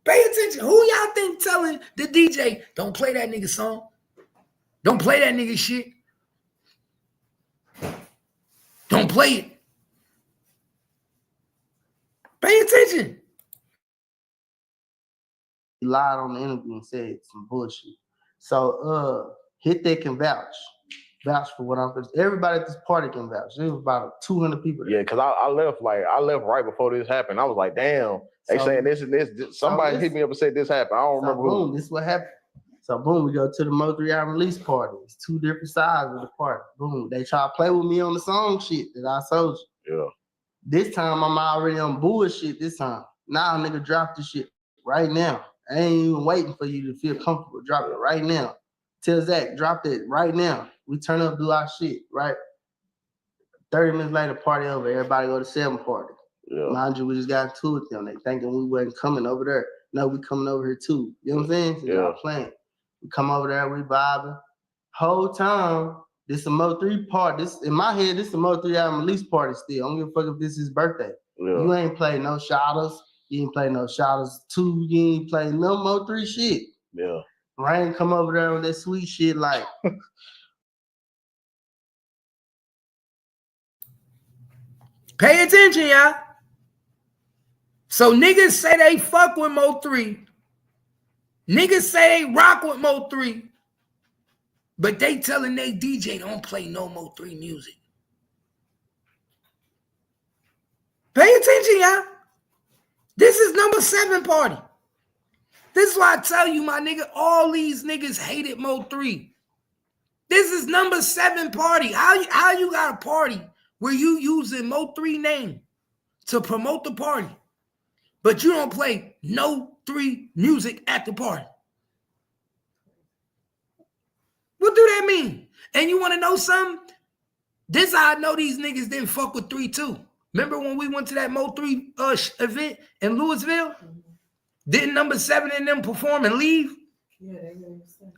Pay attention. Who y'all think telling the DJ don't play that nigga song? Don't play that nigga shit. Don't play it. Pay attention. He lied on the interview and said some bullshit. So Hit That can vouch for what I'm saying. Everybody at this party can vouch. There was about 200 people there. Yeah, because I left right before this happened. I was like, damn, they saying this and this. Somebody hit me up and said this happened. I don't remember boom, who. This is what happened. So boom, we go to the Mo 3 album release party. It's two different sides of the party. Boom, they try to play with me on the song shit that I sold you. Yeah. This time I'm already on bullshit this time. Now nigga drop the shit right now. I ain't even waiting for you to feel comfortable. Drop it right now. Tell Zach, drop it right now. We turn up, do our shit, right? 30 minutes later, party over. Everybody go to 7 party. Yeah. Mind you, we just got into it with them. They thinking we wasn't coming over there. No, we coming over here too. You know what I'm saying? So y'all playing. We come over there, we vibing. Whole time, this a Mo 3 party. This in my head, this is a Mo 3 album release party still. I don't give a fuck if this is his birthday. Yeah. You ain't play no shouters. You ain't play no shouters 2. You ain't play no Mo 3 shit. Yeah. Rain come over there with that sweet shit like. Pay attention, y'all. So niggas say they fuck with Mo 3. Niggas say they rock with Mo 3. But they telling they DJ don't play no Mo 3 music. Pay attention, y'all. This is number 7 party. This is why I tell you, my nigga, all these niggas hated Mo 3. This is number 7 party. How you got a party where you using Mo 3 name to promote the party, but you don't play no 3 music at the party? What do that mean? And you want to know something? This how I know these niggas didn't fuck with 3 too. Remember when we went to that Mo 3 event in Louisville? Didn't number 7 and them perform and leave? Yeah,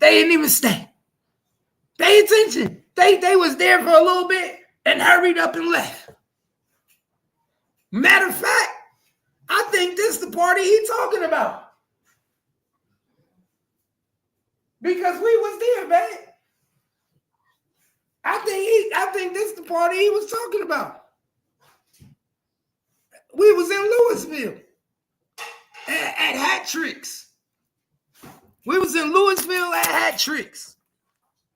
they didn't even stay. Pay attention. They was there for a little bit and hurried up and left. Matter of fact, I think this is the party he's talking about. Because we was there, man. I think this is the party he was talking about. We was in Louisville at Hat Tricks. We was in Louisville at Hat Tricks.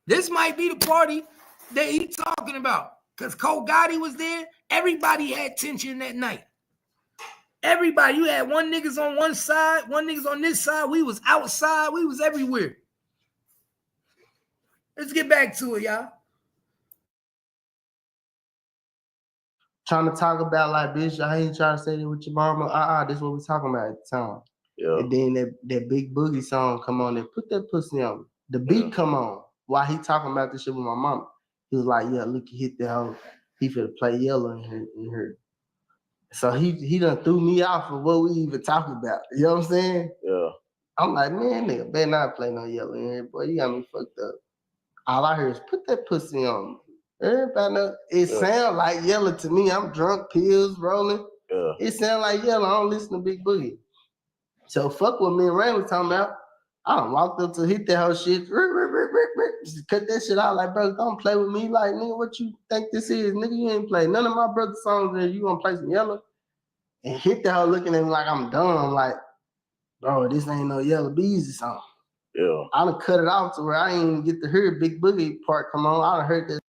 This might be the party that he's talking about. Because Cogotti was there. Everybody had tension that night. Everybody. You had one niggas on one side, one niggas on this side. We was outside. We was everywhere. Let's get back to it, y'all. Trying to talk about like, bitch, I ain't trying to say that with your mama. This is what we talking about at the time. Yeah. And then that Big Boogie song come on and put that pussy on me. The beat come on while he talking about this shit with my mama. He was like, yeah, look, he hit the hoe. He finna play yellow in her. So he done threw me off of what we even talking about. You know what I'm saying? Yeah. I'm like, man, nigga, better not play no yellow in here, boy. You got me fucked up. All I hear is put that pussy on me. Everybody know. It sound like Yella to me. I'm drunk, pills rolling. Yeah. It sound like Yella. I don't listen to Big Boogie. So fuck what me and Ray was talking about. I done walked up to hit that whole shit. Just cut that shit out. Like, bro, don't play with me. Like, nigga, what you think this is? Nigga, you ain't play none of my brother's songs and you gonna play some Yella? And hit that whole looking at me like I'm dumb. Like, bro, this ain't no Yella Beezy song. Yeah. I done cut it off to where I ain't even get to hear Big Boogie part come on. I done heard that.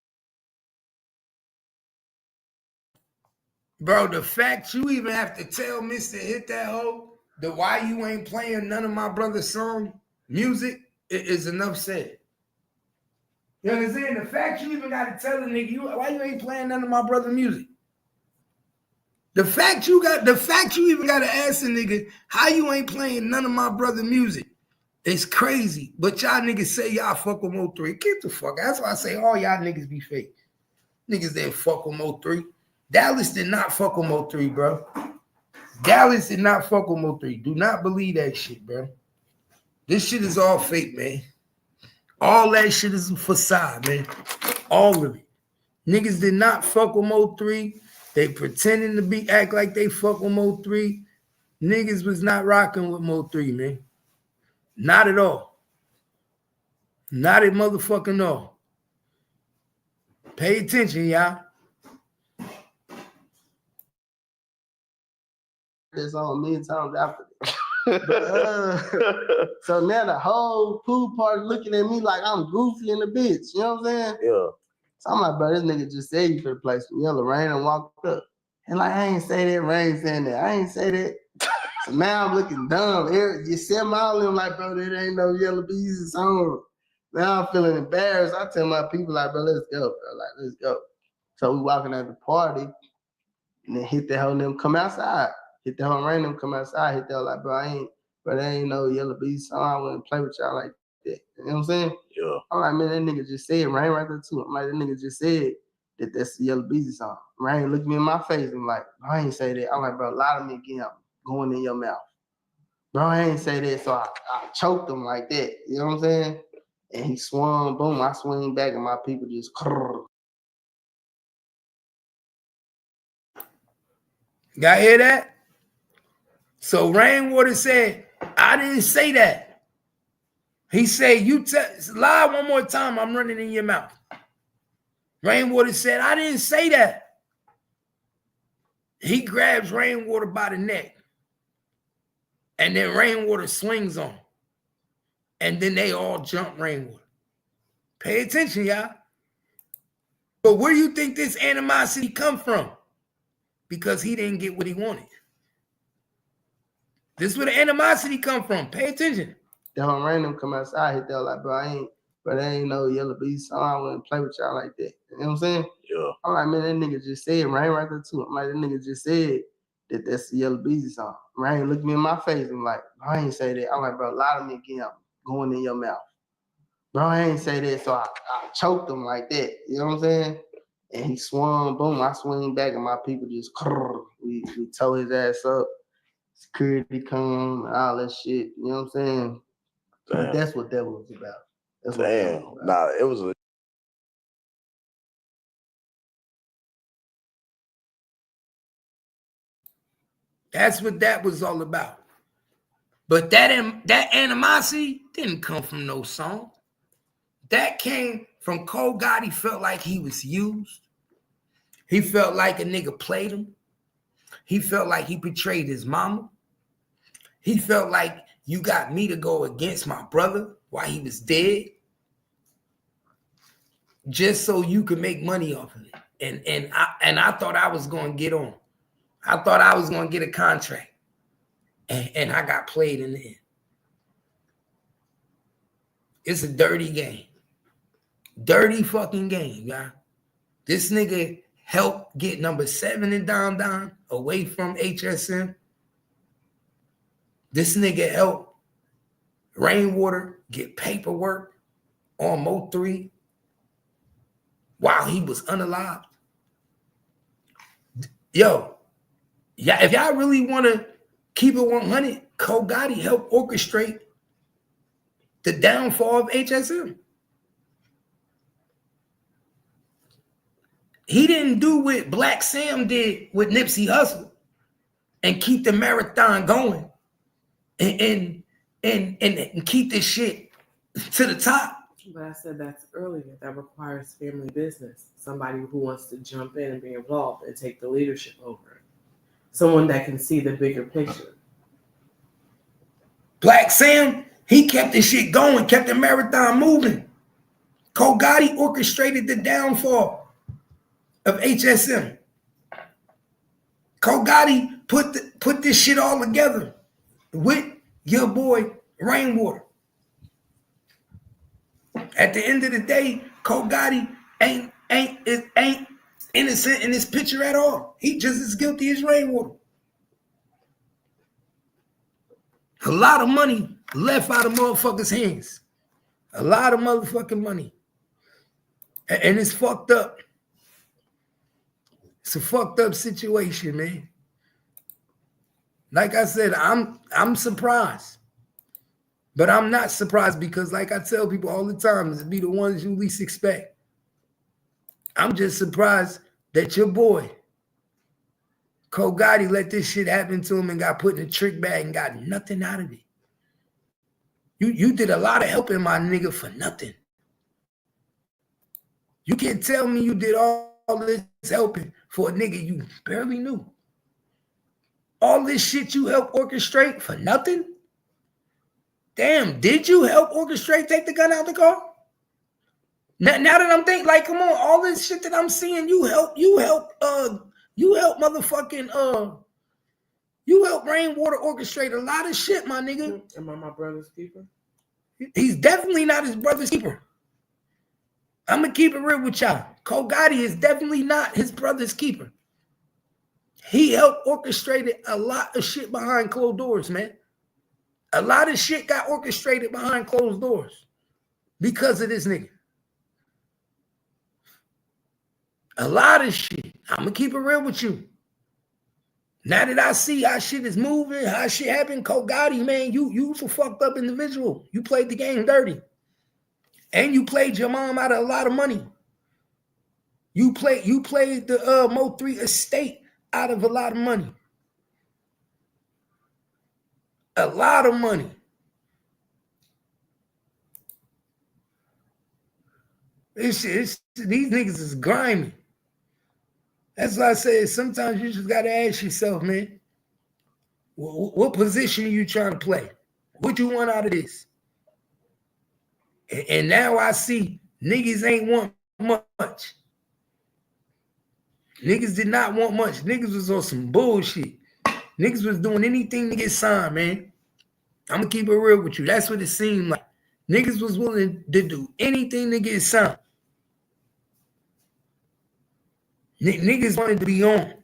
Bro, the fact you even have to tell Mr. Hit That Hoe the why you ain't playing none of my brother's song music is enough said. You understand? The fact you even got to tell a nigga why you ain't playing none of my brother's music. The fact you even got to ask a nigga how you ain't playing none of my brother's music. It's crazy. But y'all niggas say y'all fuck with Mo3. Get the fuck out. That's why I say all y'all niggas be fake. Niggas didn't fuck with Mo3. Dallas did not fuck with Mo3, bro. Dallas did not fuck with Mo3. Do not believe that shit, bro. This shit is all fake, man. All that shit is a facade, man. All of it. Niggas did not fuck with Mo3. They pretending to act like they fuck with Mo3. Niggas was not rocking with Mo3, man. Not at all. Not at motherfucking all. Pay attention, y'all. This on many times after this. But, so now the whole pool party looking at me like I'm goofy in the bitch. You know what I'm saying? Yeah. So I'm like, bro, this nigga just said you could play some Yellow Rain and walked up. And like, I ain't say that, Rain saying that. I ain't say that. So now I'm looking dumb. You see my all them like, bro, there ain't no Yellow Beezy song. Now I'm feeling embarrassed. I tell my people like, bro, let's go, bro. Like, let's go. So we walking at the party and then hit the hell and them come outside. Hit the whole Rain them come outside. Hit that like, bro, there ain't no Yellow Beezy song. I wouldn't play with y'all like that. You know what I'm saying? Yeah. I'm like, man, that nigga just said Rain right there too. I'm like, that nigga just said that's the Yellow Beezy song. Rain looked me in my face and like, I ain't say that. I'm like, bro, a lot of me again going in your mouth. Bro, I ain't say that, so I choked him like that. You know what I'm saying? And he swung, boom, I swing back and my people just Y'all hear that? So Rainwater said, I didn't say that. He said, lie one more time, I'm running in your mouth. Rainwater said, I didn't say that. He grabs Rainwater by the neck. And then Rainwater swings on him. And then they all jump Rainwater. Pay attention, y'all. But where do you think this animosity come from? Because he didn't get what he wanted. This is where the animosity come from. Pay attention. The whole Rain come outside, hit that like, bro, there ain't no Yellow Beezy song. I wouldn't play with y'all like that. You know what I'm saying? Yeah. I'm like, man, that nigga just said Rain right there too. I'm like, that nigga just said that's the Yellow Beezy song. Rain looked me in my face and like, I ain't say that. I'm like, bro, a lot of me again going in your mouth. Bro, I ain't say that, so I choked him like that. You know what I'm saying? And he swung, boom, I swing back and my people just, we tore his ass up. Security come, all that shit. You know what I'm saying? But that's what that was about. That's what that was about. Nah, it was a That's what that was all about. But that animosity didn't come from no song. That came from Cogotti felt like he was used. He felt like a nigga played him. He felt like he betrayed his mama. He felt like you got me to go against my brother while he was dead, just so you could make money off of it. And I thought I was going to get on. I thought I was going to get a contract. And I got played in the end. It's a dirty game. Dirty fucking game, y'all. This nigga helped get number 7 in Don Don away from HSM. This nigga helped Rainwater get paperwork on Mo3 while he was unalived. Yo, yeah, if y'all really want to keep it 100, Cogotti helped orchestrate the downfall of HSM. He didn't do what Black Sam did with Nipsey Hussle and keep the marathon going and keep this shit to the top. But I said that's earlier. That requires family business. Somebody who wants to jump in and be involved and take the leadership over it. Someone that can see the bigger picture. Black Sam, he kept this shit going, kept the marathon moving. Cogotti orchestrated the downfall of HSM. Cogotti put this shit all together with your boy Rainwater. At the end of the day, Cogotti ain't innocent in this picture at all. He just as guilty as Rainwater. A lot of money left out of motherfuckers' hands. A lot of motherfucking money. And it's fucked up. It's a fucked up situation, man. Like I said, I'm surprised. But I'm not surprised because, like I tell people all the time, it's be the ones you least expect. I'm just surprised that your boy, Cogotti, let this shit happen to him and got put in a trick bag and got nothing out of it. You did a lot of helping my nigga for nothing. You can't tell me you did all this helping for a nigga you barely knew. All this shit you helped orchestrate for nothing? Damn, did you help orchestrate take the gun out the car? Now that I'm thinking, like, come on, all this shit that I'm seeing, you help Rainwater orchestrate a lot of shit, my nigga. Am I my brother's keeper? He's definitely not his brother's keeper. I'm gonna keep it real with y'all. Cogotti is definitely not his brother's keeper. He helped orchestrated a lot of shit behind closed doors, man. A lot of shit got orchestrated behind closed doors because of this nigga. A lot of shit. I'm gonna keep it real with you. Now that I see how shit is moving, how shit happened, Cogotti, man, you was a fucked up individual. You played the game dirty. And you played your mom out of a lot of money. You played the Mo3 estate out of a lot of money. A lot of money. These niggas is grimy. That's why I say sometimes you just gotta ask yourself, man, what position are you trying to play? What you want out of this? And now I see niggas ain't want much. Niggas did not want much. Niggas was on some bullshit. Niggas was doing anything to get signed, man. I'm gonna keep it real with you. That's what it seemed like. Niggas was willing to do anything to get signed. Niggas wanted to be on.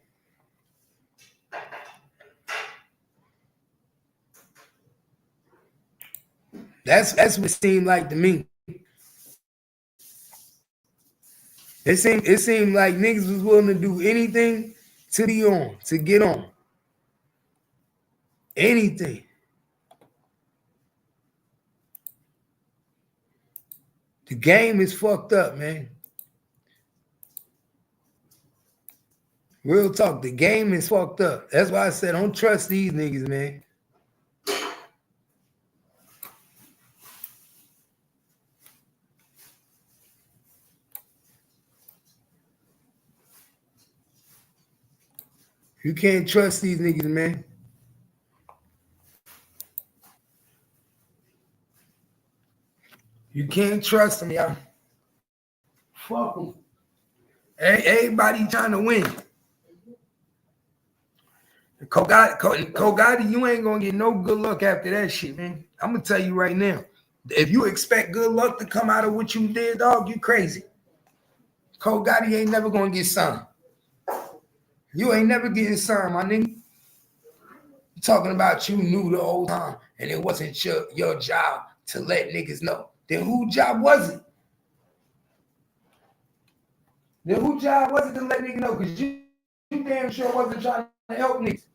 That's what it seemed like to me. It seemed like niggas was willing to do anything to be on, to get on. Anything. The game is fucked up, man. Real talk, the game is fucked up. That's why I said don't trust these niggas, man. You can't trust these niggas, man. You can't trust them, y'all. Fuck them. Everybody trying to win. Cogotti, you ain't gonna get no good luck after that shit, man. I'm gonna tell you right now. If you expect good luck to come out of what you did, dog, you crazy. Cogotti ain't never gonna get signed. You ain't never getting signed, my nigga. You talking about you knew the whole time and it wasn't your job to let niggas know. Then whose job was it? Then whose job was it to let niggas know? Because you damn sure wasn't trying to help niggas.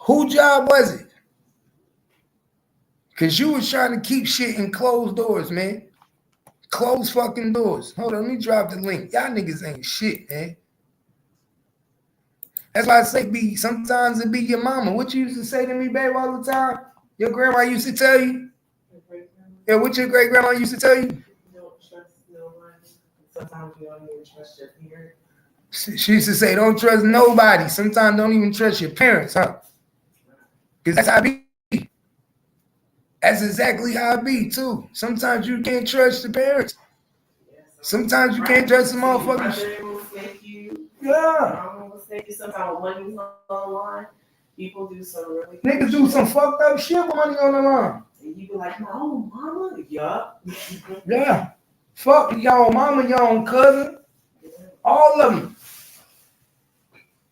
Whose job was it? Because you was trying to keep shit in closed doors, man. Close fucking doors. Hold on, let me drop the link. Y'all niggas ain't shit, man. That's why I say, B, sometimes it be your mama. What you used to say to me, babe, all the time? Your grandma used to tell you? Yeah, what your great grandma used to tell you? You don't trust nobody. Sometimes you don't even trust your parents. She used to say, don't trust nobody. Sometimes don't even trust your parents, huh? Because that's how I be. That's exactly how I be, too. Sometimes you can't trust the parents. Sometimes you can't trust the motherfuckers. Yeah. Sometimes when money's on the line, people do some really Niggas do some fucked up shit with money on the line. And you be like, no, mama. Yup. Yeah. Fuck your own mama, your own cousin. All of them.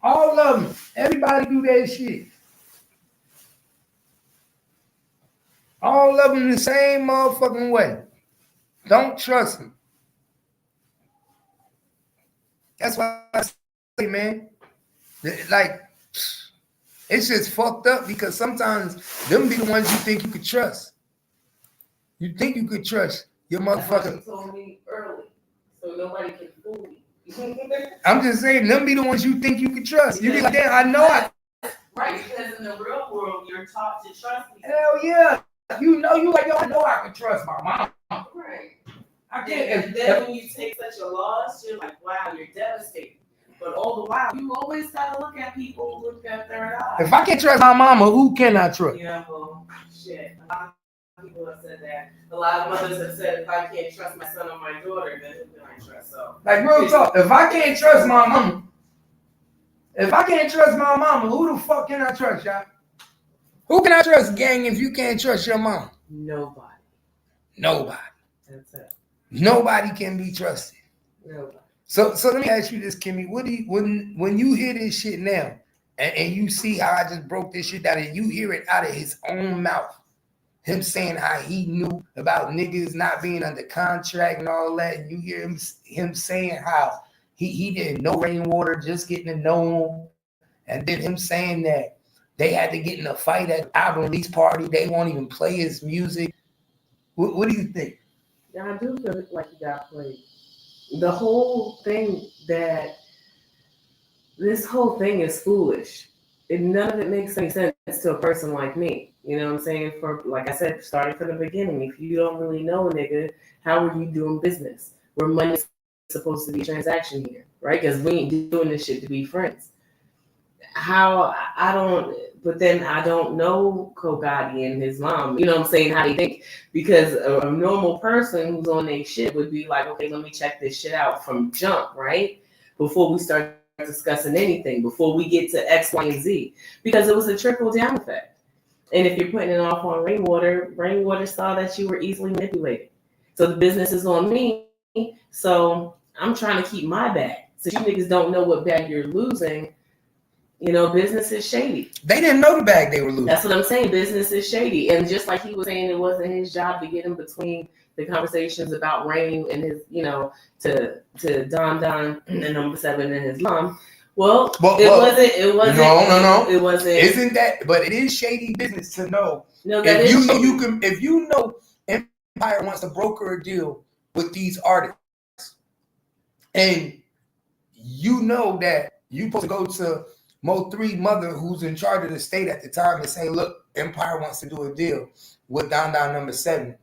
All of them. Everybody do that shit. All of them the same motherfucking way. Don't trust them. That's why I say, man, like, it's just fucked up because sometimes them be the ones you think you could trust. You think you could trust your motherfucker. You told me early, so nobody can fool me. I'm just saying, them be the ones you think you could trust. You be like, damn, I know I. Right, because in the real world, you're taught to trust me. Hell yeah. You know, you like, yo, I know I can trust my mom. Right. I can't. And then when you take such a loss, you're like, wow, you're devastated. But all the while, you always gotta look at people with that third eye. If I can't trust my mama, who can I trust? Yeah, well, shit. A lot of people have said that. A lot of mothers have said, if I can't trust my son or my daughter, then who can I trust? So, like, real talk, if I can't trust my mama, who the fuck can I trust, y'all? Who can I trust, gang, if you can't trust your mom? Nobody. That's it. Nobody can be trusted. Nobody. So let me ask you this, Kimmy. What do you, when you hear this shit now, and you see how I just broke this shit down, and you hear it out of his own mouth, him saying how he knew about niggas not being under contract and all that, and you hear him saying how he didn't know Rainwater, just getting to know him, and then him saying that they had to get in a fight at the album release party, they won't even play his music. What do you think? Yeah, I do feel like he got played. The whole thing this whole thing is foolish. None of it makes any sense to a person like me. You know what I'm saying? For, like I said, starting from the beginning, if you don't really know a nigga, how are you doing business? Where money's supposed to be a transaction here, right? Because we ain't doing this shit to be friends. But then I don't know Cogotti and his mom, you know what I'm saying, how they think. Because a normal person who's on their shit would be like, okay, let me check this shit out from jump, right? Before we start discussing anything, before we get to X, Y, and Z. Because it was a trickle down effect. And if you're putting it off on Rainwater saw that you were easily manipulated. So the business is on me. So I'm trying to keep my bag. So you niggas don't know what bag you're losing. You know, business is shady. They didn't know the bag they were losing. That's what I'm saying. Business is shady. And just like he was saying, it wasn't his job to get in between the conversations about Rain and his, you know, to Don Don and number 7 and his mom. Well, it wasn't. No. It wasn't. Isn't that? But it is shady business to know. No, that is. If you know Empire wants to broker a deal with these artists, and you know that you supposed to go to Mo3 mother, who's in charge of the state at the time, and say, look, Empire wants to do a deal with Don Don number 7.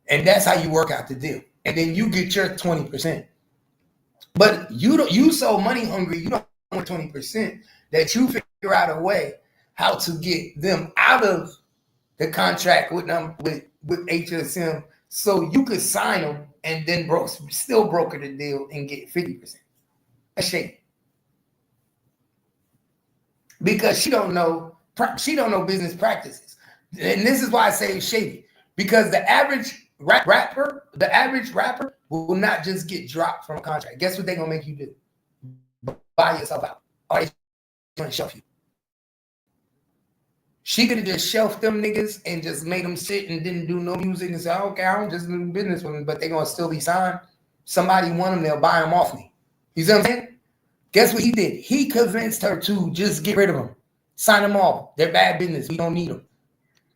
And that's how you work out the deal. And then you get your 20%. But you so money hungry, you don't want 20%, that you figure out a way how to get them out of the contract with them with HSM so you could sign them and then still broker the deal and get 50%. That's shady. Because she don't know business practices. And this is why I say it's shady. Because the average rapper will not just get dropped from a contract. Guess what they're going to make you do? Buy yourself out. Or they going to shelf you. She could have just shelved them niggas and just made them sit and didn't do no music and say, okay, I don't just do business with them, but they're going to still be signed. Somebody want them, they'll buy them off me. You see what I'm saying? Guess what he did? He convinced her to just get rid of them. Sign them off. They're bad business. We don't need them.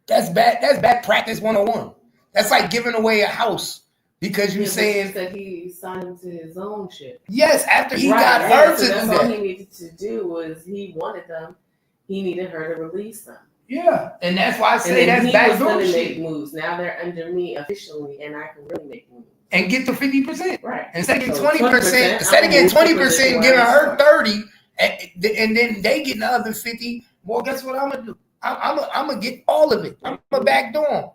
That's bad. That's bad practice 101. That's like giving away a house because you Yeah, but saying you said he signed him to his own shit. yes after he Right, got yeah, her so to that's do all that. he needed to do was he wanted them. He needed her to release them. Yeah, and that's why I And say then that's he was backdoor going to shit. make moves. Now they're under me officially, and I can really make moves. And get to 50%. Right. Instead of getting So 20%, instead of I'm getting moving 20% and where giving I her start. 30, and then they getting the other 50. Well, guess what I'm gonna do? I'm gonna get all of it. I'm gonna backdoor them.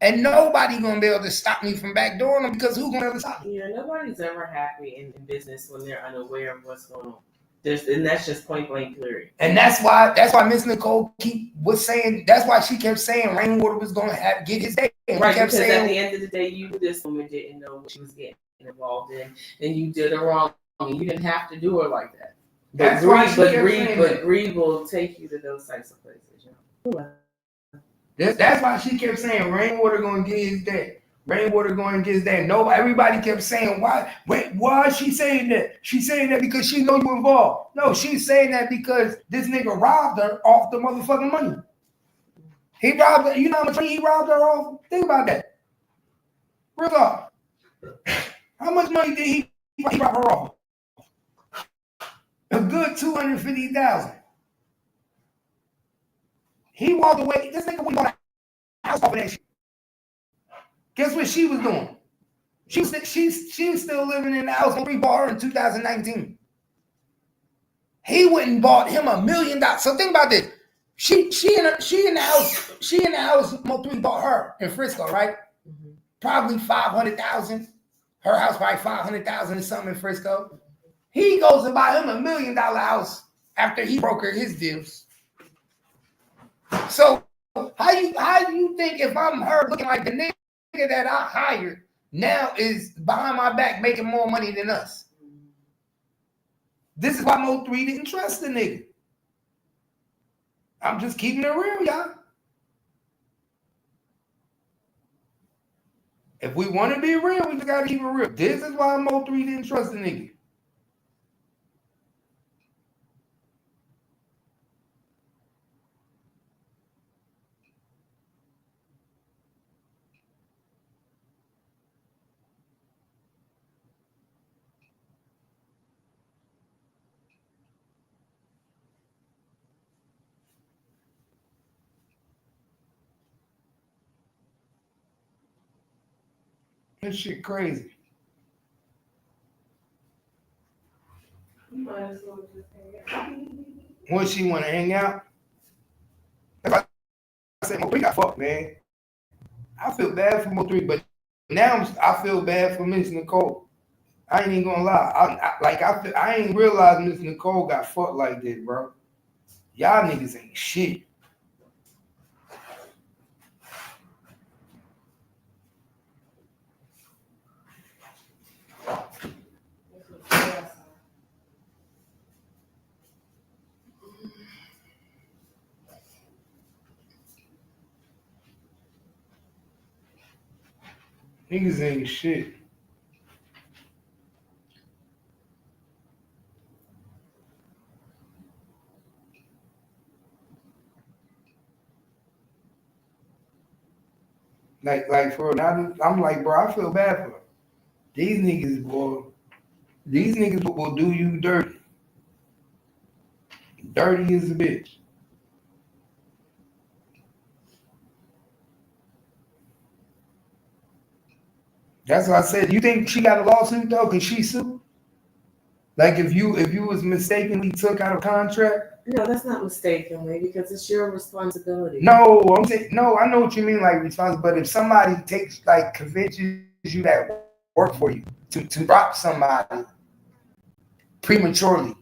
And nobody gonna be able to stop me from backdooring them because who's gonna ever stop me? Yeah, nobody's ever happy in business when they're unaware of what's going on. And that's just point blank period. And that's why Miss Nicole was saying, that's why she kept saying Rainwater was gonna get his day. And Right, kept because saying, at the end of the day, you this woman didn't know what she was getting involved in, and you did her wrong. You didn't have to do her like that. That's why she kept saying that. But greed will take you to those types of places. You know? That's why she kept saying Rainwater gonna get his day. Rainwater going to get his day. Nobody, everybody kept saying, why is she saying that? She's saying that because she know you involved. No, she's saying that because this nigga robbed her off the motherfucking money. He robbed her. You know how much money he robbed her off? Think about that. Real talk. How much money did he rob her off? A good $250,000. He walked away. This nigga went on a house off of that shit. Guess what she was doing? She's still living in the house when we bought her in 2019. He went and bought him $1 million. So think about this. She in the house Mo3 bought her in Frisco, right? Mm-hmm. Probably 500,000. Her house probably 500,000 or something in Frisco. He goes and buy him $1 million house after he brokered his deals. So how do you think if I'm her looking like the nigga that I hired now is behind my back making more money than us? This is why Mo3 didn't trust the nigga. I'm just keeping it real, y'all. If we want to be real, we just gotta keep it real. This is why Mo3 didn't trust the nigga. This shit crazy. Might as well just hang out. When she want to hang out, I said, Mo3 got fucked, man. I feel bad for Mo3, but now I feel bad for Miss Nicole. I ain't even gonna lie. I ain't realized Miss Nicole got fucked like this, bro. Y'all niggas ain't shit. Niggas ain't shit. Like for now, I'm like, bro, I feel bad for her. These niggas, boy, will do you dirty. Dirty as a bitch. That's what I said. You think she got a lawsuit though? Cause she sued? Like if you was mistakenly took out of contract? No, that's not mistakenly because it's your responsibility. No, I'm saying no. I know what you mean, like responsible. But if somebody convinces you that work for you to drop somebody prematurely,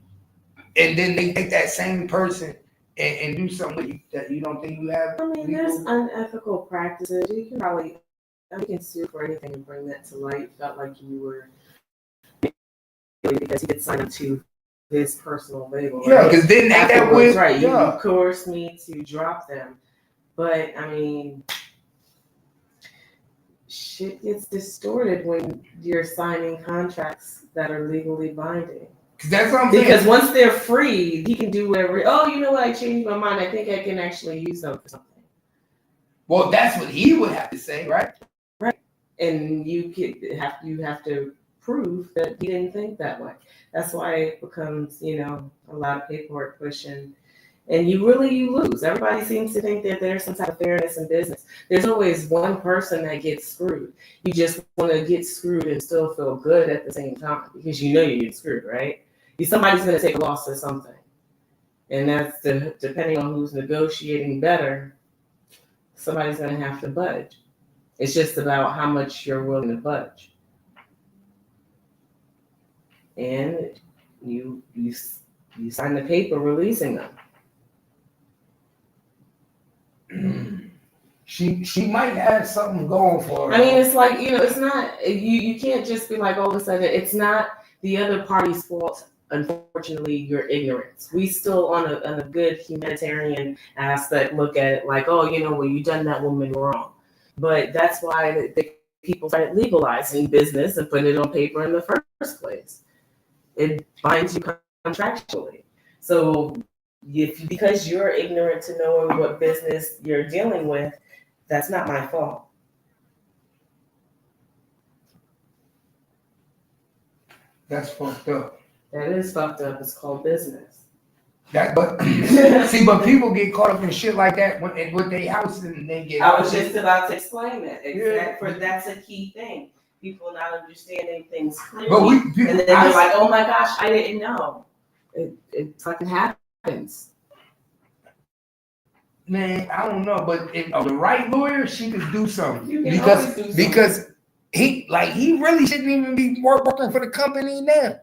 and then they take that same person and do something with you that you don't think you have. I mean, there's unethical practices. You can probably sue for anything and bring that to light. Felt like you were because he did sign up to his personal label. Yeah, because then they that was right. You coerced me to drop them, but I mean, shit gets distorted when you're signing contracts that are legally binding. That's what I'm saying. Because once they're free, he can do whatever. Oh, you know what? I changed my mind. I think I can actually use them for something. Well, that's what he would have to say, right? Right. and you have to prove that he didn't think that way. That's why it becomes, a lot of paperwork pushing, and you lose. Everybody seems to think that there's some type of fairness in business. There's always one person that gets screwed. You just want to get screwed and still feel good at the same time because you know you get screwed, right? Somebody's going to take a loss or something, and that's depending on who's negotiating better. Somebody's going to have to budge. It's just about how much you're willing to budge. And you sign the paper releasing them. She might have something going for her. I mean, it's like, it's not, you can't just be like, all of a sudden, it's not the other party's fault. Unfortunately, your ignorance. We still on a good humanitarian aspect look at it like, oh, you done that woman wrong. But that's why the people started legalizing business and putting it on paper in the first place. It binds you contractually. So because you're ignorant to knowing what business you're dealing with, that's not my fault. That's fucked up. That is fucked up. It's called business. But people get caught up in shit like that with their house and they get. I was just about to explain that. That's a key thing. People not understanding things clearly, and then they're like, "Oh my gosh, I didn't know." It fucking happens. Man, I don't know, but if the right lawyer, she could do something because he really shouldn't even be working for the company now.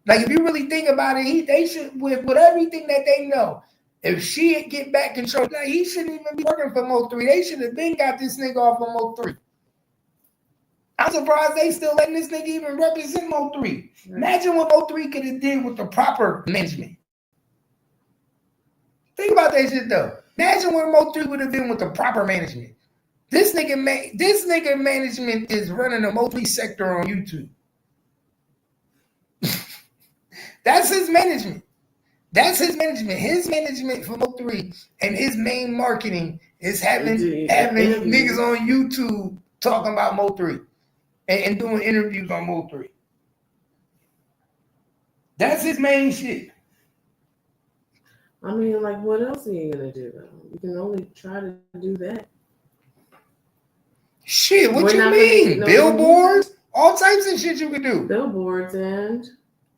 Like, if you really think about it, they should, with everything that they know, if she get back control, he shouldn't even be working for Mo3. They should have been got this nigga off of Mo3. I'm surprised they still letting this nigga even represent Mo3. Imagine what Mo3 could have did with the proper management. Think about that shit though. Imagine what Mo3 would have been with the proper management. This nigga management is running the Mo3 sector on YouTube. That's his management. His management for Mo3 and his main marketing is having niggas on YouTube talking about Mo3 and doing interviews on Mo3. That's his main shit. I mean, like, what else are you gonna do? You can only try to do that. Shit, what you mean? Billboards? All types of shit you can do. Billboards, and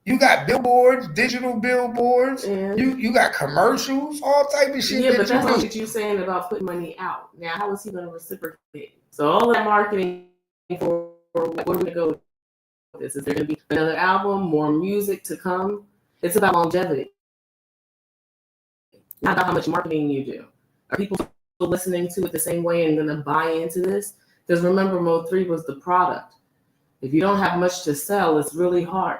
you got billboards, digital billboards. And you got commercials, all type of shit. Yeah, but that's what you're saying about putting money out. Now, how is he going to reciprocate? So all that marketing for where we're going to go with this. Is there going to be another album, more music to come? It's about longevity, not about how much marketing you do. Are people still listening to it the same way and going to buy into this? Because remember, Mo3 was the product. If you don't have much to sell, it's really hard.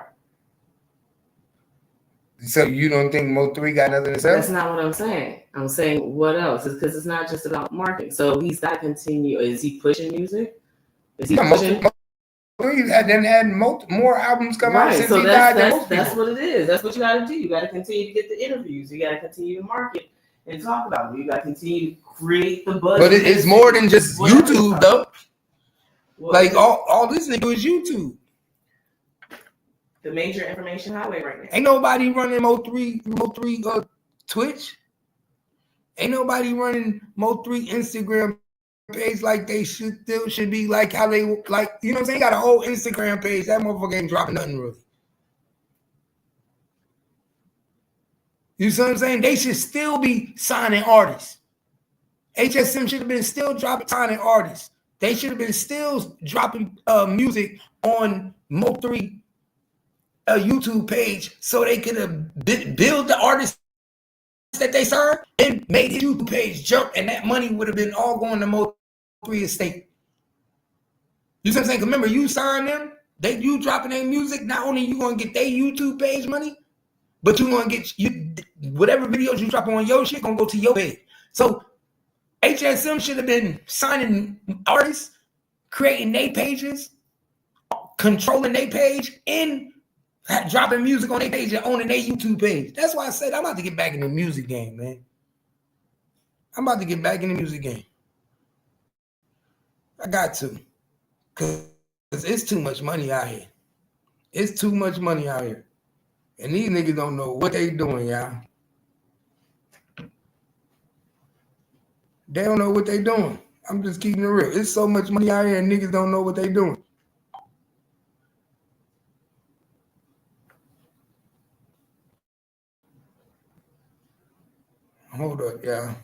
So you don't think Mo3 got nothing to sell? That's not what I'm saying. I'm saying what else? It's because it's not just about marketing. So he's got to continue. Is he pushing music? Is he pushing? Mo3 had more albums come out since so he died. That's what it is. That's what you got to do. You got to continue to get the interviews. You got to continue to market and talk about it. You got to continue to create the buzz. But it's more than just YouTube, though. Like all this nigga is YouTube. The major information highway right now. Ain't nobody running Mo3 Twitch. Ain't nobody running Mo3 Instagram page like they should be, like how they like, you know what I'm saying? Got a whole Instagram page. That motherfucker ain't dropping nothing really. You see what I'm saying? They should still be signing artists. HSM should have been still signing artists. They should have been still dropping music on Mo3 a YouTube page so they could have build the artists that they signed and made his YouTube page jump, and that money would have been all going to Mo3 estate. You see what I'm saying? Remember, you signed them, you dropping their music, not only you gonna get their YouTube page money, but you gonna get whatever videos you drop on your shit gonna go to your page. So HSM should have been signing artists, creating their pages, controlling their page, and dropping music on their page and owning their YouTube page. That's why I said I'm about to get back in the music game, man. I'm about to get back in the music game. I got to. Cause it's too much money out here. It's too much money out here. And these niggas don't know what they doing, y'all. They don't know what they doing. I'm just keeping it real. It's so much money out here and niggas don't know what they doing. Hold up, y'all.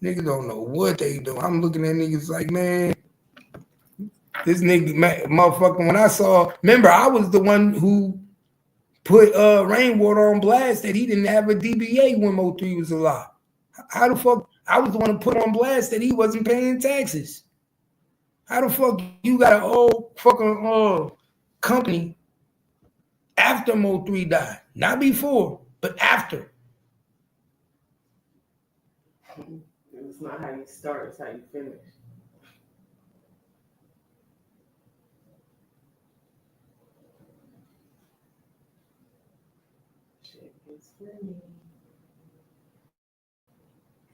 Niggas don't know what they doing. I'm looking at niggas like, man, this nigga, motherfucker, when I saw, remember, I was the one who put Rainwater on blast that he didn't have a DBA when Mo3 was alive. How the fuck? I was the one to put on blast that he wasn't paying taxes. How the fuck you got an old fucking company after Mo3 died? Not before, but after. It's not how you start, it's how you finish. Shit gets funny.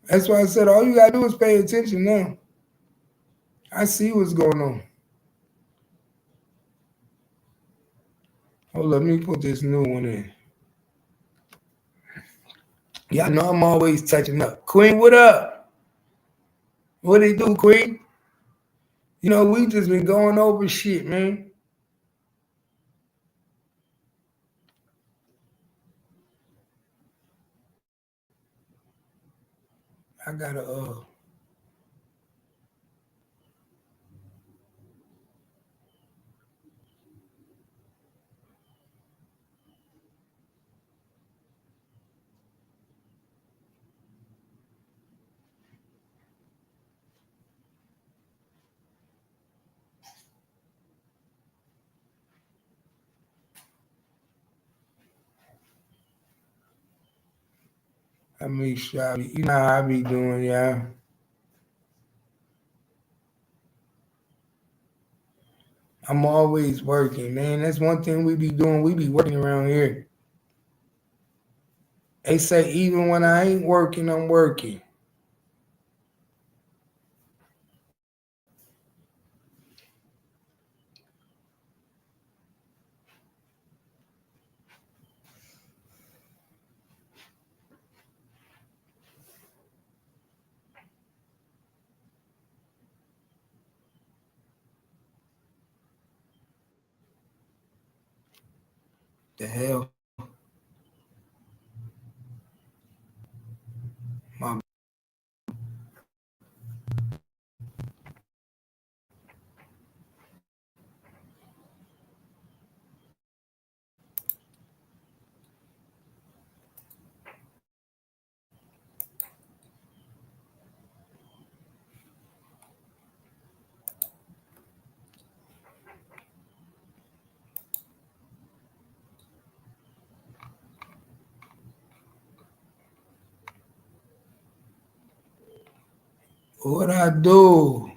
That's why I said all you gotta do is pay attention now. I see what's going on. Hold up, let me put this new one in. Y'all know I'm always touching up. Queen, what up? What they do, Queen? You know, we just been going over shit, man. I gotta I make sure you know how I be doing, yeah. I'm always working, man. That's one thing we be doing. We be working around here. They say even when I ain't working, I'm working. The hell? My what I do?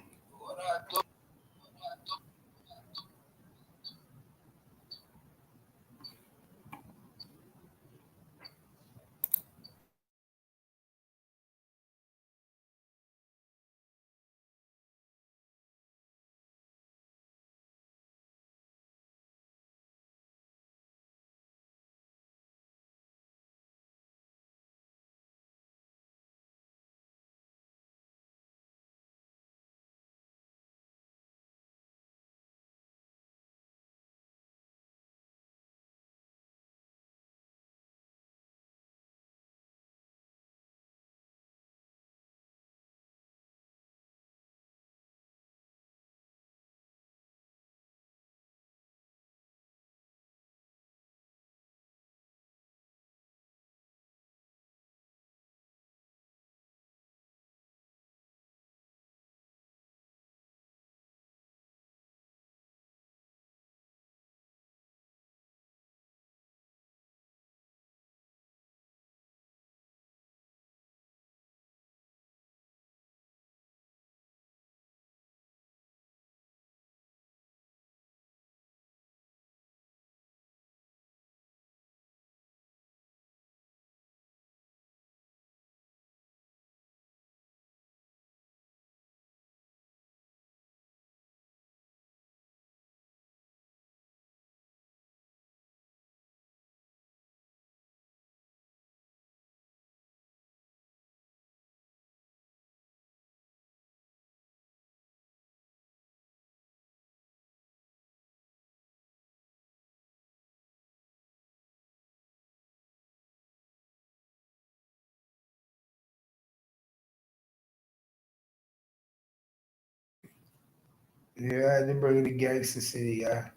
Yeah, they bring the Gangster City, yeah.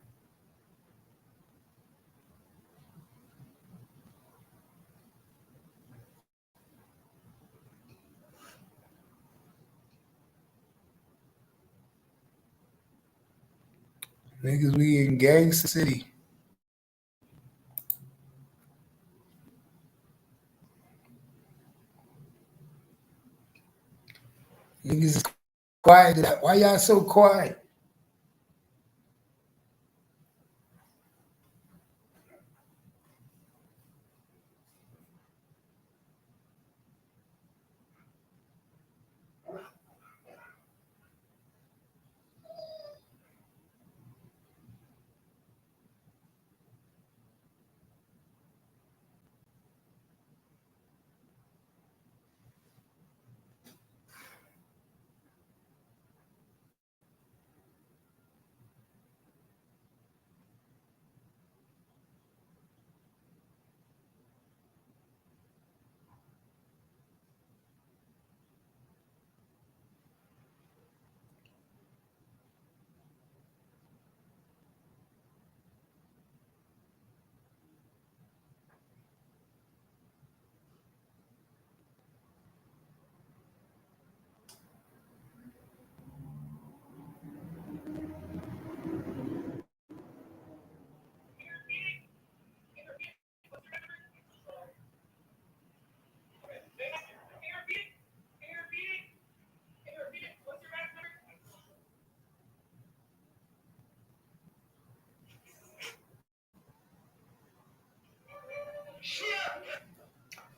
Niggas, we in Gangster City. Niggas is quiet. Why y'all so quiet?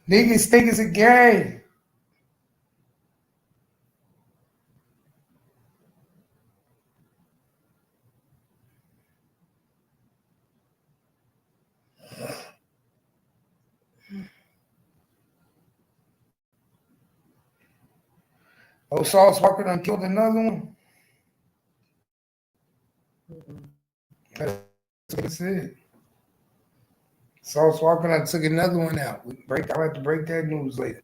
Niggas think it's a game. Oh, Sauce Walker done killed another one. That's it. Sauce Walker done took another one out. I'll have to break that news later.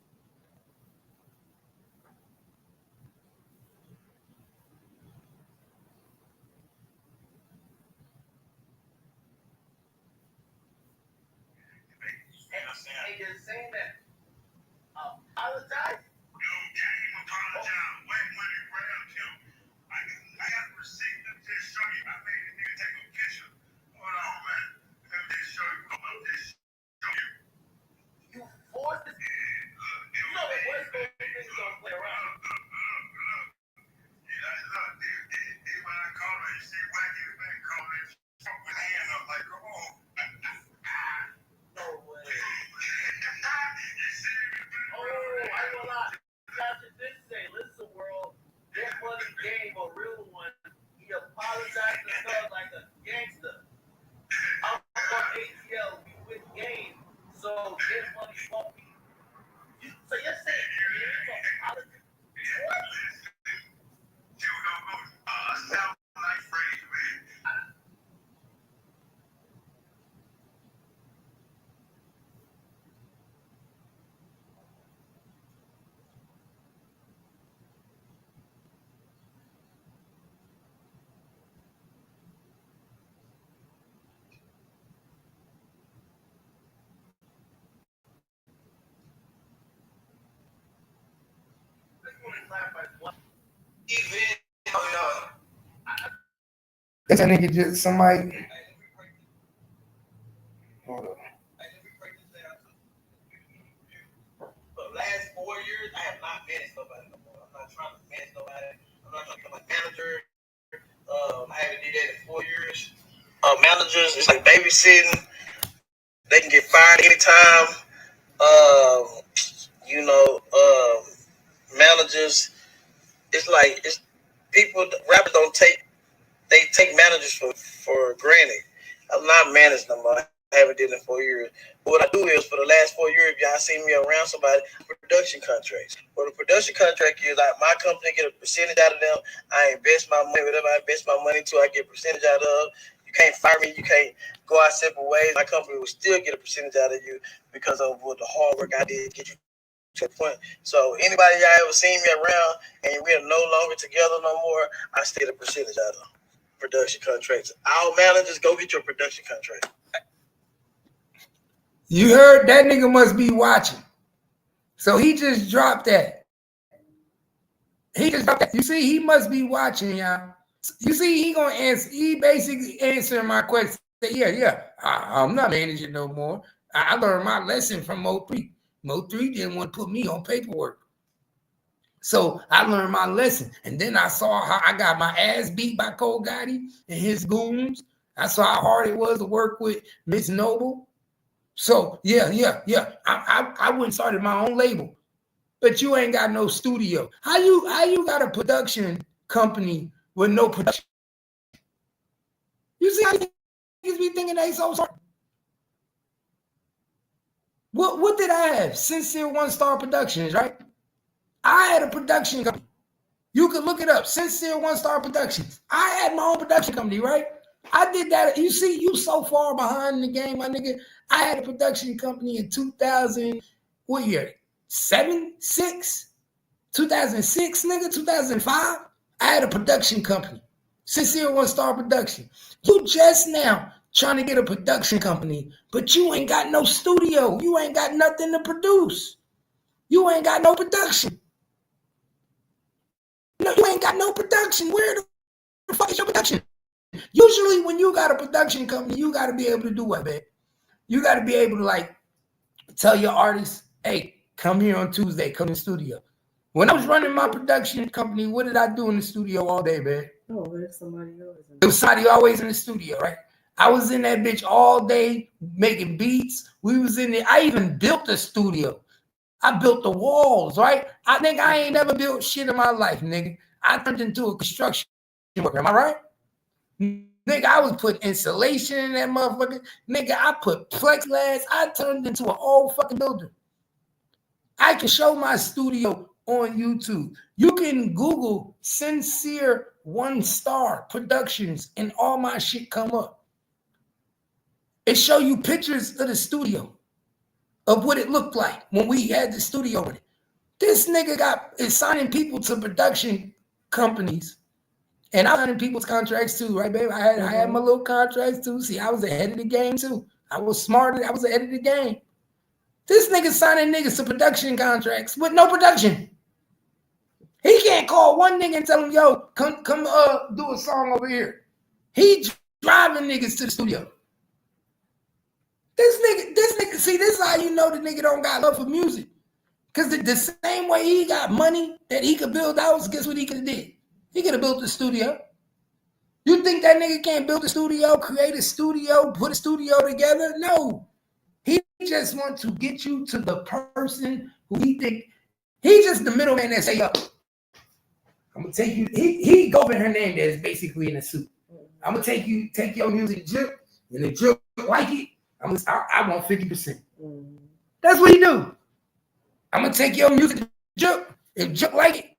That's that nigga just somebody. Hold on. Managers, it's like babysitting. They can get fired anytime. Managers. It's people. Rappers don't take. They take managers for granted. I'm not managed no more. I haven't did it in 4 years. But what I do is for the last 4 years, if y'all seen me around somebody, production contracts. What a production contract is, like my company get a percentage out of them. I invest my money, whatever I invest my money to, I get a percentage out of. You can't fire me. You can't go our separate ways. My company will still get a percentage out of you because of what the hard work I did to get you to a point. So anybody y'all ever seen me around and we are no longer together no more, I still get a percentage out of production contracts. Our managers, go get your production contract. You heard that nigga must be watching. So he just dropped that. He just dropped that. You see, he must be watching, y'all. You see, he gonna answer. He basically answering my question. Yeah. I'm not managing no more. I learned my lesson from Mo3. Mo3 didn't want to put me on paperwork. So I learned my lesson. And then I saw how I got my ass beat by Cogotti and his goons. I saw how hard it was to work with Miss Noble. So yeah. I went and started my own label. But you ain't got no studio. How you got a production company with no production? You see how niggas be thinking they so smart? What did I have? Sincere One Star Productions, right? I had a production company. You could look it up. Sincere One Star Productions. I had my own production company, right? I did that. You see, you so far behind the game, my nigga. I had a production company in 2000. What year? 2006, nigga. 2005. I had a production company. Sincere One Star Production. You just now trying to get a production company, but you ain't got no studio. You ain't got nothing to produce. You ain't got no production. No, you ain't got no production. Where the fuck is your production? Usually when you got a production company, you got to be able to do what, man? You got to be able to like tell your artists, hey, come here on Tuesday, come to the studio. When I was running my production company, what did I do in the studio all day, man? Oh, there's somebody else. There was somebody always in the studio, right? I was in that bitch all day making beats. We was in there. I even built the studio. I built the walls, right? I think I ain't never built shit in my life, nigga. I turned into a construction worker. Am I right? Nigga, I was putting insulation in that motherfucker. Nigga, I put plexiglass. I turned into an old fucking builder. I can show my studio on YouTube. You can Google Sincere One Star Productions and all my shit come up. It show you pictures of the studio, of what it looked like when we had the studio in it. This nigga is signing people to production companies. And I'm signing people's contracts too, right, baby? I had my little contracts too. See, I was ahead of the game too. I was smarter. I was ahead of the game. This nigga signing niggas to production contracts with no production. He can't call one nigga and tell him, yo, come do a song over here. He driving niggas to the studio. This nigga, see, this is how you know the nigga don't got love for music. Because the same way he got money that he could build houses, guess what he could have did? He could have built a studio. You think that nigga can't build a studio, create a studio, put a studio together? No. He just wants to get you to the person who he think, he's just the middleman that say, yo, I'm going to take you, he go by her name that is basically in a suit. I'm going to take your music drip, and the drip like it, I want 50%. That's what he do. I'm going to take your music drip, and drip like it,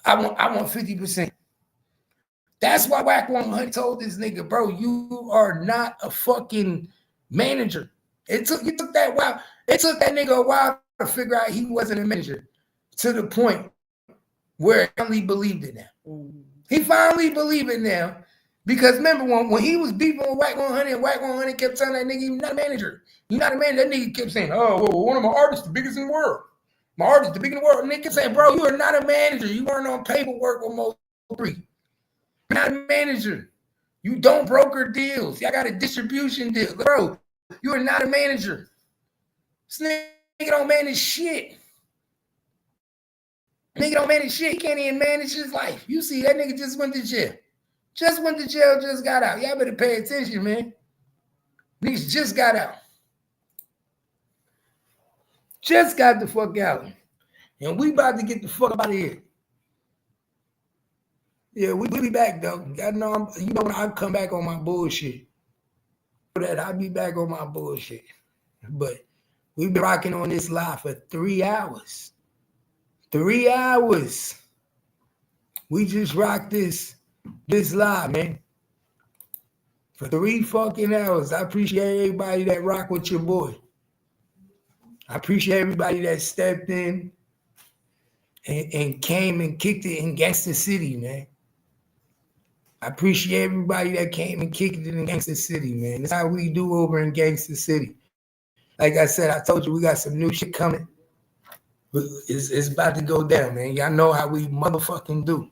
I want 50%. That's why Wack 100 told this nigga, bro, you are not a fucking manager. It took that nigga a while to figure out he wasn't a manager, to the point where he finally believed it now. He finally believed it now. Because remember when he was beefing with Wack 100, Wack 100 kept telling that nigga, you're not a manager. You're not a manager. That nigga kept saying, oh, well, one of my artists, the biggest in the world. My artist, the biggest in the world. And nigga saying, bro, you are not a manager. You weren't on paperwork with Mo3. You're not a manager. You don't broker deals. Y'all got a distribution deal. Bro, you are not a manager. This nigga don't manage shit. Nigga don't manage shit. He can't even manage his life. You see, that nigga just went to jail. Just went to jail, just got out. Y'all better pay attention, man. Niggas just got out. Just got the fuck out. And we about to get the fuck out of here. Yeah, we be back, though. You know when I come back on my bullshit. That I'll be back on my bullshit. But we've been rocking on this live for 3 hours. 3 hours. We just rocked this live, man. For 3 fucking hours. I appreciate everybody that rock with your boy. I appreciate everybody that stepped in and came and kicked it in Gangster City, man. I appreciate everybody that came and kicked it in Gangster City, man. That's how we do over in Gangster City. Like I said, I told you we got some new shit coming. It's about to go down, man. Y'all know how we motherfucking do.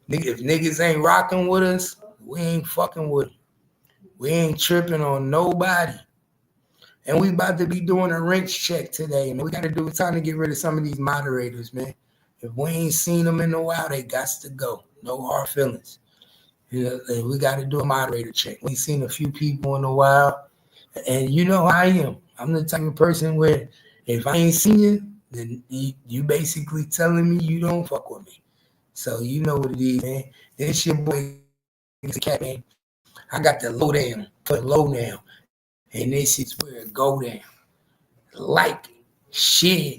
If niggas ain't rocking with us, we ain't fucking with them. We ain't tripping on nobody. And we about to be doing a wrench check today, man. We got to do it's time to get rid of some of these moderators, man. If we ain't seen them in a while, they got to go. No hard feelings. You know, we got to do a moderator check. We seen a few people in a while. And you know how I am. I'm the type of person where if I ain't seen you, then you basically telling me you don't fuck with me. So you know what it is, man. This your boy, Cat, man. I got the low down, put low down. And this is where it go down. Like, share,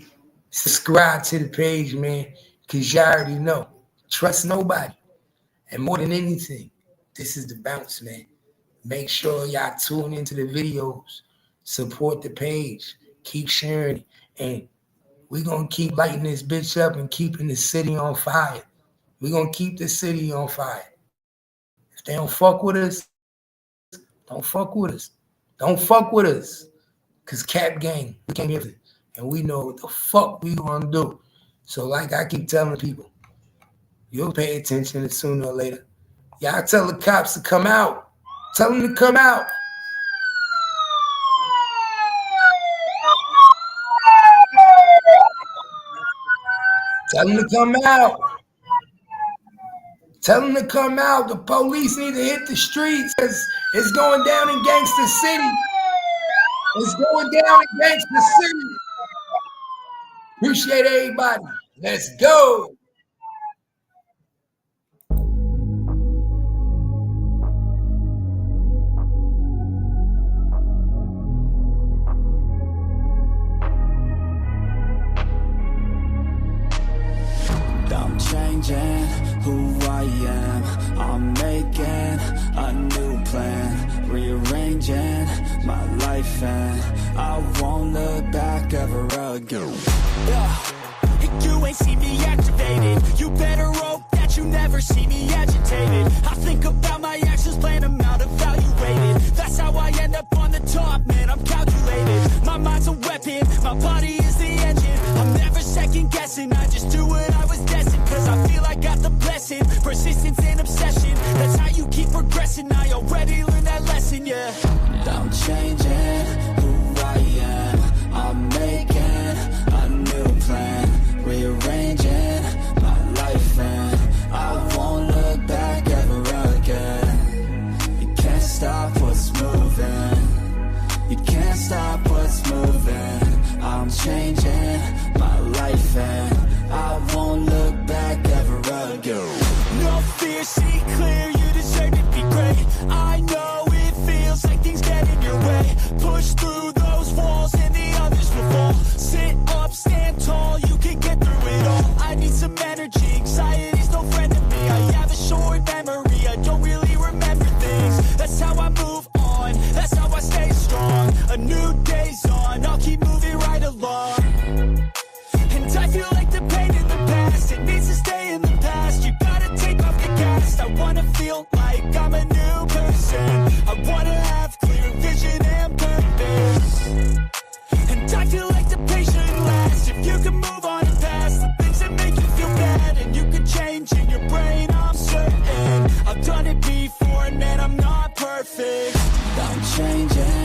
subscribe to the page, man. Because you already know. Trust nobody. And more than anything, this is the bounce, man. Make sure y'all tune into the videos. Support the page. Keep sharing it. And we're going to keep lighting this bitch up and keeping the city on fire. We're going to keep the city on fire. If they don't fuck with us, don't fuck with us. Don't fuck with us. Because Cap Gang, we came here and we know what the fuck we going to do. So like I keep telling people, you'll pay attention sooner or later. Y'all tell the cops to come out. Tell them to come out. Tell them to come out. Tell them to come out. The police need to hit the streets because it's going down in Gangster City. It's going down in Gangster City. Appreciate everybody. Let's go. I'm changing who I am. I'm making a new plan, rearranging my life, and I won't look back ever again. You ain't see me activated. You better hope that you never see me agitated. I think about my actions, plan them out, evaluated. That's how I end up on the top, man, I'm calculated. My mind's a weapon, my body is the engine. I'm never second guessing, I just do what I was destined. Cause I feel I got the blessing, persistence and obsession. That's how you keep progressing, I already learned that lesson, yeah. I'm changing who I am. I'm making a new plan, rearranging my life, and I won't look back ever again. You can't stop what's moving. You can't stop what's moving. I'm changing my life, and I won't look back ever again. No fear, see clear, you deserve to be great. I know it feels like things get in your way. Push through those walls and the others will fall. Sit up, stand tall, you can get through it all. I need some energy, anxiety's no friend to me. I have a short memory, I don't really remember things. That's how I move on, that's how I stay strong. A new day's on, I'll keep moving right along. And I feel like the pain in the past, it needs to stay in the past. You gotta take off the cast. I wanna feel like I'm a new person. I wanna have clear vision and purpose. And I feel like the pain shouldn't last. If you can move on and past the things that make you feel bad, and you can change in your brain, I'm certain. I've done it before, and man, I'm not perfect. I'm changing